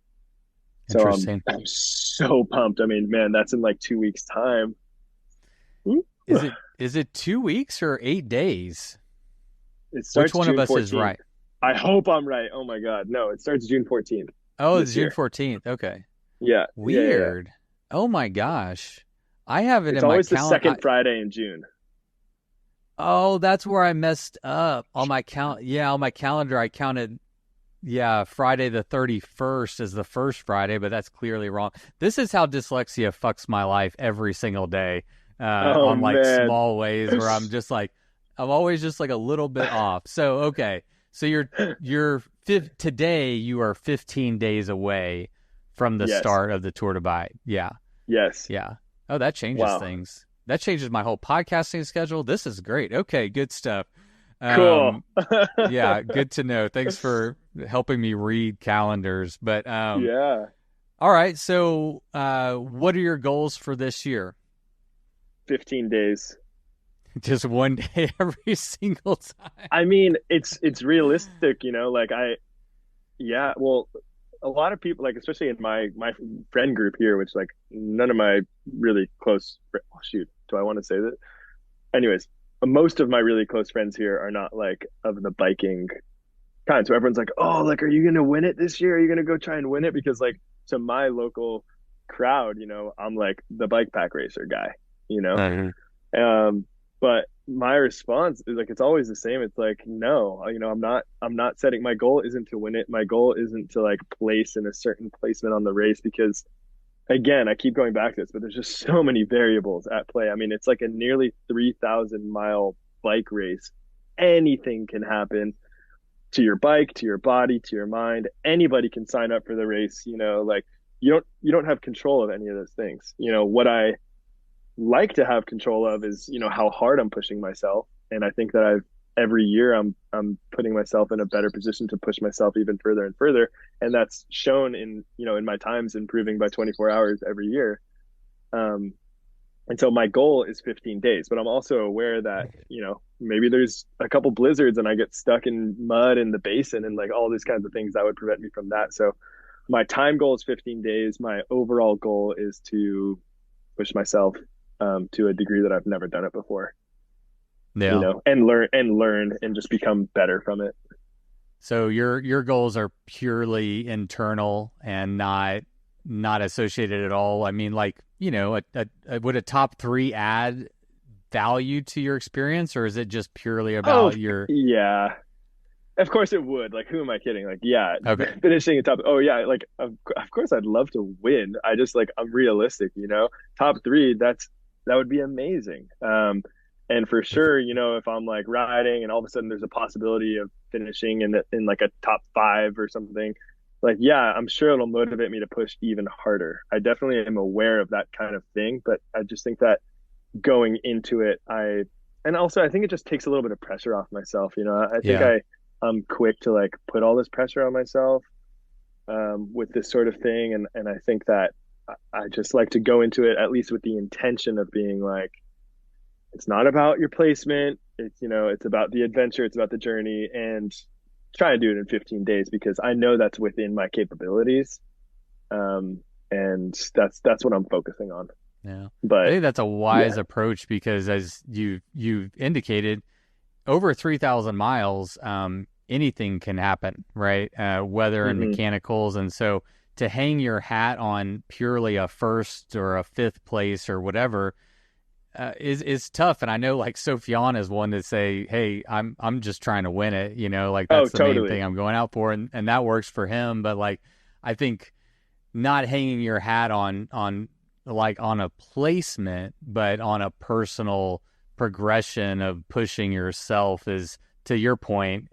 Speaker 1: So
Speaker 2: interesting.
Speaker 1: I'm so pumped. I mean, man, that's in like 2 weeks time.
Speaker 2: Is it 2 weeks or 8 days?
Speaker 1: It
Speaker 2: Which
Speaker 1: starts
Speaker 2: one of
Speaker 1: June
Speaker 2: us is
Speaker 1: 14th.
Speaker 2: right?
Speaker 1: I hope I'm right. Oh my God. No, it starts June 14th
Speaker 2: Oh, it's
Speaker 1: this
Speaker 2: June
Speaker 1: year.
Speaker 2: 14th. Okay.
Speaker 1: Yeah. Yeah. Yeah. Yeah.
Speaker 2: Weird. Oh my gosh. I have it
Speaker 1: It's
Speaker 2: in my
Speaker 1: always the
Speaker 2: calendar.
Speaker 1: second Friday in June.
Speaker 2: Oh, that's where I messed up. On my count, yeah, on my calendar I counted, yeah, Friday the 31st as the first Friday, but that's clearly wrong. This is how dyslexia fucks my life every single day,
Speaker 1: Oh
Speaker 2: on like
Speaker 1: man.
Speaker 2: small ways where I'm just like, I'm always just like a little bit off. So okay, so today you are 15 days away from the
Speaker 1: Yes.
Speaker 2: start of the Tour de Bite. Yeah.
Speaker 1: Yes.
Speaker 2: Yeah. Oh, that changes
Speaker 1: Wow.
Speaker 2: things. That changes my whole podcasting schedule. This is great. Okay, good stuff.
Speaker 1: Cool.
Speaker 2: Um, yeah, good to know. Thanks for helping me read calendars. But
Speaker 1: Yeah.
Speaker 2: all right. So, what are your goals for this year?
Speaker 1: 15 days.
Speaker 2: Just one day every single time.
Speaker 1: I mean, it's realistic, like yeah, well, a lot of people, like especially in my friend group here, which like none of my really close oh, shoot, do I want to say that? Anyways, most of my really close friends here are not like of the biking kind. So everyone's like, "Oh, like are you going to win it this year? Are you going to go try and win it?" Because like to my local crowd, I'm like the bike pack racer guy, you know.
Speaker 2: Uh-huh.
Speaker 1: But my response is like it's always the same. It's like, no, I'm not setting my goal isn't to win it. My goal isn't to like place in a certain placement on the race because again, I keep going back to this, but there's just so many variables at play. I mean, it's like a nearly 3,000-mile bike race. Anything can happen to your bike, to your body, to your mind. Anybody can sign up for the race, like you don't have control of any of those things. What I like to have control of is how hard I'm pushing myself, and I think that every year I'm putting myself in a better position to push myself even further and further, and that's shown in my times improving by 24 hours every year. um and so my goal is 15 days, but I'm also aware that maybe there's a couple blizzards and I get stuck in mud in the basin and like all these kinds of things that would prevent me from that. So my time goal is 15 days. My overall goal is to push myself to a degree that I've never done it before,
Speaker 2: Yeah.
Speaker 1: and learn and just become better from it.
Speaker 2: So your goals are purely internal and not associated at all. I mean, like, would a top three add value to your experience, or is it just purely
Speaker 1: Oh
Speaker 2: about your?
Speaker 1: yeah, Of course it would. Like, who am I kidding? Like, yeah,
Speaker 2: Okay.
Speaker 1: finishing a top. Oh yeah, like of course I'd love to win. I just like I'm realistic, you know. Top three, that would be amazing. And for sure, you know, if I'm like riding and all of a sudden there's a possibility of finishing in like a top five or something, like yeah, I'm sure it'll motivate me to push even harder. I definitely am aware of that kind of thing, but I just think that going into it, and also I think it just takes a little bit of pressure off myself. You know, I think
Speaker 2: Yeah.
Speaker 1: I'm quick to like put all this pressure on myself with this sort of thing, and I think that I just like to go into it at least with the intention of being like, it's not about your placement. It's, you know, it's about the adventure. It's about the journey, and try to do it in 15 days because I know that's within my capabilities. Um, and that's what I'm focusing on.
Speaker 2: Yeah. I
Speaker 1: But
Speaker 2: think that's a
Speaker 1: yeah.
Speaker 2: wise approach because as you've indicated, over 3,000 miles, anything can happen, right? Weather and
Speaker 1: Hmm.
Speaker 2: mechanicals. And so to hang your hat on purely a first or a fifth place or whatever is tough. And I know like Sophiane is one to say, "Hey, I'm just trying to win it," like
Speaker 1: Oh,
Speaker 2: that's the main
Speaker 1: totally.
Speaker 2: thing I'm going out for, and that works for him. But like, I think not hanging your hat on like on a placement, but on a personal progression of pushing yourself is, to your point,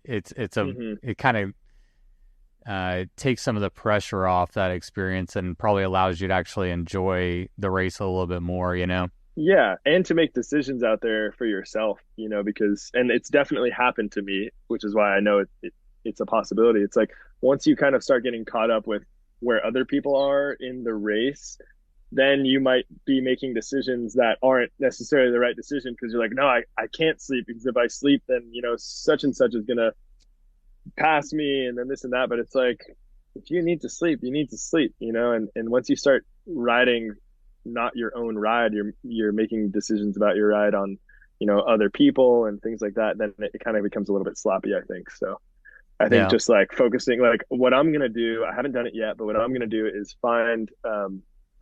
Speaker 1: Hmm.
Speaker 2: it kind of takes some of the pressure off that experience and probably allows you to actually enjoy the race a little bit more.
Speaker 1: Yeah, and to make decisions out there for yourself, you know, because and it's definitely happened to me, which is why I know it's a possibility. It's like once you kind of start getting caught up with where other people are in the race, then you might be making decisions that aren't necessarily the right decision because you're like, no, I can't sleep because if I sleep, then, you know, such and such is gonna pass me and then this and that. But it's like if you need to sleep, you need to sleep, you know, and once you start riding not your own ride, you're making decisions about your ride on, you know, other people and things like that, then it kind of becomes a little bit sloppy, I think. So I think
Speaker 2: Yeah.
Speaker 1: just like focusing, like what I'm gonna do, I haven't done it yet, but what I'm gonna do is find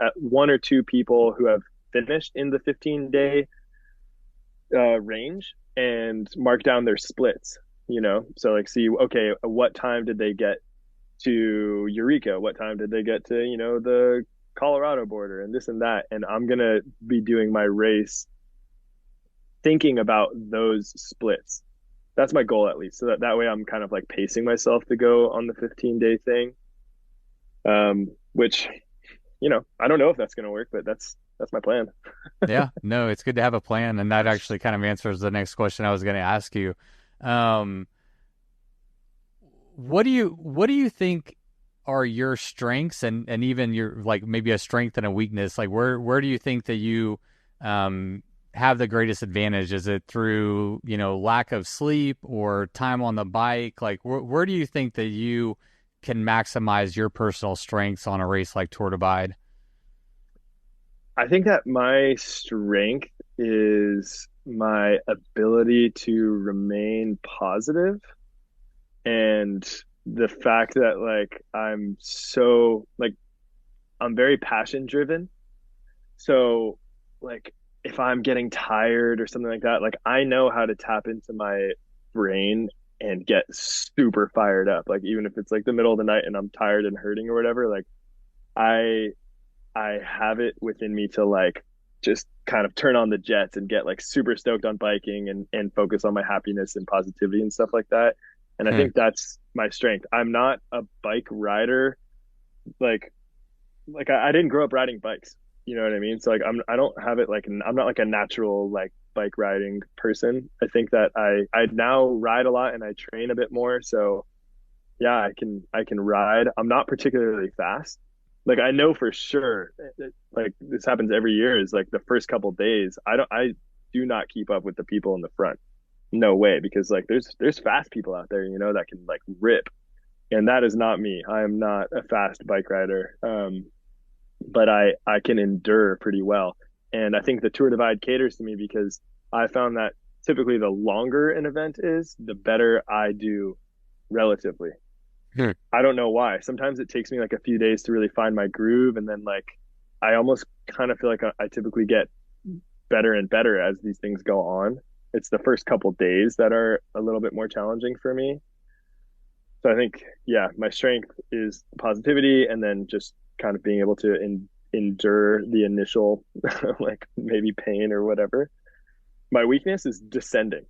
Speaker 1: at one or two people who have finished in the 15-day range and mark down their splits, you know, so like see, okay, what time did they get to Eureka? What time did they get to, you know, the Colorado border and this and that? And I'm going to be doing my race thinking about those splits. That's my goal at least. So that way I'm kind of like pacing myself to go on the 15-day thing. Which, you know, I don't know if that's going to work, but that's my plan.
Speaker 2: Yeah, no, it's good to have a plan, and that actually kind of answers the next question I was going to ask you. Um, what do you think are your strengths and even your like maybe a strength and a weakness? Like where do you think that you um have the greatest advantage? Is it through, lack of sleep or time on the bike? Like where do you think that you can maximize your personal strengths on a race like Tour Divide?
Speaker 1: I think that my strength is my ability to remain positive and the fact that like I'm so like I'm very passion driven. So like if I'm getting tired or something like that, like I know how to tap into my brain and get super fired up. Like even if it's like the middle of the night and I'm tired and hurting or whatever, like I I have it within me to like just kind of turn on the jets and get like super stoked on biking and focus on my happiness and positivity and stuff like that. And I
Speaker 2: Hmm.
Speaker 1: think that's my strength. I'm not a bike rider like I didn't grow up riding bikes. You know what I mean? So like I don't have it like I'm not like a natural like bike riding person. I think that I now ride a lot and I train a bit more. So yeah, I can ride. I'm not particularly fast. Like I know for sure like this happens every year is like the first couple days I do not keep up with the people in the front. No way because like there's fast people out there, you know, that can like rip. And that is not me. I am not a fast bike rider. But I can endure pretty well. And I think the Tour Divide caters to me because I found that typically the longer an event is, the better I do relatively.
Speaker 2: Hmm.
Speaker 1: I don't know why. Sometimes it takes me like a few days to really find my groove, and then like I almost kind of feel like I typically get better and better as these things go on. It's the first couple days that are a little bit more challenging for me. So I think, yeah, my strength is positivity, and then just kind of being able to endure the initial, like maybe pain or whatever. My weakness is descending.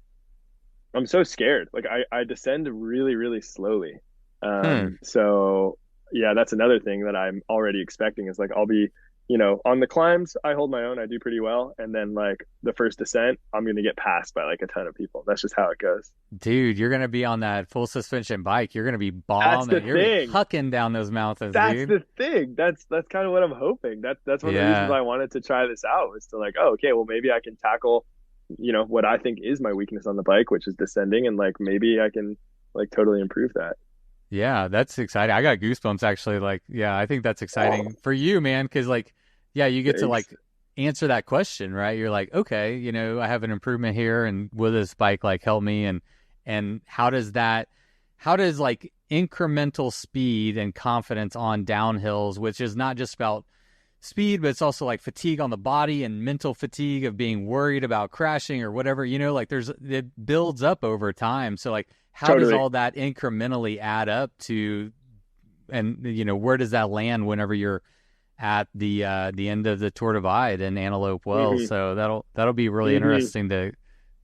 Speaker 1: I'm so scared. Like I descend really, really slowly.
Speaker 2: Hmm.
Speaker 1: So yeah, that's another thing that I'm already expecting is like I'll be, on the climbs, I hold my own, I do pretty well. And then like the first descent, I'm gonna get passed by like a ton of people. That's just how it goes.
Speaker 2: Dude, you're gonna be on that full suspension bike. You're gonna be
Speaker 1: That's the
Speaker 2: bombing. You're gonna be
Speaker 1: thing.
Speaker 2: hucking down those mountains,
Speaker 1: That's
Speaker 2: dude.
Speaker 1: the thing. That's kind of what I'm hoping. That's one of the reasons
Speaker 2: Yeah.
Speaker 1: I wanted to try this out was to like, oh, okay, well maybe I can tackle, what I think is my weakness on the bike, which is descending, and like maybe I can like totally improve that.
Speaker 2: Yeah, that's exciting. I got goosebumps actually. Like, yeah, I think that's exciting for you, man, because like, yeah, you get to
Speaker 1: Thanks.
Speaker 2: like answer that question, right? You're like, okay, I have an improvement here, and will this bike like help me? And how does like incremental speed and confidence on downhills, which is not just about speed, but it's also like fatigue on the body and mental fatigue of being worried about crashing or whatever, like it builds up over time. So like how does
Speaker 1: Totally.
Speaker 2: all that incrementally add up to and where does that land whenever you're at the end of the Tour Divide in Antelope Wells?
Speaker 1: Hmm.
Speaker 2: So that'll be really
Speaker 1: Hmm.
Speaker 2: interesting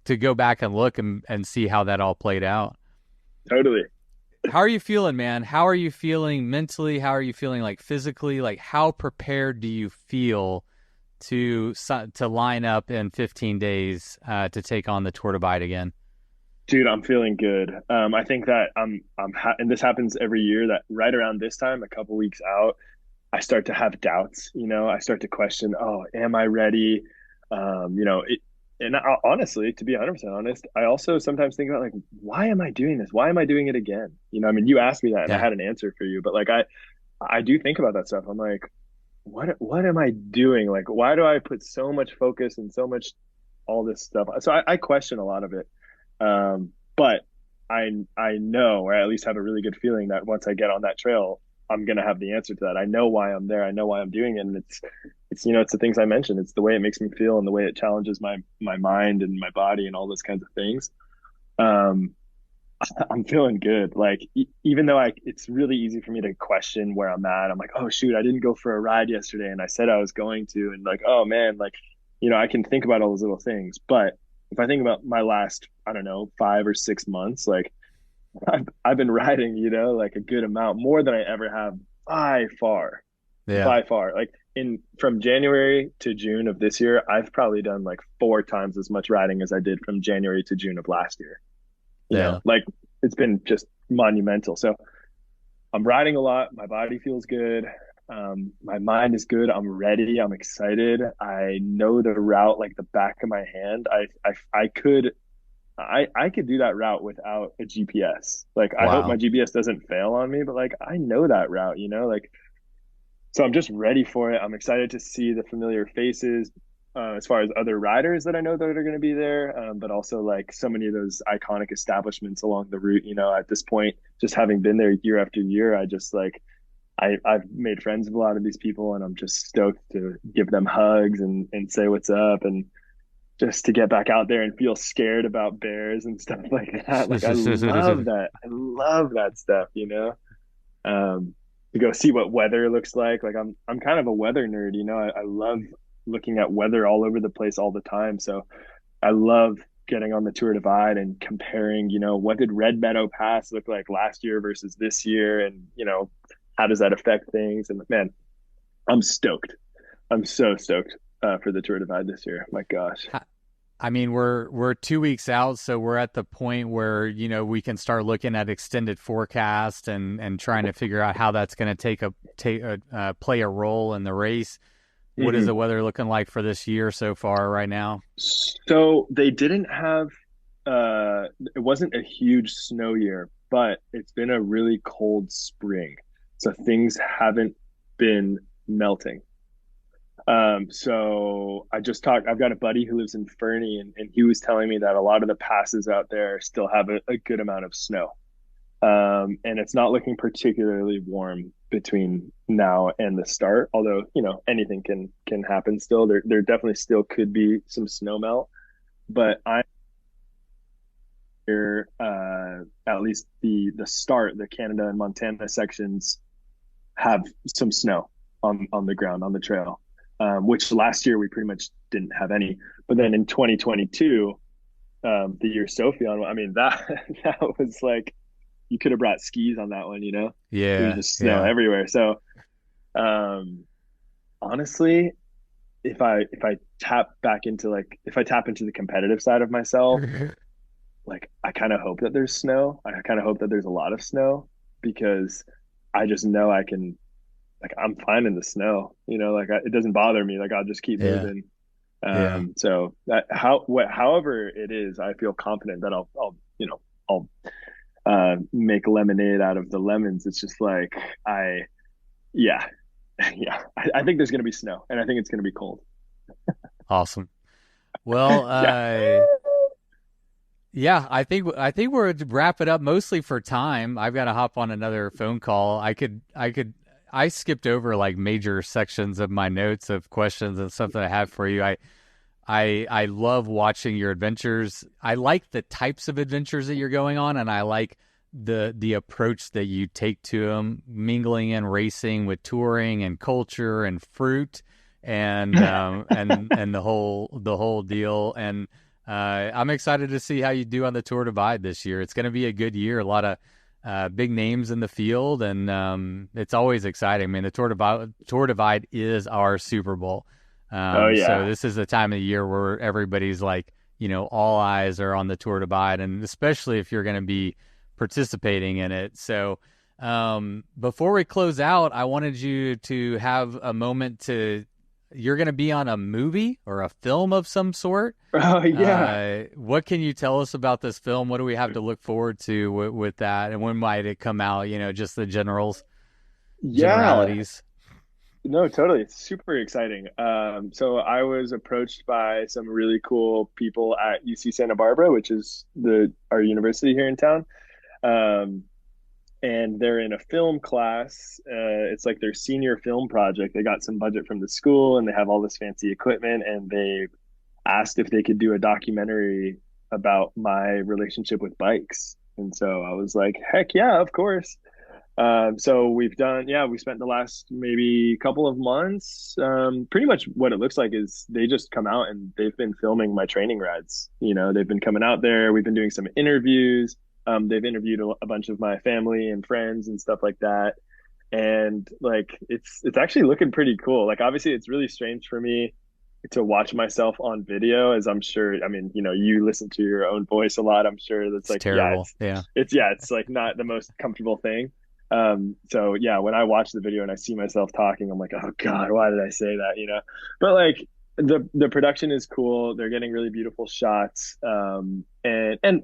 Speaker 2: to go back and look and see how that all played out.
Speaker 1: Totally.
Speaker 2: How are you feeling, man? How are you feeling mentally? How are you feeling like physically? Like how prepared do you feel to line up in 15 days to take on the Tour Divide again?
Speaker 1: Dude, I'm feeling good. I think that and this happens every year that right around this time, a couple weeks out, I start to have doubts. I start to question, oh, am I ready? And honestly, to be 100% honest, I also sometimes think about like, why am I doing this? Why am I doing it again? I mean, you asked me that and I
Speaker 2: Yeah.
Speaker 1: had an answer for you, but like, I do think about that stuff. I'm like, what am I doing? Like, why do I put so much focus and so much all this stuff? So I question a lot of it. But I know, or I at least have a really good feeling that once I get on that trail, I'm gonna have the answer to that. I know why I'm there. I know why I'm doing it, and it's the things I mentioned. It's the way it makes me feel and the way it challenges my mind and my body and all those kinds of things. Um, I'm feeling good. Like even though it's really easy for me to question where I'm at. I'm like, oh shoot, I didn't go for a ride yesterday, and I said I was going to, and like, oh man, like, I can think about all those little things. But if I think about my last, I don't know, 5 or 6 months, like I've been riding, like a good amount, more than I ever have
Speaker 2: Yeah.
Speaker 1: by far. Like in from January to June of this year, I've probably done like 4 times as much riding as I did from January to June of last year.
Speaker 2: Yeah.
Speaker 1: Like it's been just monumental. So I'm riding a lot. My body feels good. My mind is good. I'm ready. I'm excited. I know the route like the back of my hand. I could do that route without a GPS. Like I hope my
Speaker 2: Wow.
Speaker 1: GPS doesn't fail on me, but like I know that route, like so I'm just ready for it. I'm excited to see the familiar faces, as far as other riders that I know that are going to be there, but also like so many of those iconic establishments along the route. At this point, just having been there year after year, I just like I've made friends with a lot of these people, and I'm just stoked to give them hugs and say what's up, and just to get back out there and feel scared about bears and stuff like that. Like I love that. I love that stuff. um, to go see what weather looks like. Like I'm kind of a weather nerd, I love looking at weather all over the place all the time. So I love getting on the Tour Divide and comparing, what did Red Meadow Pass look like last year versus this year, and how does that affect things? And man, I'm stoked. I'm so stoked for the Tour Divide this year. My gosh.
Speaker 2: I mean, we're 2 weeks out, so we're at the point where we can start looking at extended forecast and trying to figure out how that's going to play a role in the race. What is the
Speaker 1: Mhm.
Speaker 2: weather looking like for this year so far right now?
Speaker 1: So they didn't have it wasn't a huge snow year, but it's been a really cold spring. So things haven't been melting. So I've got a buddy who lives in Fernie, and he was telling me that a lot of the passes out there still have a good amount of snow. And it's not looking particularly warm between now and the start, although, anything can happen still. There definitely still could be some snow melt, but I'm year, at least the Canada and Montana sections have some snow on the ground on the trail, which last year we pretty much didn't have any. But then in 2022, the year Sophie on, I mean that that was like you could have brought skis on that one, you know. It was
Speaker 2: Yeah,
Speaker 1: just snow
Speaker 2: yeah.
Speaker 1: everywhere. So um, honestly, if I tap back into like if I tap into the competitive side of myself, like I kind of hope that there's snow. I kind of hope that there's a lot of snow because I just know I can like I'm fine in the snow, you know, like it doesn't bother me. Like I'll just keep
Speaker 2: Yeah,
Speaker 1: moving.
Speaker 2: yeah.
Speaker 1: So that however it is, I feel confident that I'll you know I'll make lemonade out of the lemons. It's just like yeah yeah I think there's gonna be snow and I think it's gonna be cold.
Speaker 2: Awesome. Well,
Speaker 1: Yeah.
Speaker 2: yeah, I think we're to wrap it up mostly for time. I've got to hop on another phone call. I skipped over like major sections of my notes of questions and stuff that I have for you. I love watching your adventures. I like the types of adventures that you're going on, and I like the approach that you take to them, mingling in racing with touring and culture and fruit and the whole deal. And I'm excited to see how you do on the Tour Divide this year. It's going to be a good year. A lot of big names in the field, and it's always exciting. I mean, the Tour Divide is our Super Bowl.
Speaker 1: Oh
Speaker 2: So
Speaker 1: yeah.
Speaker 2: this is the time of the year where everybody's like, all eyes are on the Tour Divide, and especially if you're going to be participating in it. So before we close out, I wanted you to have a moment you're going to be on a movie or a film of some sort.
Speaker 1: Oh yeah.
Speaker 2: What can you tell us about this film? What do we have to look forward to with that? And when might it come out? Just the
Speaker 1: Yeah.
Speaker 2: generalities.
Speaker 1: No, totally. It's super exciting. So I was approached by some really cool people at UC Santa Barbara, which is the our university here in town. Um, and they're in a film class. It's like their senior film project. They got some budget from the school and they have all this fancy equipment and they asked if they could do a documentary about my relationship with bikes. And so I was like, heck yeah, of course. So we spent the last maybe couple of months. Pretty much what it looks like is they just come out and they've been filming my training rides. You know, they've been coming out there. We've been doing some interviews. They've interviewed a bunch of my family and friends and stuff like that. And like, it's actually looking pretty cool. Like, obviously, it's really strange for me to watch myself on video, as I'm sure, I mean, you listen to your own voice a lot. I'm sure that's
Speaker 2: It's
Speaker 1: like, yeah,
Speaker 2: terrible. Yeah.
Speaker 1: it's like not the most comfortable thing. So yeah, when I watch the video and I see myself talking, I'm like, oh God, why did I say that? But like the production is cool. They're getting really beautiful shots. And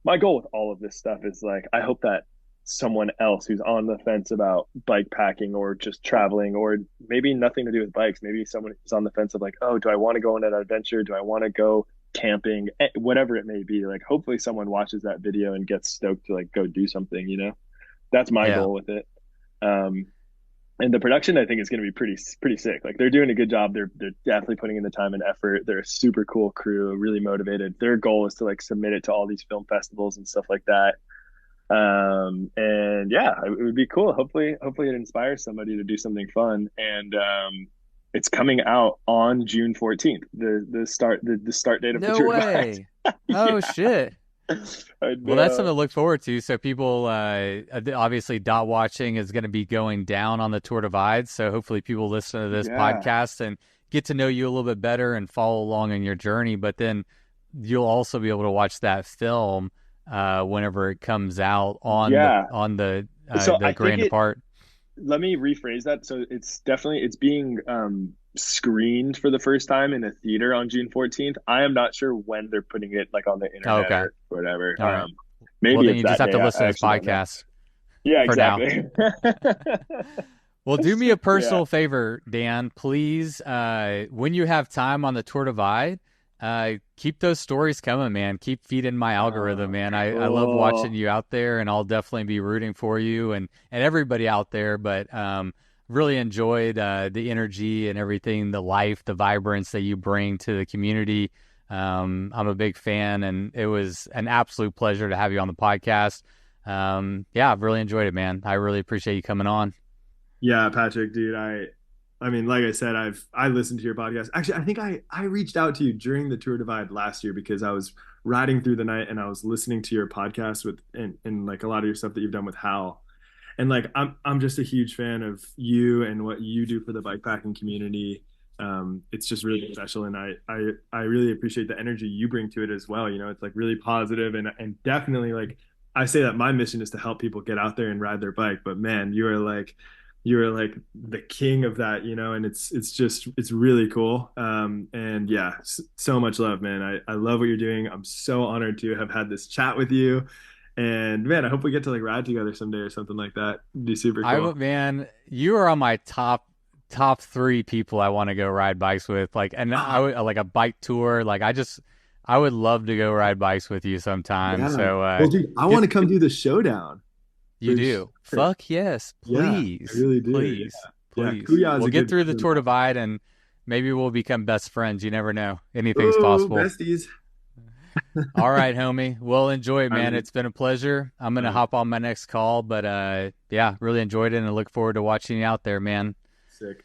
Speaker 1: my goal with all of this stuff is like, I hope that someone else who's on the fence about bike packing or just traveling or maybe nothing to do with bikes, maybe someone who's on the fence of like, oh, do I want to go on an adventure? Do I want to go camping? Whatever it may be, like hopefully someone watches that video and gets stoked to like go do something. That's my
Speaker 2: Yeah.
Speaker 1: goal with it. um and the production I think is going to be pretty sick. Like they're doing a good job. They're definitely putting in the time and effort. They're a super cool crew, really motivated. Their goal is to like submit it to all these film festivals and stuff like that. And yeah, it would be cool. Hopefully it inspires somebody to do something fun. And it's coming out on June 14th, the start date of the
Speaker 2: No
Speaker 1: Tour Divide.
Speaker 2: way. Oh
Speaker 1: Yeah,
Speaker 2: shit.
Speaker 1: I
Speaker 2: Well, that's something
Speaker 1: know.
Speaker 2: to look forward to. So people, obviously, dot watching is going to be going down on the Tour Divide. So hopefully, people listen to this
Speaker 1: Yeah,
Speaker 2: podcast and get to know you a little bit better and follow along in your journey. But then you'll also be able to watch that film whenever it comes out on the
Speaker 1: yeah.
Speaker 2: on the uh,
Speaker 1: So
Speaker 2: the
Speaker 1: I think
Speaker 2: Grand Depart.
Speaker 1: let me rephrase that. So it's being screened for the first time in a theater on June 14th. I am not sure when they're putting it like on the
Speaker 2: Oh,
Speaker 1: internet
Speaker 2: okay.
Speaker 1: or whatever.
Speaker 2: All right. Well,
Speaker 1: Maybe
Speaker 2: then
Speaker 1: it's
Speaker 2: you just
Speaker 1: that
Speaker 2: have to
Speaker 1: day.
Speaker 2: listen
Speaker 1: I
Speaker 2: to this
Speaker 1: actually don't know.
Speaker 2: podcast
Speaker 1: Yeah,
Speaker 2: for now.
Speaker 1: exactly.
Speaker 2: Well, do me a
Speaker 1: Yeah.
Speaker 2: personal favor, Dan. Please, when you have time on the Tour Divide, keep those stories coming, man. Keep feeding my algorithm,
Speaker 1: Oh,
Speaker 2: man. I love watching
Speaker 1: cool.
Speaker 2: you out there, and I'll definitely be rooting for you and everybody out there. But really enjoyed the energy and everything, the life, the vibrance that you bring to the community. I'm a big fan, and it was an absolute pleasure to have you on the podcast. Yeah, I've really enjoyed it, man. I really appreciate you coming on.
Speaker 3: Yeah, Patrick, dude, I mean, like I said, I listened to your podcast. Actually, I think I reached out to you during the Tour Divide last year because I was riding through the night and I was listening to your podcast with and like a lot of your stuff that you've done with Hal. And like I'm just a huge fan of you and what you do for the bikepacking community. It's just really special, and I really appreciate the energy you bring to it as well. You know, it's like really positive and definitely like I say that my mission is to help people get out there and ride their bike. But man, you are like the king of that, you know, and it's just it's really cool. And yeah, so much love, man. I love what you're doing. I'm so honored to have had this chat with you. And man, I hope we get to like ride together someday or something like that. It'd be super cool.
Speaker 2: Man, you are on my top three people I want to go ride bikes with. Like, and I
Speaker 3: Ah,
Speaker 2: would like a bike tour. Like, I would love to go ride bikes with you sometime.
Speaker 3: yeah.
Speaker 2: So,
Speaker 3: Well, dude, I want
Speaker 2: get
Speaker 3: to come do the showdown
Speaker 2: you
Speaker 3: for
Speaker 2: do.
Speaker 3: sure.
Speaker 2: Fuck yes,
Speaker 3: Yeah, I
Speaker 2: please,
Speaker 3: really do. Yeah.
Speaker 2: please,
Speaker 3: Yeah.
Speaker 2: please.
Speaker 3: Kuya is
Speaker 2: We'll
Speaker 3: a
Speaker 2: get
Speaker 3: good
Speaker 2: through the Tour Divide, and maybe we'll become best friends. You never know. Anything's
Speaker 3: Ooh,
Speaker 2: possible.
Speaker 3: besties.
Speaker 2: All right, homie. Well, enjoy it,
Speaker 3: I
Speaker 2: man.
Speaker 3: mean,
Speaker 2: It's been a pleasure. I'm gonna
Speaker 3: uh,
Speaker 2: hop on my next call, but yeah, really enjoyed it, and I look forward to watching you out there, man.
Speaker 3: sick.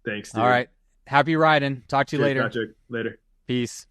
Speaker 3: Thanks,
Speaker 2: All
Speaker 3: dude.
Speaker 2: right. Happy riding. Talk to you
Speaker 3: Cheers,
Speaker 2: later.
Speaker 3: Patrick. Later.
Speaker 2: Peace.